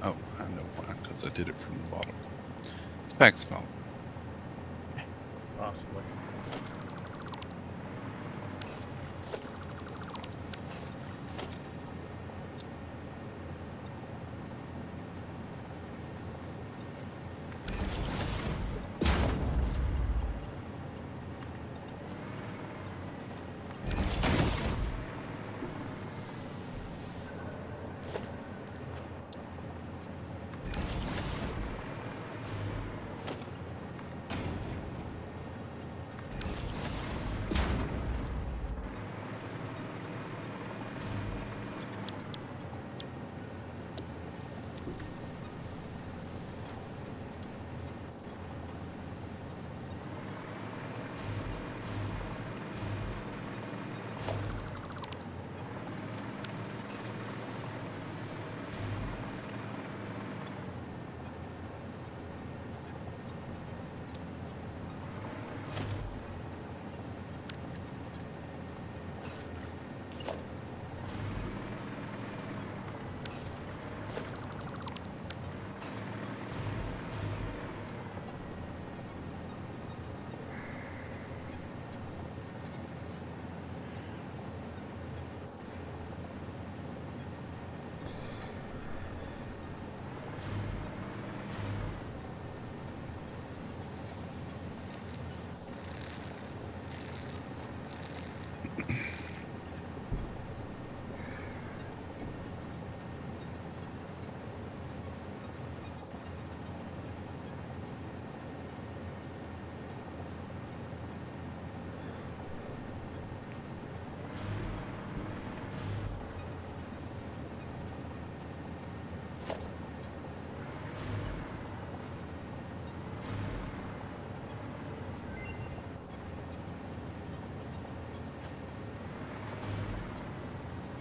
Oh, I know why, because I did it from the bottom. It's Pack's fault. Possibly.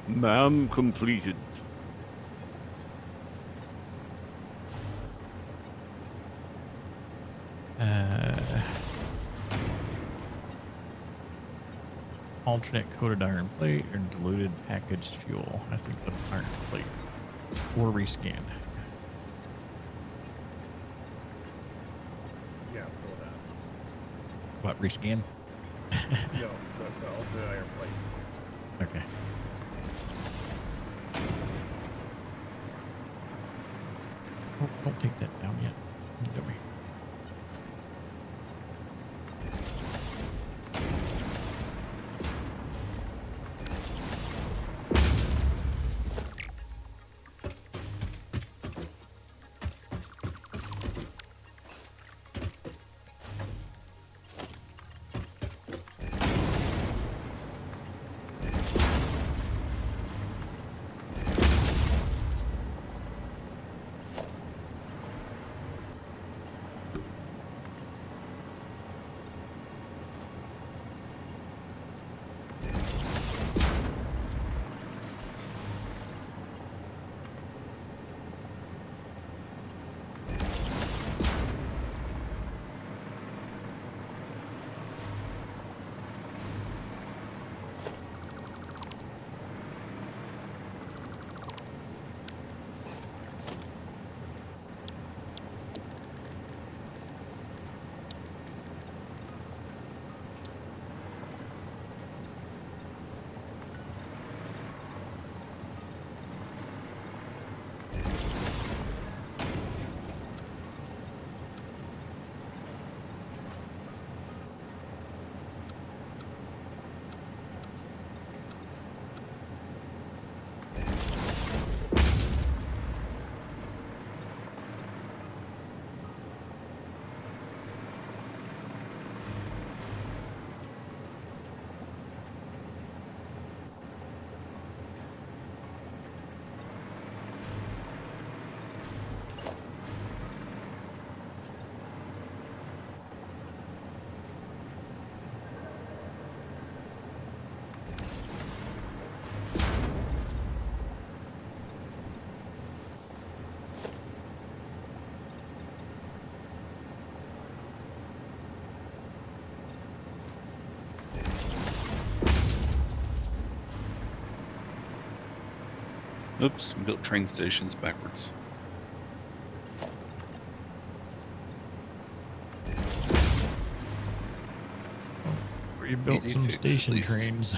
Ma'am completed. Alternate coated iron plate or diluted packaged fuel. I think the iron plate. or rescan? Yeah, pull that. What, rescan? No, the alternate iron plate. Okay. Oh, don't take that down yet. You dummy. Oops, built train stations backwards. We built Easy some fix, at station least. trains.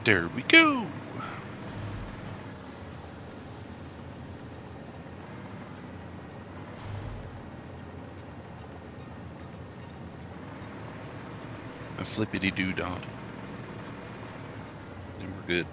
There we go. A flippity doo dot. And we're good.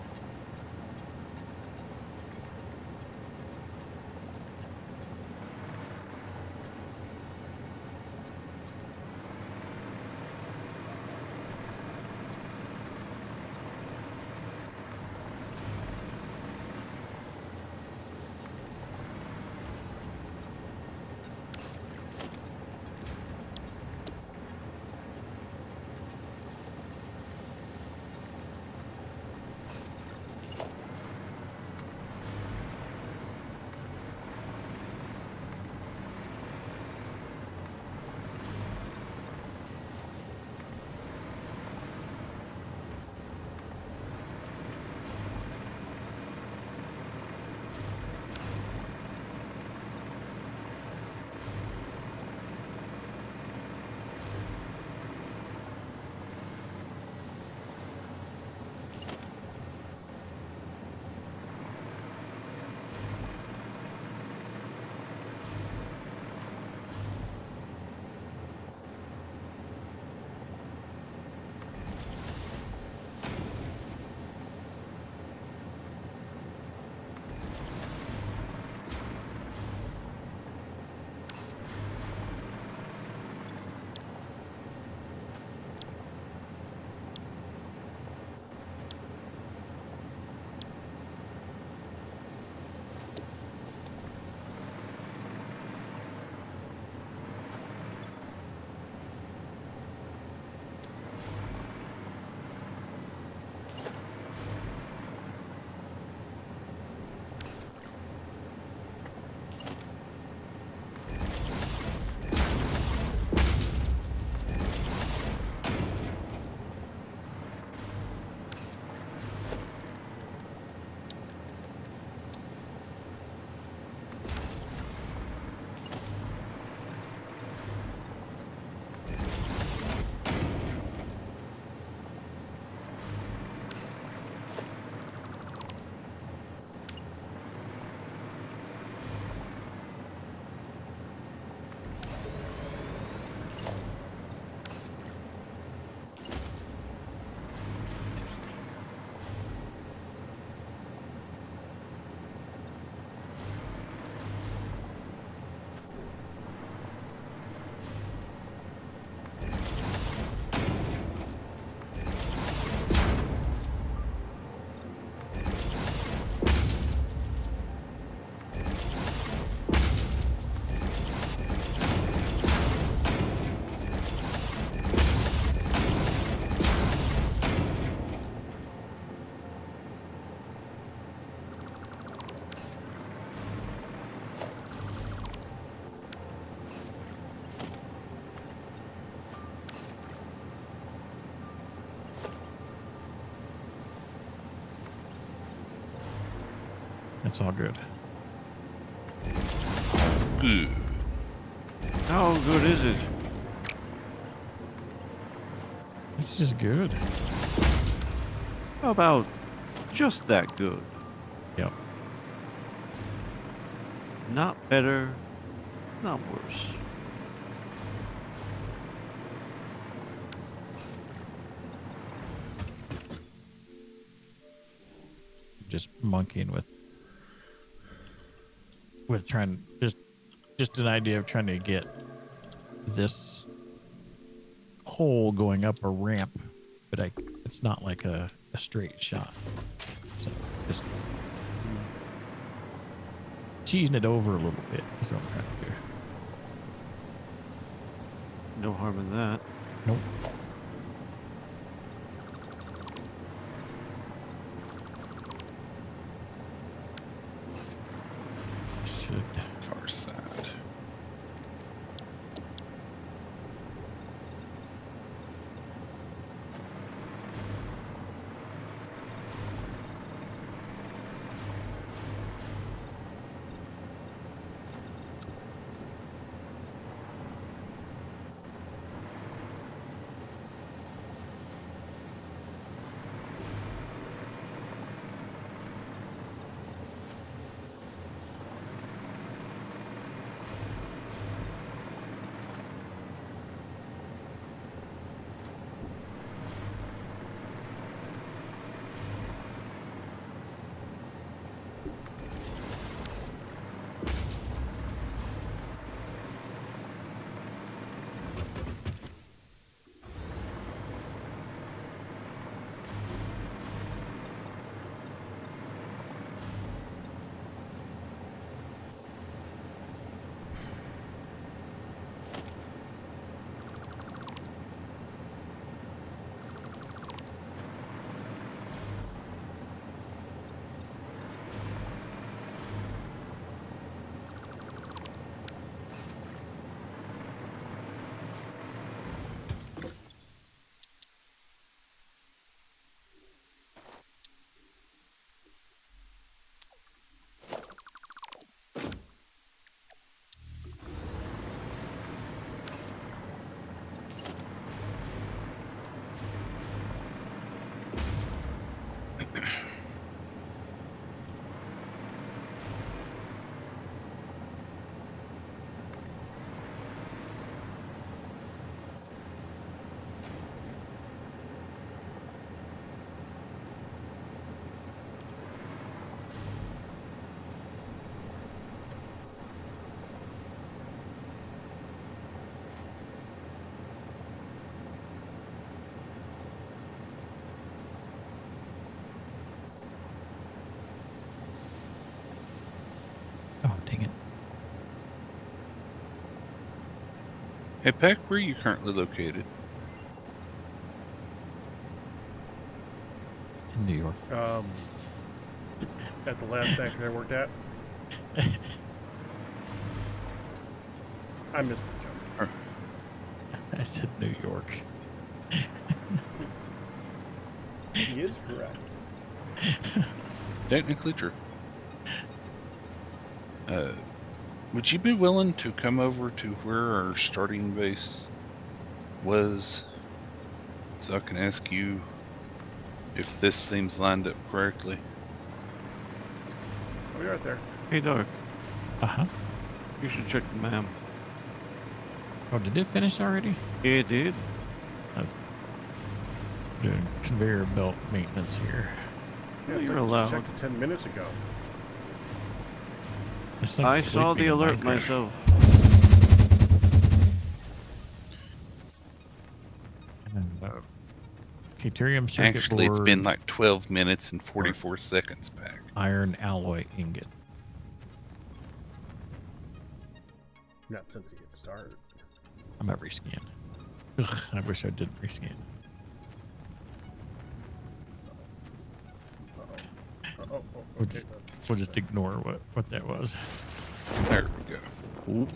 It's all good. Good. How good is it? It's just good. How about just that good? Yep. Not better, not worse. Just monkeying with trying just an idea of trying to get this hole going up a ramp, but it's not like a straight shot. So just cheesing it over a little bit is what I'm trying to do. No harm in that. Nope. Should Far side. oh dang it. Hey, Peck, where are you currently located? In New York. At the last factory I worked at, I missed the joke. I said New York. He is correct. Technically true. Would you be willing to come over to where our starting base was, so I can ask you if this seems lined up correctly? I'll be right there. Hey, Doc, Uh-huh. you should check the map. Oh, did it finish already? It did. I was doing conveyor belt maintenance here. Yeah, Well, it's you're like I allowed. just checked it 10 minutes ago. It's like I saw sleeping the in alert Minecraft. myself. Deuterium circuit Actually, board, it's been like 12 minutes and 44 seconds back. iron alloy ingot. Not since he gets started. I'm at rescan. Ugh, I wish I didn't rescan. We'll just, we'll just ignore what that was. There we go. Oop.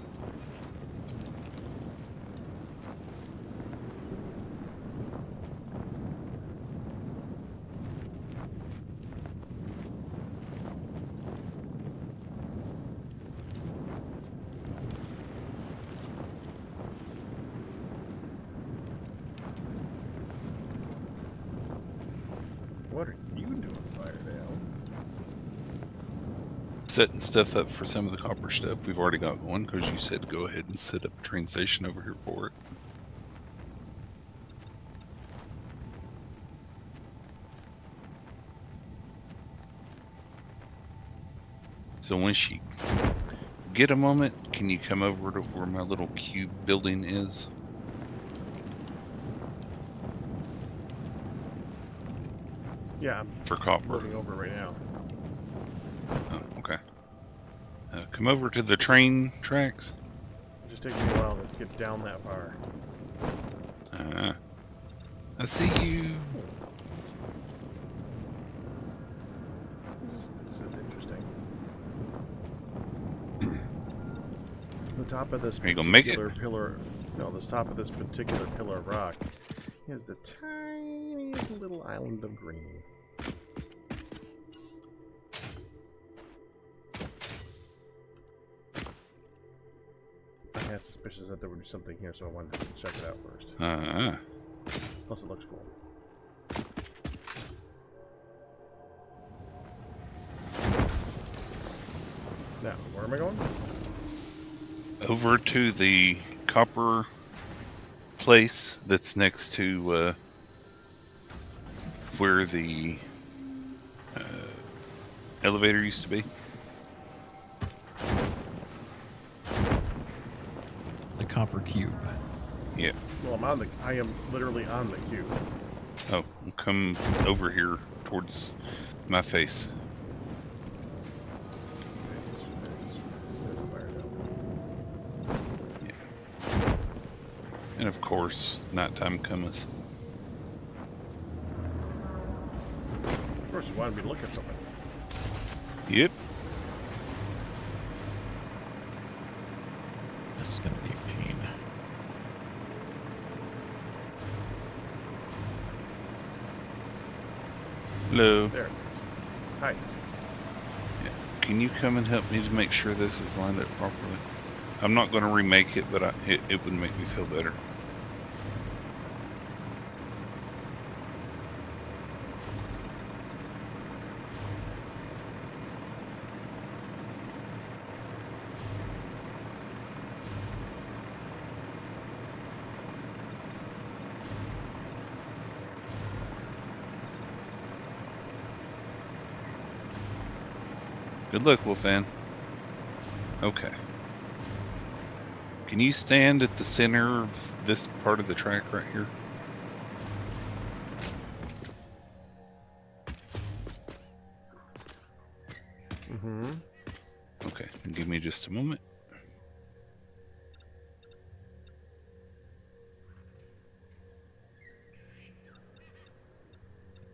What are you doing, Firedale? Setting stuff up for some of the copper stuff. We've already got one because you said go ahead and set up a train station over here for it. So once you get a moment, can you come over to where my little cube building is? Yeah, I'm For copper. moving over right now. Oh, okay. Come over to the train tracks. It just takes me a while to get down that far. I see you. This is interesting. The top of this Are you gonna make it? particular pillar, no, the top of this particular pillar of rock is the tiniest little island of green. I had suspicions that there would be something here, so I wanted to check it out first. Plus, it looks cool. Now, where am I going? Over to the copper place that's next to where the elevator used to be. The copper cube. Yeah. Well, I am literally on the cube. Oh, come over here towards my face. And of course, nighttime cometh. Of course, you wanted me to look at something. Yep. That's gonna be a pain. Hello. There it is. Hi. Yeah. Can you come and help me to make sure this is lined up properly? I'm not going to remake it, but it would make me feel better. Good luck, Wolfan. Okay. Can you stand at the center of this part of the track right here? Mm-hmm. Okay, give me just a moment.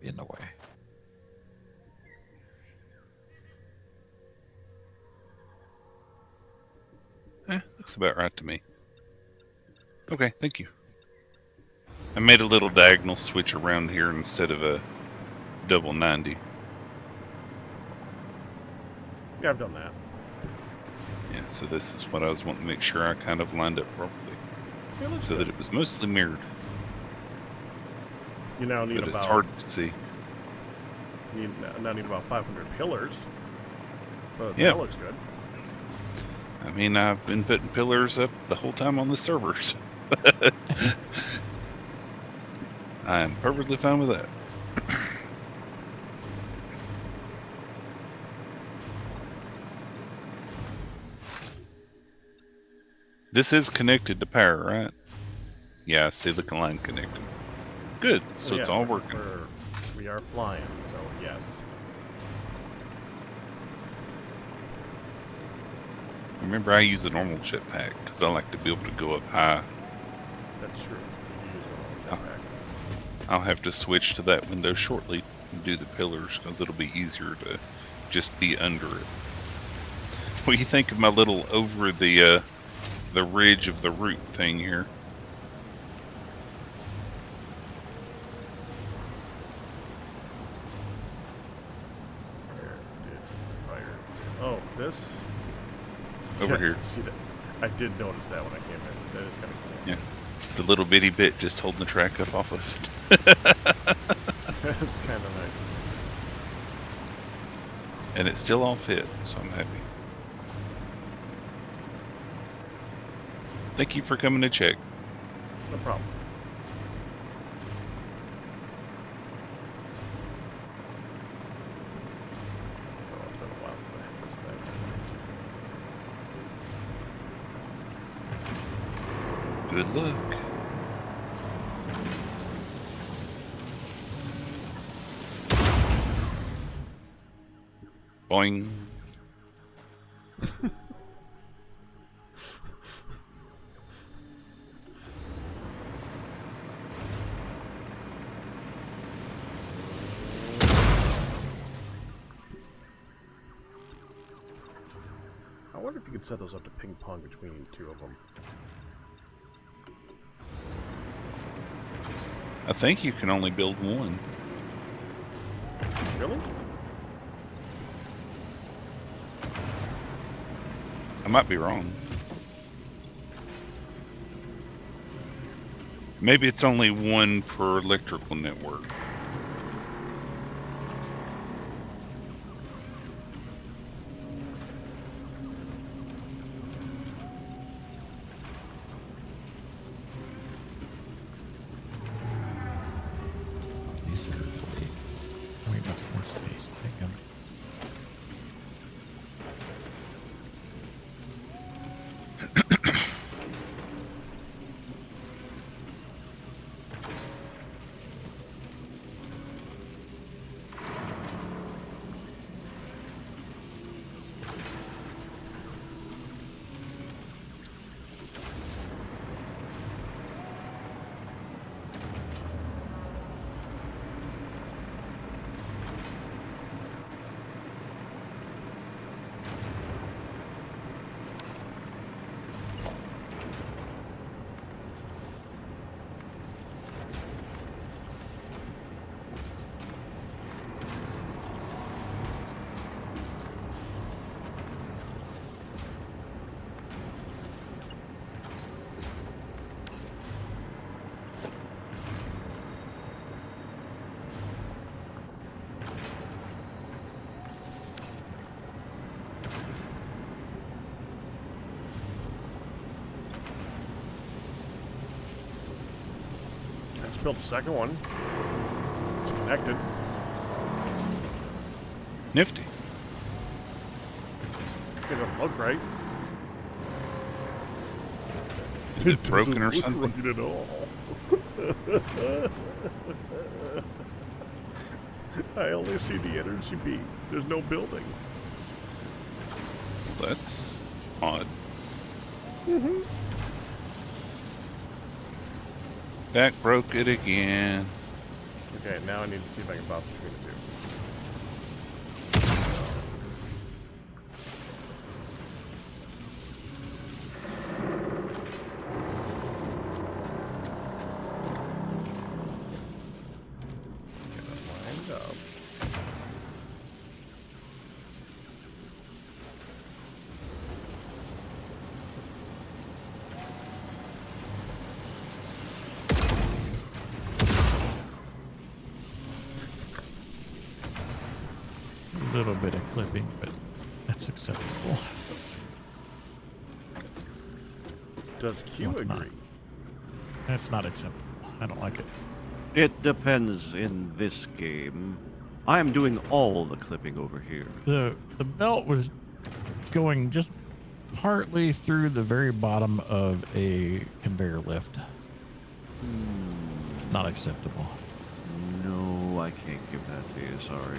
In the way. Looks about right to me. Okay, thank you. I made a little diagonal switch around here instead of a double 90. Yeah, I've done that. Yeah, so this is what I was wanting to make sure I kind of lined up properly. Yeah, looks So good. that it was mostly mirrored. You now need But about it's hard to see. you now need about 500 pillars. But Yeah. that looks good. I mean, I've been putting pillars up the whole time on the servers. I am perfectly fine with that. This is connected to power, right? Yeah, I see the line connected. Good, so Oh, it's yeah, all working. We are flying, so yes. Remember, I use a normal jetpack because I like to be able to go up high. That's true. You use a Oh. jetpack. I'll have to switch to that window shortly and do the pillars because it'll be easier to just be under it. What do you think of my little over the ridge of the root thing here? Fire. Oh, this? Over Yeah, here. See that? I did notice that when I came in. That is kind of cool. Yeah. The little bitty bit just holding the track up off of it. That's kind of nice. And it still all fit, so I'm happy. Thank you for coming to check. No problem. Oh, it's been a while since I had this thing. Good luck. Boing. I wonder if you could set those up to ping pong between two of them. I think you can only build one. Really? I might be wrong. Maybe it's only one per electrical network. These are way much more space. I think I'm Built the second one. It's connected. Nifty. It don't look right. Is it broken or doesn't look something? right at all. I only see the energy beam. There's no building. That's odd. Mm-hmm. Dak broke it again. Okay, now I need to see if I can bounce between the two. Get that lined up. a little bit of clipping, but that's acceptable. Does Q No, it's not. agree? That's not acceptable. I don't like it. It depends in this game. I am doing all the clipping over here. The belt was going just partly through the very bottom of a conveyor lift. It's not acceptable. No, I can't give that to you, sorry.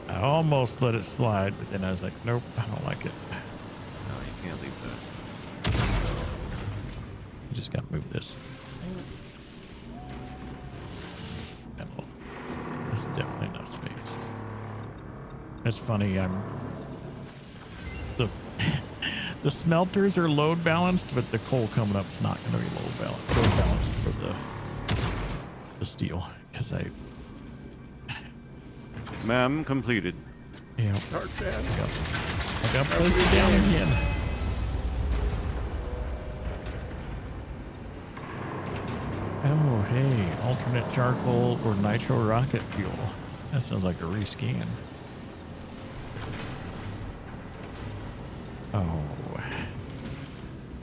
I almost let it slide, but then I was like, nope, I don't like it. No, you can't leave that. You just gotta move this. No, there's definitely enough space. It's funny, the smelters are load balanced, but the coal coming up is not going to be load balanced for the steel, because I Ma'am, completed. Dark man. I got placed it down again. Oh, hey, alternate charcoal or nitro rocket fuel. That sounds like a rescan.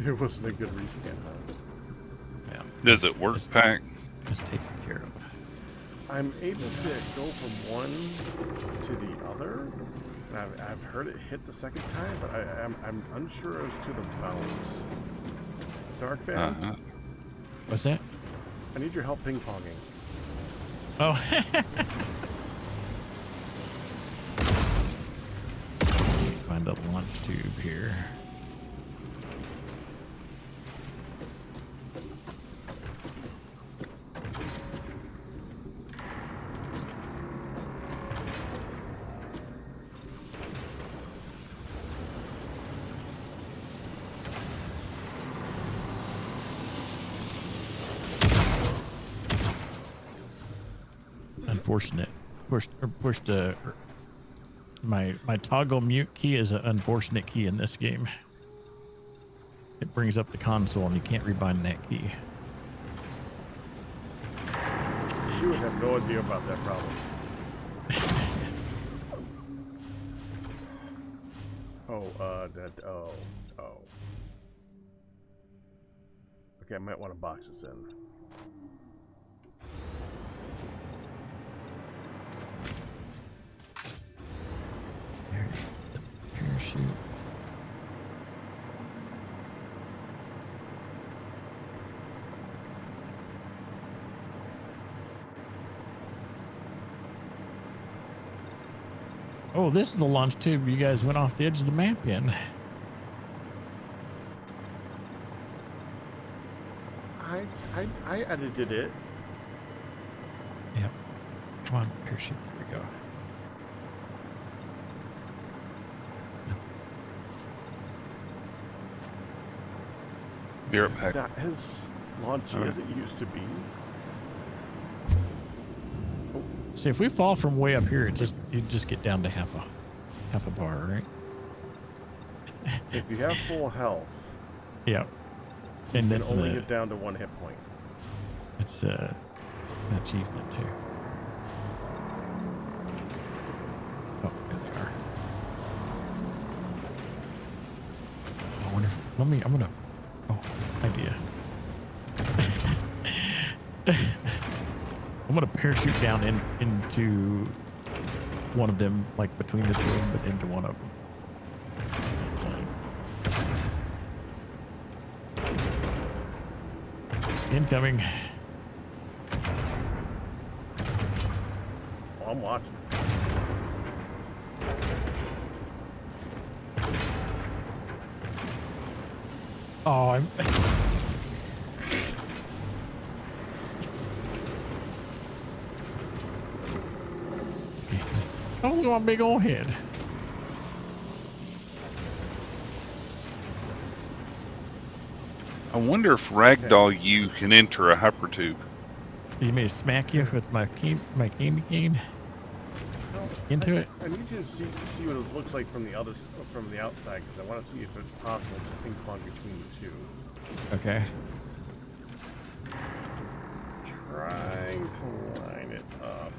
There wasn't a good reason. Yeah. Does it work, Pack? It's taken care of. I'm able to go from one to the other. I've heard it hit the second time, but I'm unsure as to the bounce. Dark fan, What's that? I need your help ping-ponging. Oh. Find a launch tube here. Unfortunate. Pushed my toggle mute key is an unfortunate key in this game. It brings up the console and you can't rebind that key. She would have no idea about that problem. Oh. Okay, I might want to box this in. There's the parachute. Oh, this is the launch tube you guys went off the edge of the map in. I edited it. Yep. Come on, parachute. There we go. Be right It's back. not as launchy as it used to be. See, if we fall from way up here, you just get down to half a bar, right? If you have full health, Yeah. you And can that's only get down to 1 hit point. it's an achievement too. Oh, there they are. I wonder if, I'm gonna, oh, idea. I'm gonna parachute down into one of them, like between the two of them, but into one of them. That side. Incoming. Oh, I'm watching. Oh, I'm. Oh, you want a big old head. I wonder if Ragdoll U can enter a hypertube. You may smack you with my candy cane into it. I need to see what it looks like from the outside, because I want to see if it's possible to ping pong between the two. Okay. Trying to line it up.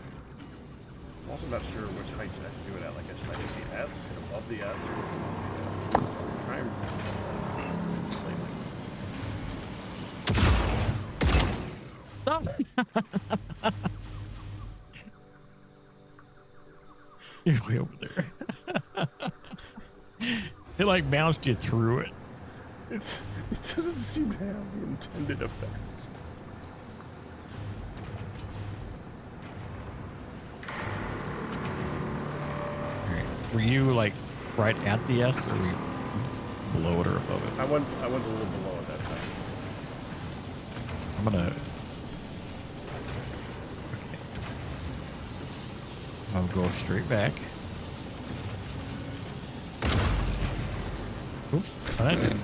I'm also not sure which height should I do it at. Like, should I hit the S, hit above the S, or below the S? Try and You're way over there. It like bounced you through it. it doesn't seem to have the intended effect. Alright. Were you like right at the S, or were you below it or above it? I went a little below at that time. I'm gonna. Okay. I'll go straight back. Oops. Oh, that didn't.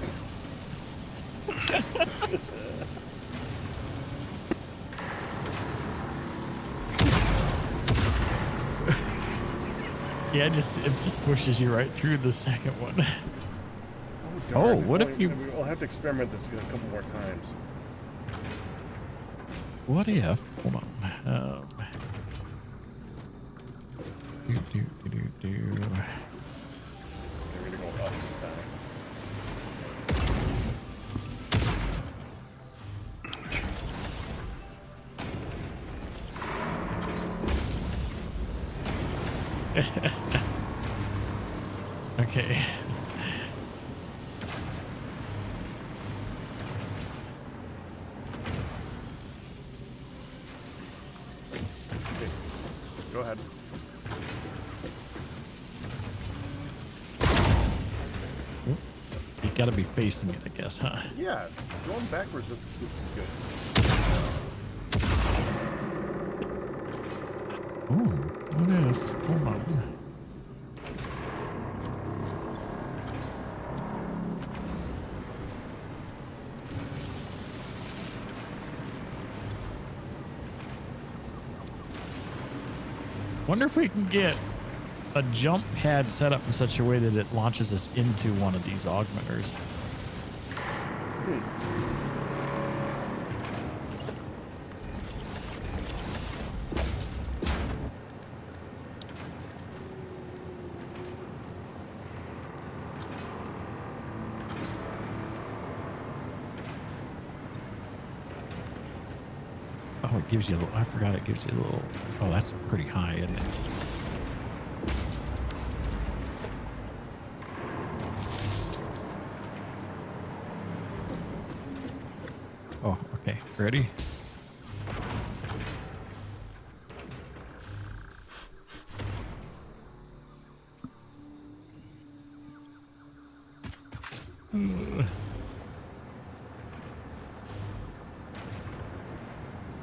Yeah, it just pushes you right through the second one. Darn, Oh, what if you? We'll have to experiment this a couple more times. What if? Hold on. Do. We're gonna go up this time. Okay. Okay. Go ahead. You gotta be facing it, I guess, huh? Yeah, going backwards is good. Ooh, what if? Hold on. Wonder if we can get a jump pad set up in such a way that it launches us into one of these augmenters. Oh, it gives you a little, I forgot it gives you a little, oh, that's pretty high, isn't it? Oh, okay. Ready?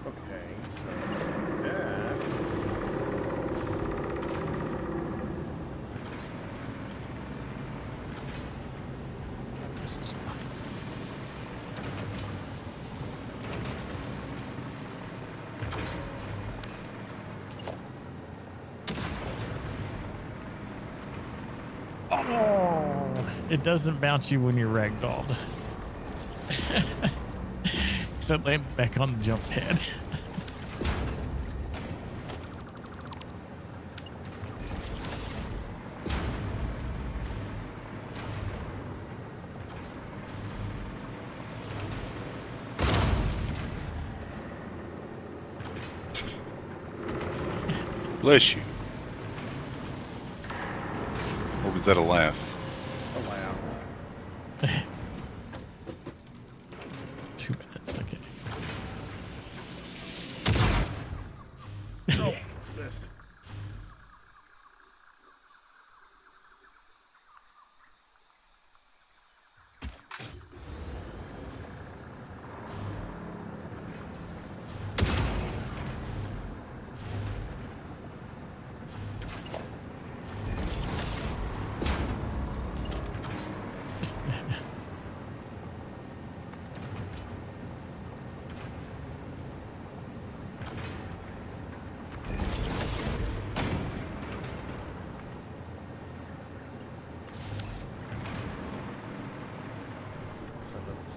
Okay, so that. This is fine. Oh, it doesn't bounce you when you're ragdolled. Except land back on the jump pad. Bless you. Or was that a laugh? Oh wow. 2 minutes, okay. Oh, missed.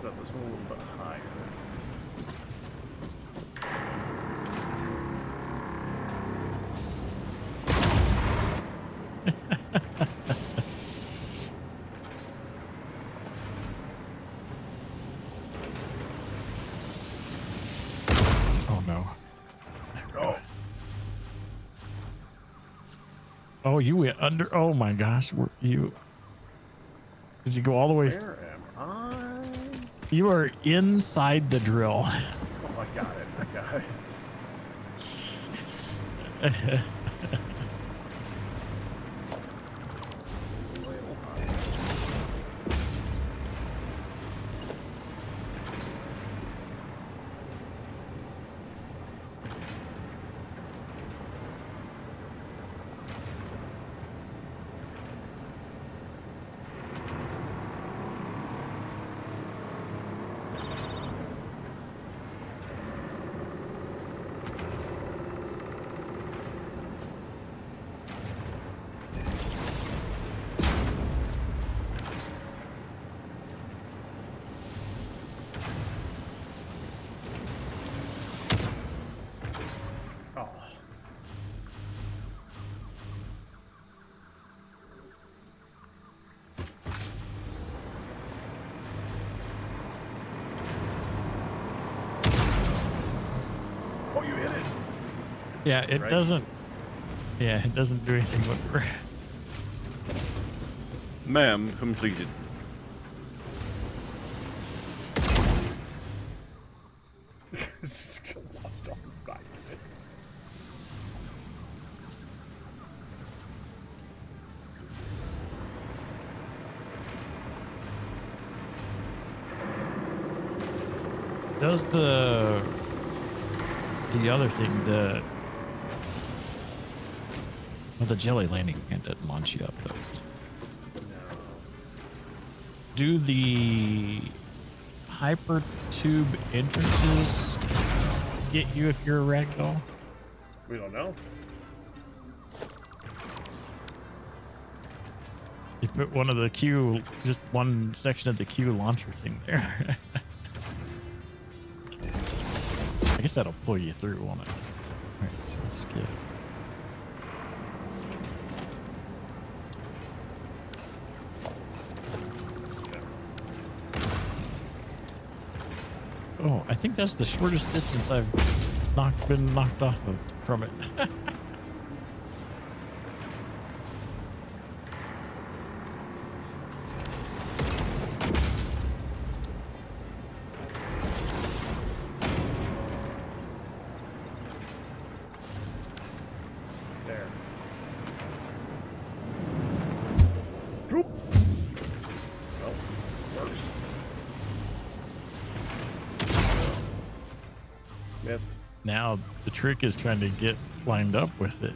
Set this one a little bit higher. Oh no. Go. Oh, you went under. Oh my gosh. You. Did you go all the way? Where am I? You are inside the drill. Oh, I got it. I got it. Oh. Oh, you hit it. Yeah, it Right. doesn't. Yeah, it doesn't do anything whatever. Ma'am, completed. Lost on the side of it. Does the other thing, the jelly landing pad doesn't launch you up though. Do the hyper tube entrances get you if you're a ragdoll? We don't know. You put one of the Q, just one section of the Q launcher thing there. I guess that'll pull you through, won't it? All right, so let's skip. Oh, I think that's the shortest distance I've been knocked off of from it. There. Droop. Well, works. Missed. Now the trick is trying to get lined up with it.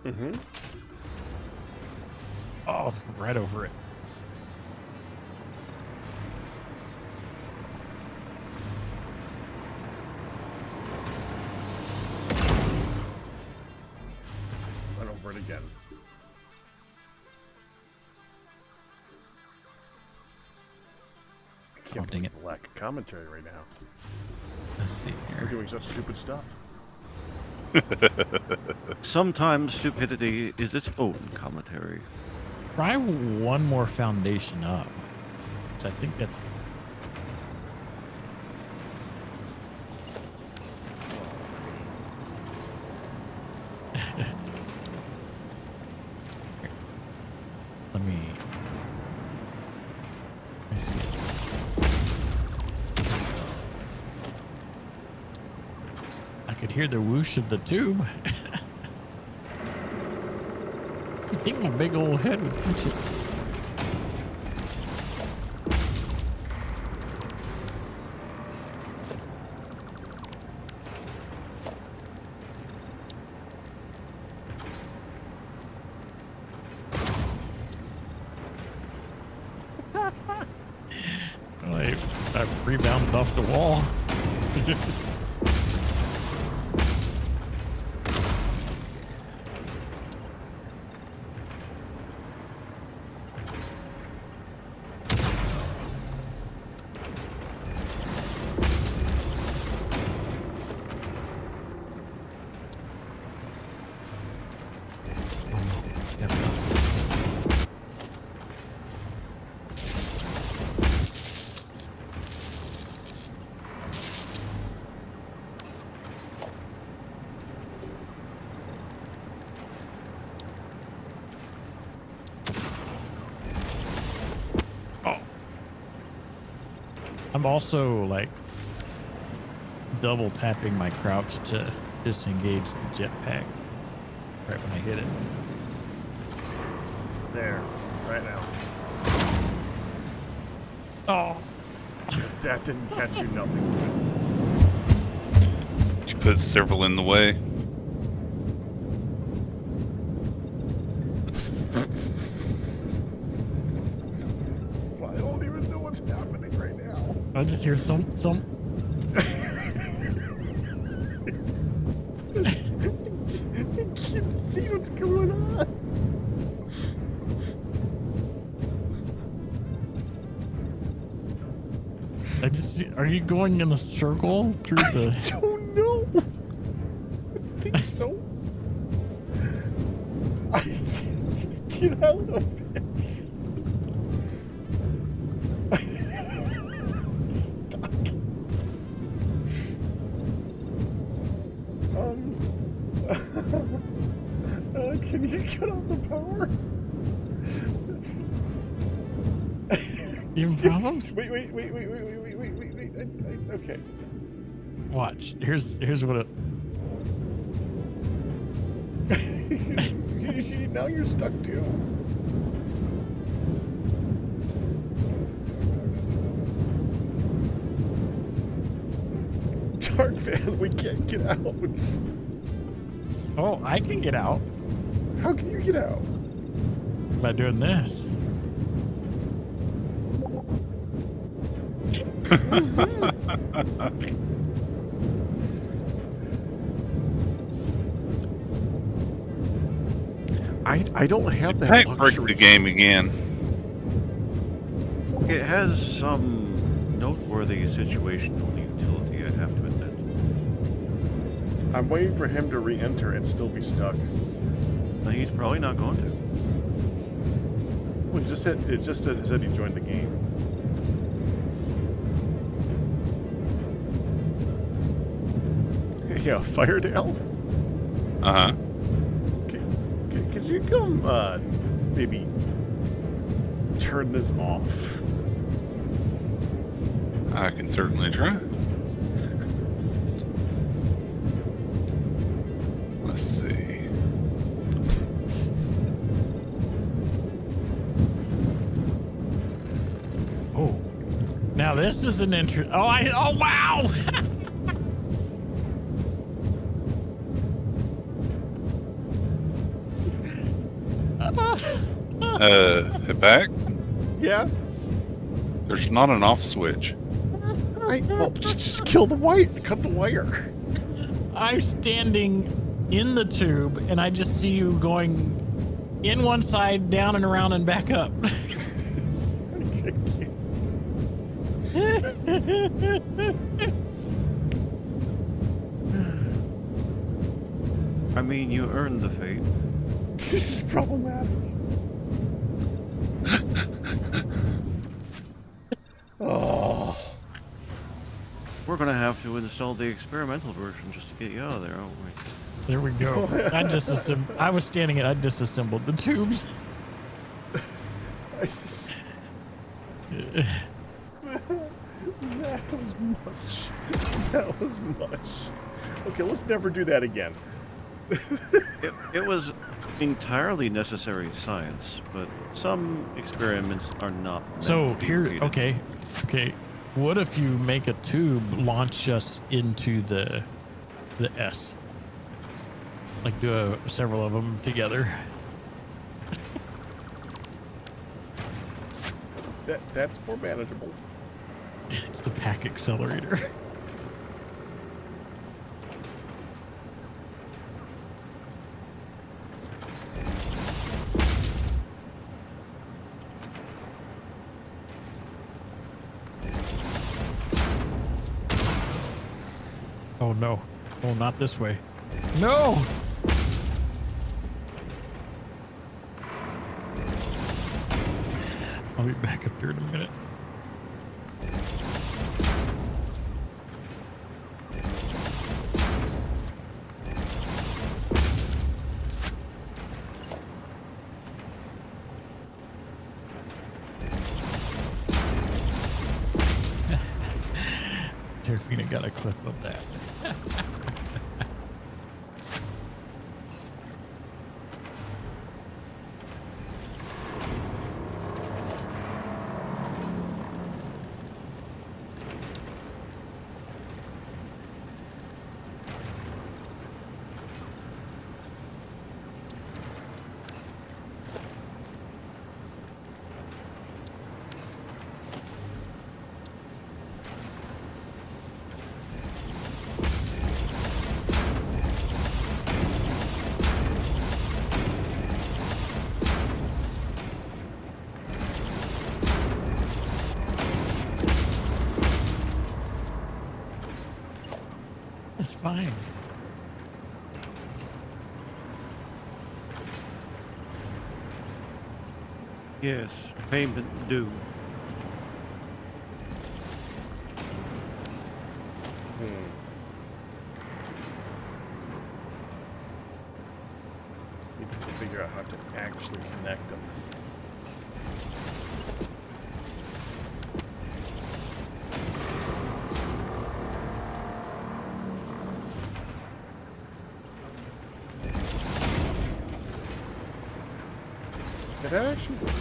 Mm-hmm. Oh, right over it. Run over it again. I can't dang believe it. the lack of commentary right now. Let's see We're here. doing such stupid stuff. Sometimes stupidity is its own commentary. Try one more foundation up. 'Cause I think that let me see. I could hear the whoosh of the tube. You think my big old head would punch it? I rebounded off the wall. I'm also like double tapping my crouch to disengage the jetpack right when I hit it. There. Right now. Oh, If that didn't catch you, nothing would. You put several in the way. I don't even know what's happening right now. I just hear thump thump. I can't see what's going on. I just see, are you going in a circle through the? I don't know. I think so. I can't get out of this. Stuck. Can you cut off the power? You have problems? Wait. Okay. Watch. Here's what it. Now you're stuck too. Dark fan, we can't get out. Oh, I can get out How can you get out? by doing this. I don't have that Heck, break luxury. the game again. It has some noteworthy situational utility, I have to admit. I'm waiting for him to re-enter and still be stuck. But he's probably not going to. Well, he just said he joined the game. Yeah, Firedale. Uh huh. Could you come, maybe turn this off? I can certainly try. Let's see. Oh, now this is an interest. Oh wow! Head back. Yeah. There's not an off switch. Well, just kill the wire. Cut the wire. I'm standing in the tube, and I just see you going in one side, down and around, and back up. I mean, you earned the fate. This is problematic. Oh. We're gonna have to install the experimental version just to get you out of there, aren't we? There we go. I was standing it. I disassembled the tubes. That was much. That was much. Okay, let's never do that again. It was entirely necessary science, but some experiments are not meant So to be here, repeated. okay. What if you make a tube launch us into the S? Like do several of them together. That's more manageable. It's the pack accelerator. Oh no. Oh, not this way. No! I'll be back up there in a minute. Terrafina got a clip of that. It's fine. Yes, payment due. Need to connect them. Did that actually work?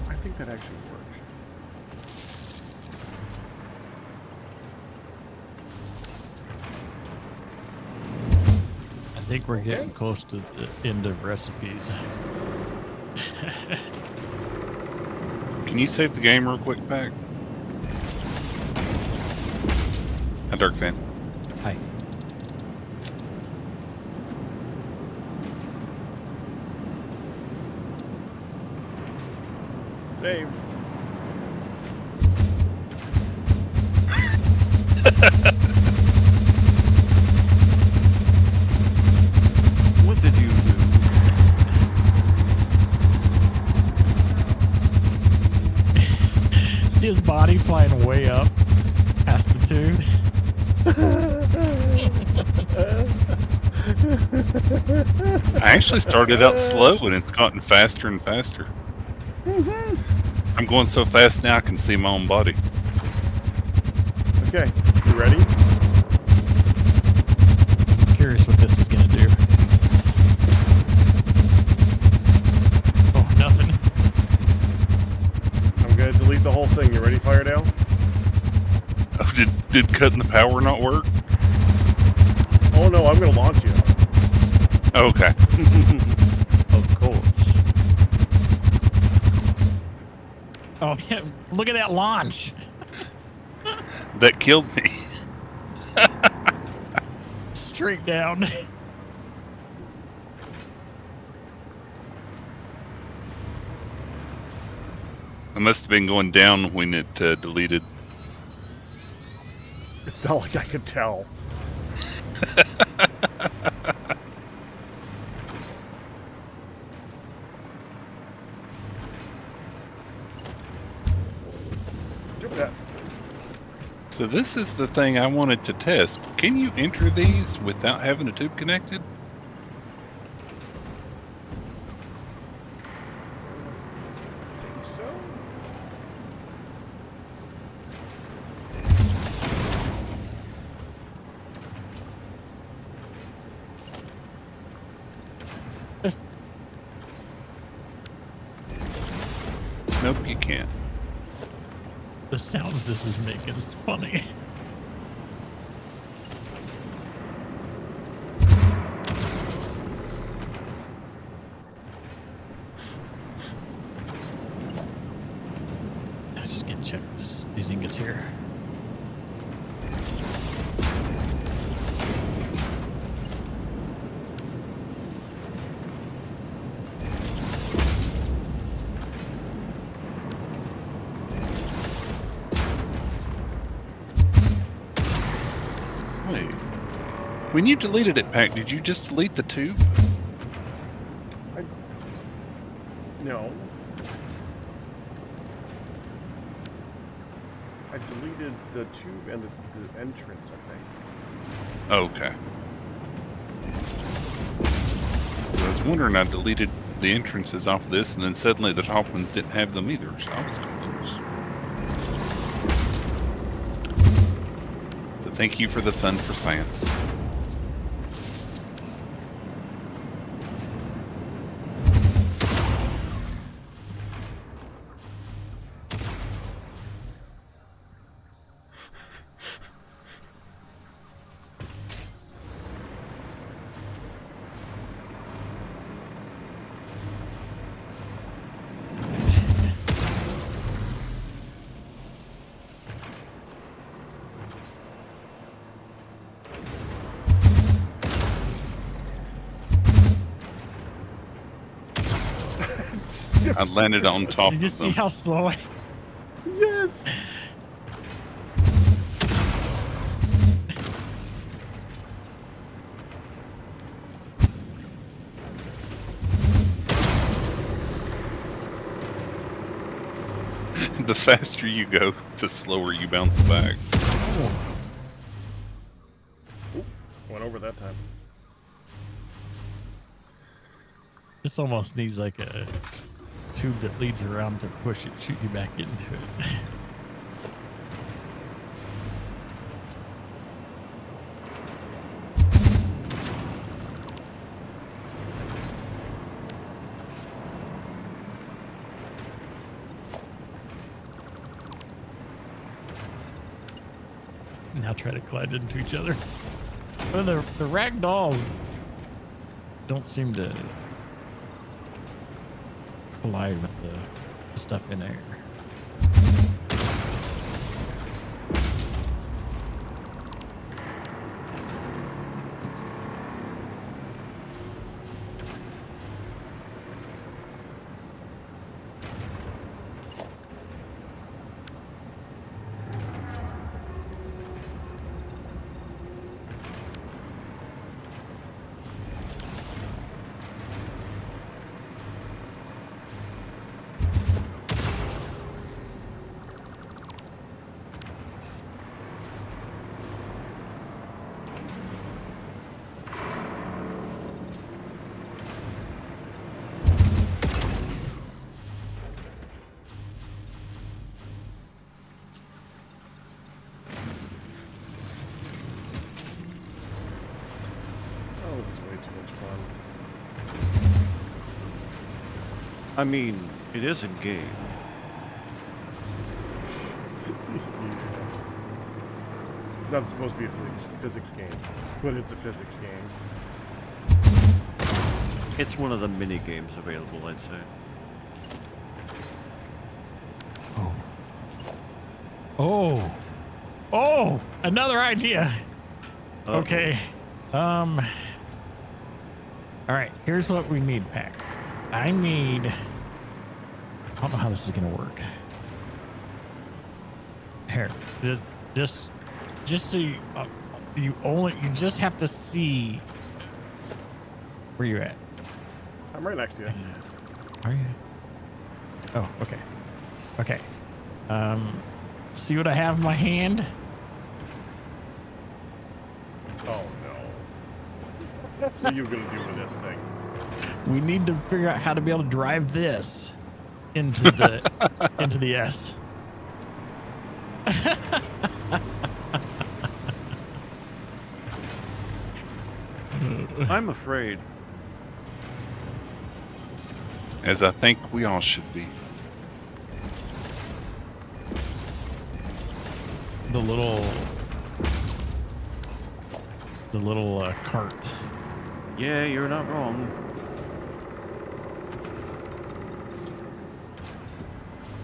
I think that actually worked. I think we're getting close to the end of recipes. Can you save the game real quick, Pack? Hi, Dark Fan. Hi. Dave. What did you do? See his body flying way up past the tube. I actually started out slow and it's gotten faster and faster. I'm going so fast now I can see my own body. Okay, you ready? I'm curious what this is gonna do. Oh, nothing. I'm gonna delete the whole thing. You ready, Firedale? Oh, did cutting the power not work? Oh no, I'm gonna launch you. Oh, okay. Of course. Oh, yeah, look at that launch. That killed me. Straight down. I must have been going down when it deleted. It's not like I could tell. So this is the thing I wanted to test. Can you enter these without having a tube connected? Think so? Nope, you can't. The sounds this is making is funny. I just get check these ingots here. Wait. When you deleted it, Pack, did you just delete the tube? No. I deleted the tube and the entrance, I think. Okay. I was wondering, I deleted the entrances off this, and then suddenly the top ones didn't have them either, so I was confused. So thank you for the fun for science. I landed on top Did you of see them. how slow I... Yes! The faster you go, the slower you bounce back. Oh. This almost needs like a tube that leads around to push it, shoot you back into it. Now try to collide into each other. Well, the rag dolls don't seem to collide with the stuff in air. Oh, this is way too much fun. I mean, it is a game. It's not supposed to be a physics game, but it's a physics game. It's one of the mini games available, I'd say. Oh. Oh, another idea. Uh-oh. Okay. All right, here's what we need, Pack. I don't know how this is gonna work. Here, just so you just have to see where you're at. I'm right next to you. Are you? Oh, okay. Okay. See what I have in my hand? Oh no. What are you gonna do with this thing? We need to figure out how to be able to drive this into the into the S. I'm afraid. As I think we all should be. The little cart. Yeah, you're not wrong.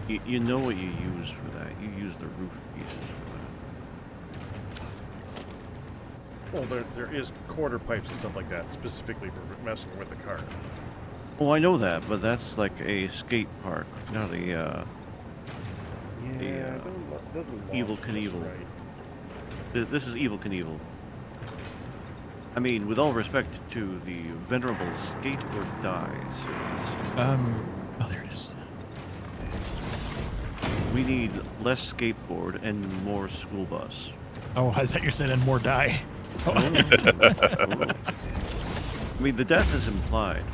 You know what you use for that. You use the roof pieces for that. Well, there is quarter pipes and stuff like that specifically for messing with the car. Oh, I know that, but that's like a skate park, not a, Yeah, it doesn't Evel launch just Knievel. right. This is Evel Knievel. I mean, with all respect to the venerable Skate or Die series, Oh, there it is. we need less skateboard and more school bus. Oh, I thought you said and more die. Oh. I mean, the death is implied.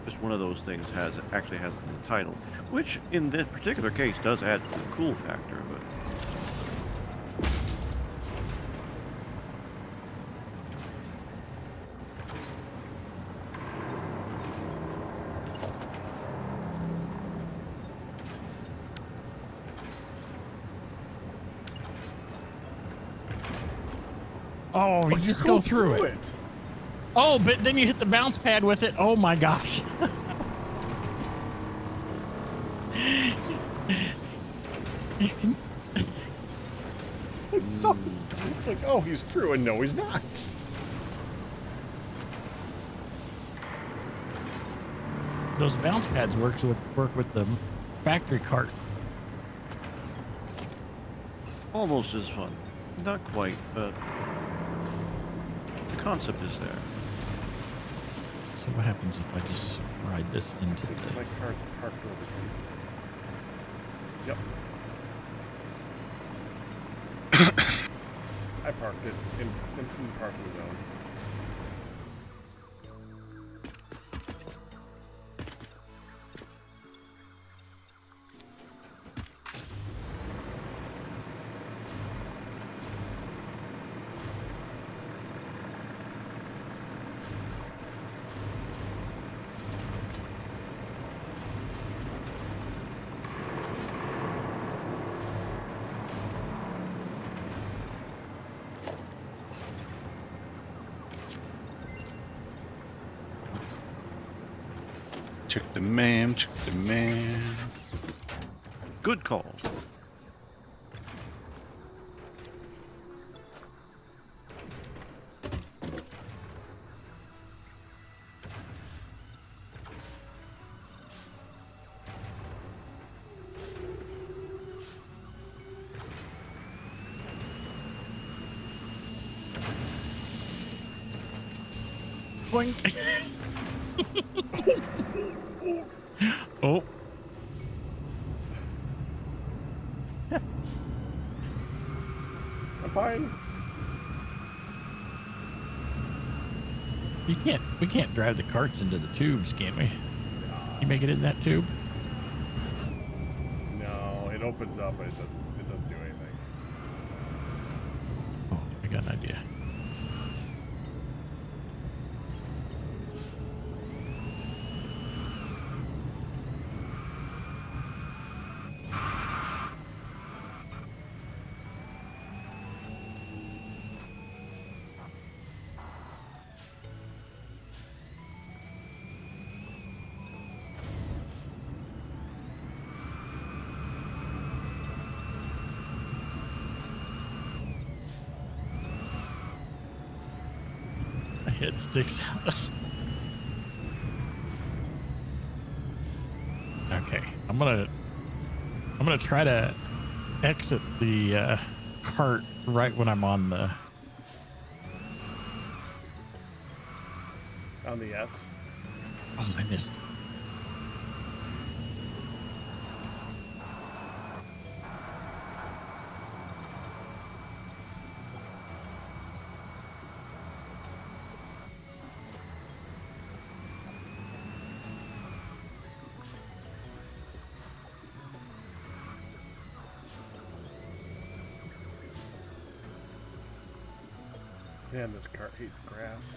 Just one of those things actually has the title, which in this particular case does add to the cool factor, but Oh, you just go through it. Oh, but then you hit the bounce pad with it. Oh my gosh. It's like, oh, he's through, and no, he's not. Those bounce pads work with the factory cart. almost as fun. Not quite, but the concept is there. So what happens if I just ride this into I think the... my car's parked over here. Yep. I parked it in the parking zone. Check the man, check the man. Good call. Boink. Oh. I'm fine. We can't drive the carts into the tubes, can we? You make it in that tube? No, it opens up, but it doesn't do anything. Oh, I got an idea. My head sticks out. Okay, I'm gonna try to exit the cart right when I'm on the. On the S. Oh, I missed. Man, this cart hates grass.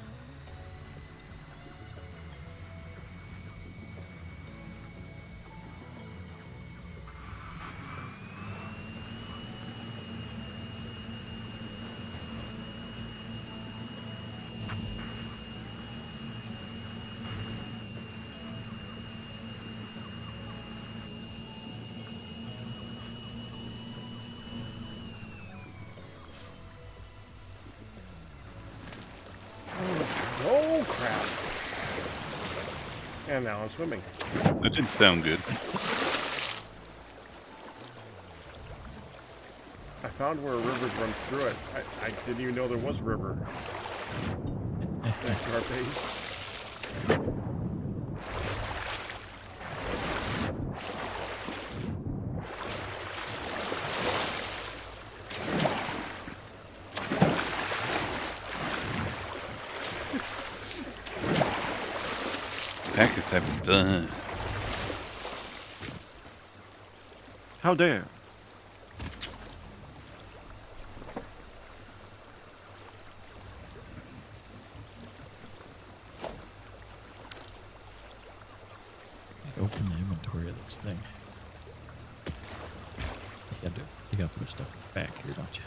Oh, crap. And now I'm swimming. That didn't sound good. I found where a river runs through it. I didn't even know there was a river. Next to our base. Pack is having fun. How dare? Open the inventory of this thing. You gotta put stuff back here, don't you?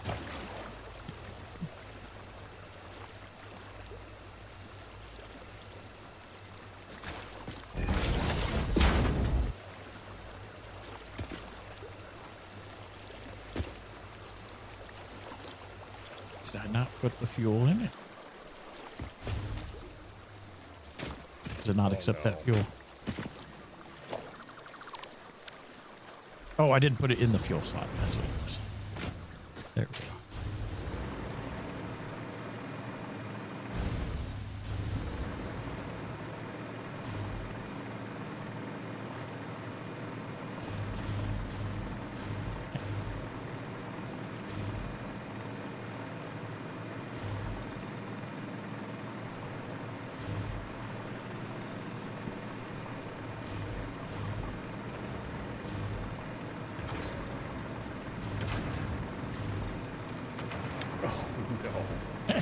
Did I not put the fuel in it? Does it not accept that fuel? Oh, I didn't put it in the fuel slot. That's what it was. There we go. No.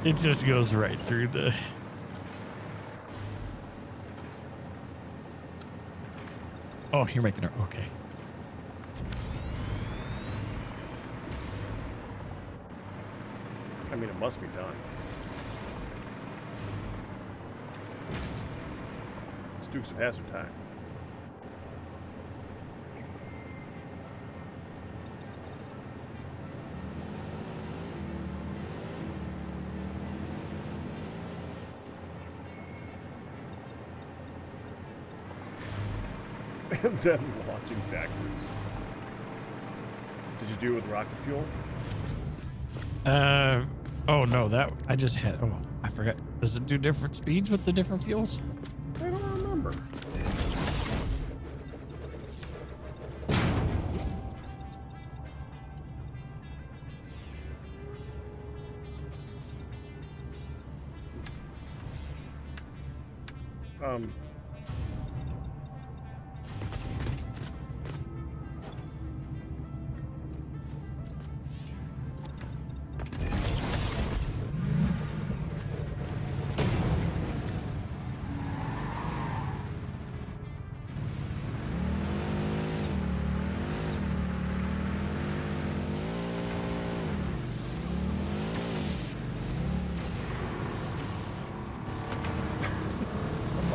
It just goes right through the. Oh, you're making her. Okay. I mean, it must be done. Dukes of Hazzard time. And then launching backwards. Did you do it with rocket fuel? Oh no, that I just had. Oh, I forgot. Does it do different speeds with the different fuels? I don't remember. Um.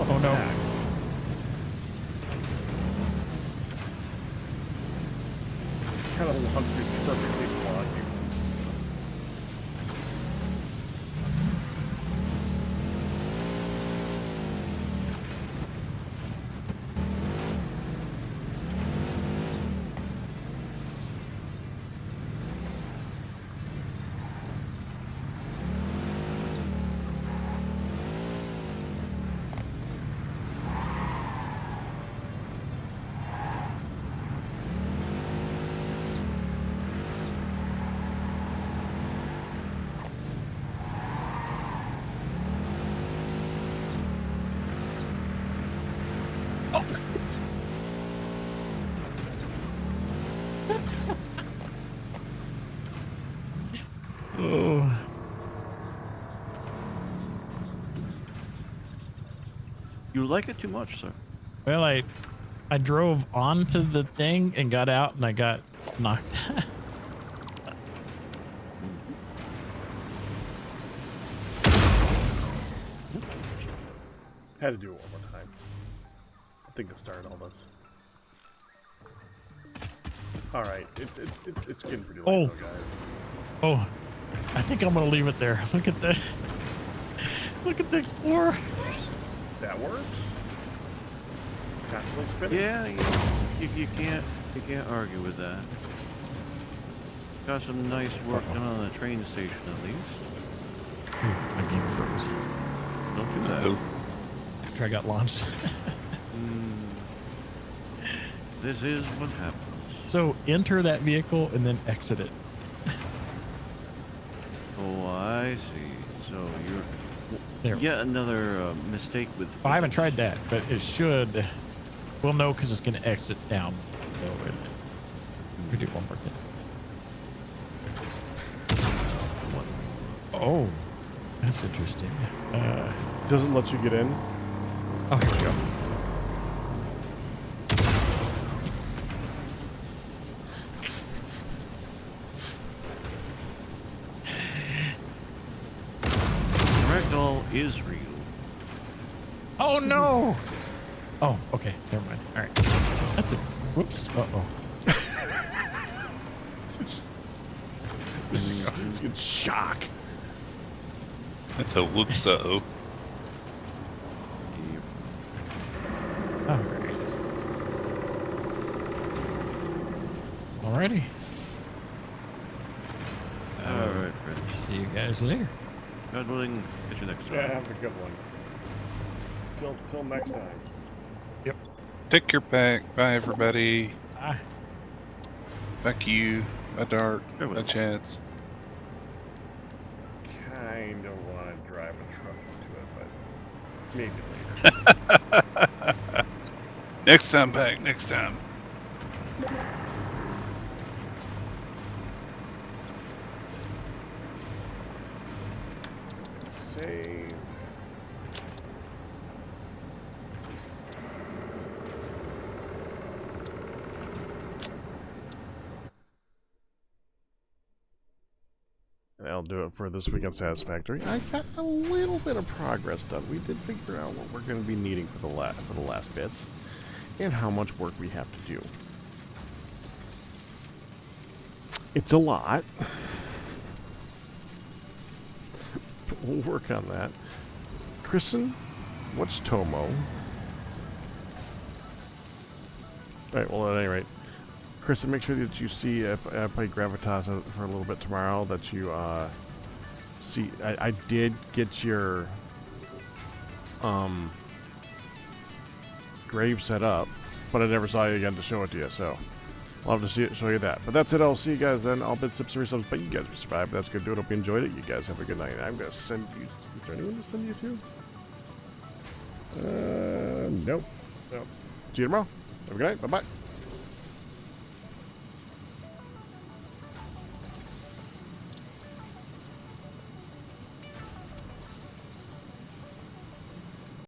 Oh no. Kind of launched me perfectly blocking. Oh. You like it too much, sir. Well, I drove onto the thing and got out, and I got knocked. Had to do it one more time. I think it started all this. All right, it's getting pretty late, Oh. though, guys. Oh, I think I'm gonna leave it there. Look at the Explorer. That works. Constantly spinning. Yeah, you can't argue with that. Got some nice work done on the train station at least. Ooh, my game froze Don't do that. Oh, after I got launched. This is what happens. So enter that vehicle and then exit it. Oh, I see. So you're There. yet another mistake with. I haven't physics. tried that, but it should. We'll know because it's going to exit down. So wait a minute. We do one more thing. Oh, that's interesting. Doesn't let you get in. Oh, here we go. Ragdoll is real. Oh no! Oh, okay. Never mind. All right. That's it. Whoops. Uh-oh. It's in shock. that's a whoops. Uh-oh. All right. Alrighty. All right, friend. See you guys later. God willing, catch you next time. Yeah, have a good one. Till next time. Take your pack. Bye, everybody. Ah. Back you. Bye, Dark. Farewell. Bye, Chance. Kind of want to drive a truck into it, but maybe later. Next time, Pack. Next time. Save. that'll do it for this week on Satisfactory. I got a little bit of progress done. We did figure out what we're going to be needing for the last bits, and how much work we have to do. It's a lot. But we'll work on that. Kristen, what's Tomo? Alright, well, at any rate, Kristen, make sure that you see if I play Gravitas for a little bit tomorrow, that you see. I did get your grave set up, but I never saw you again to show it to you, so I'll have to show you that. But that's it. I'll see you guys then. I'll bid tips and yourselves, but you guys survived. That's good. Do it. Hope you enjoyed it. You guys have a good night. I'm going to send you. Is there anyone to send you to? Nope. Nope. See you tomorrow. Have a good night. Bye-bye.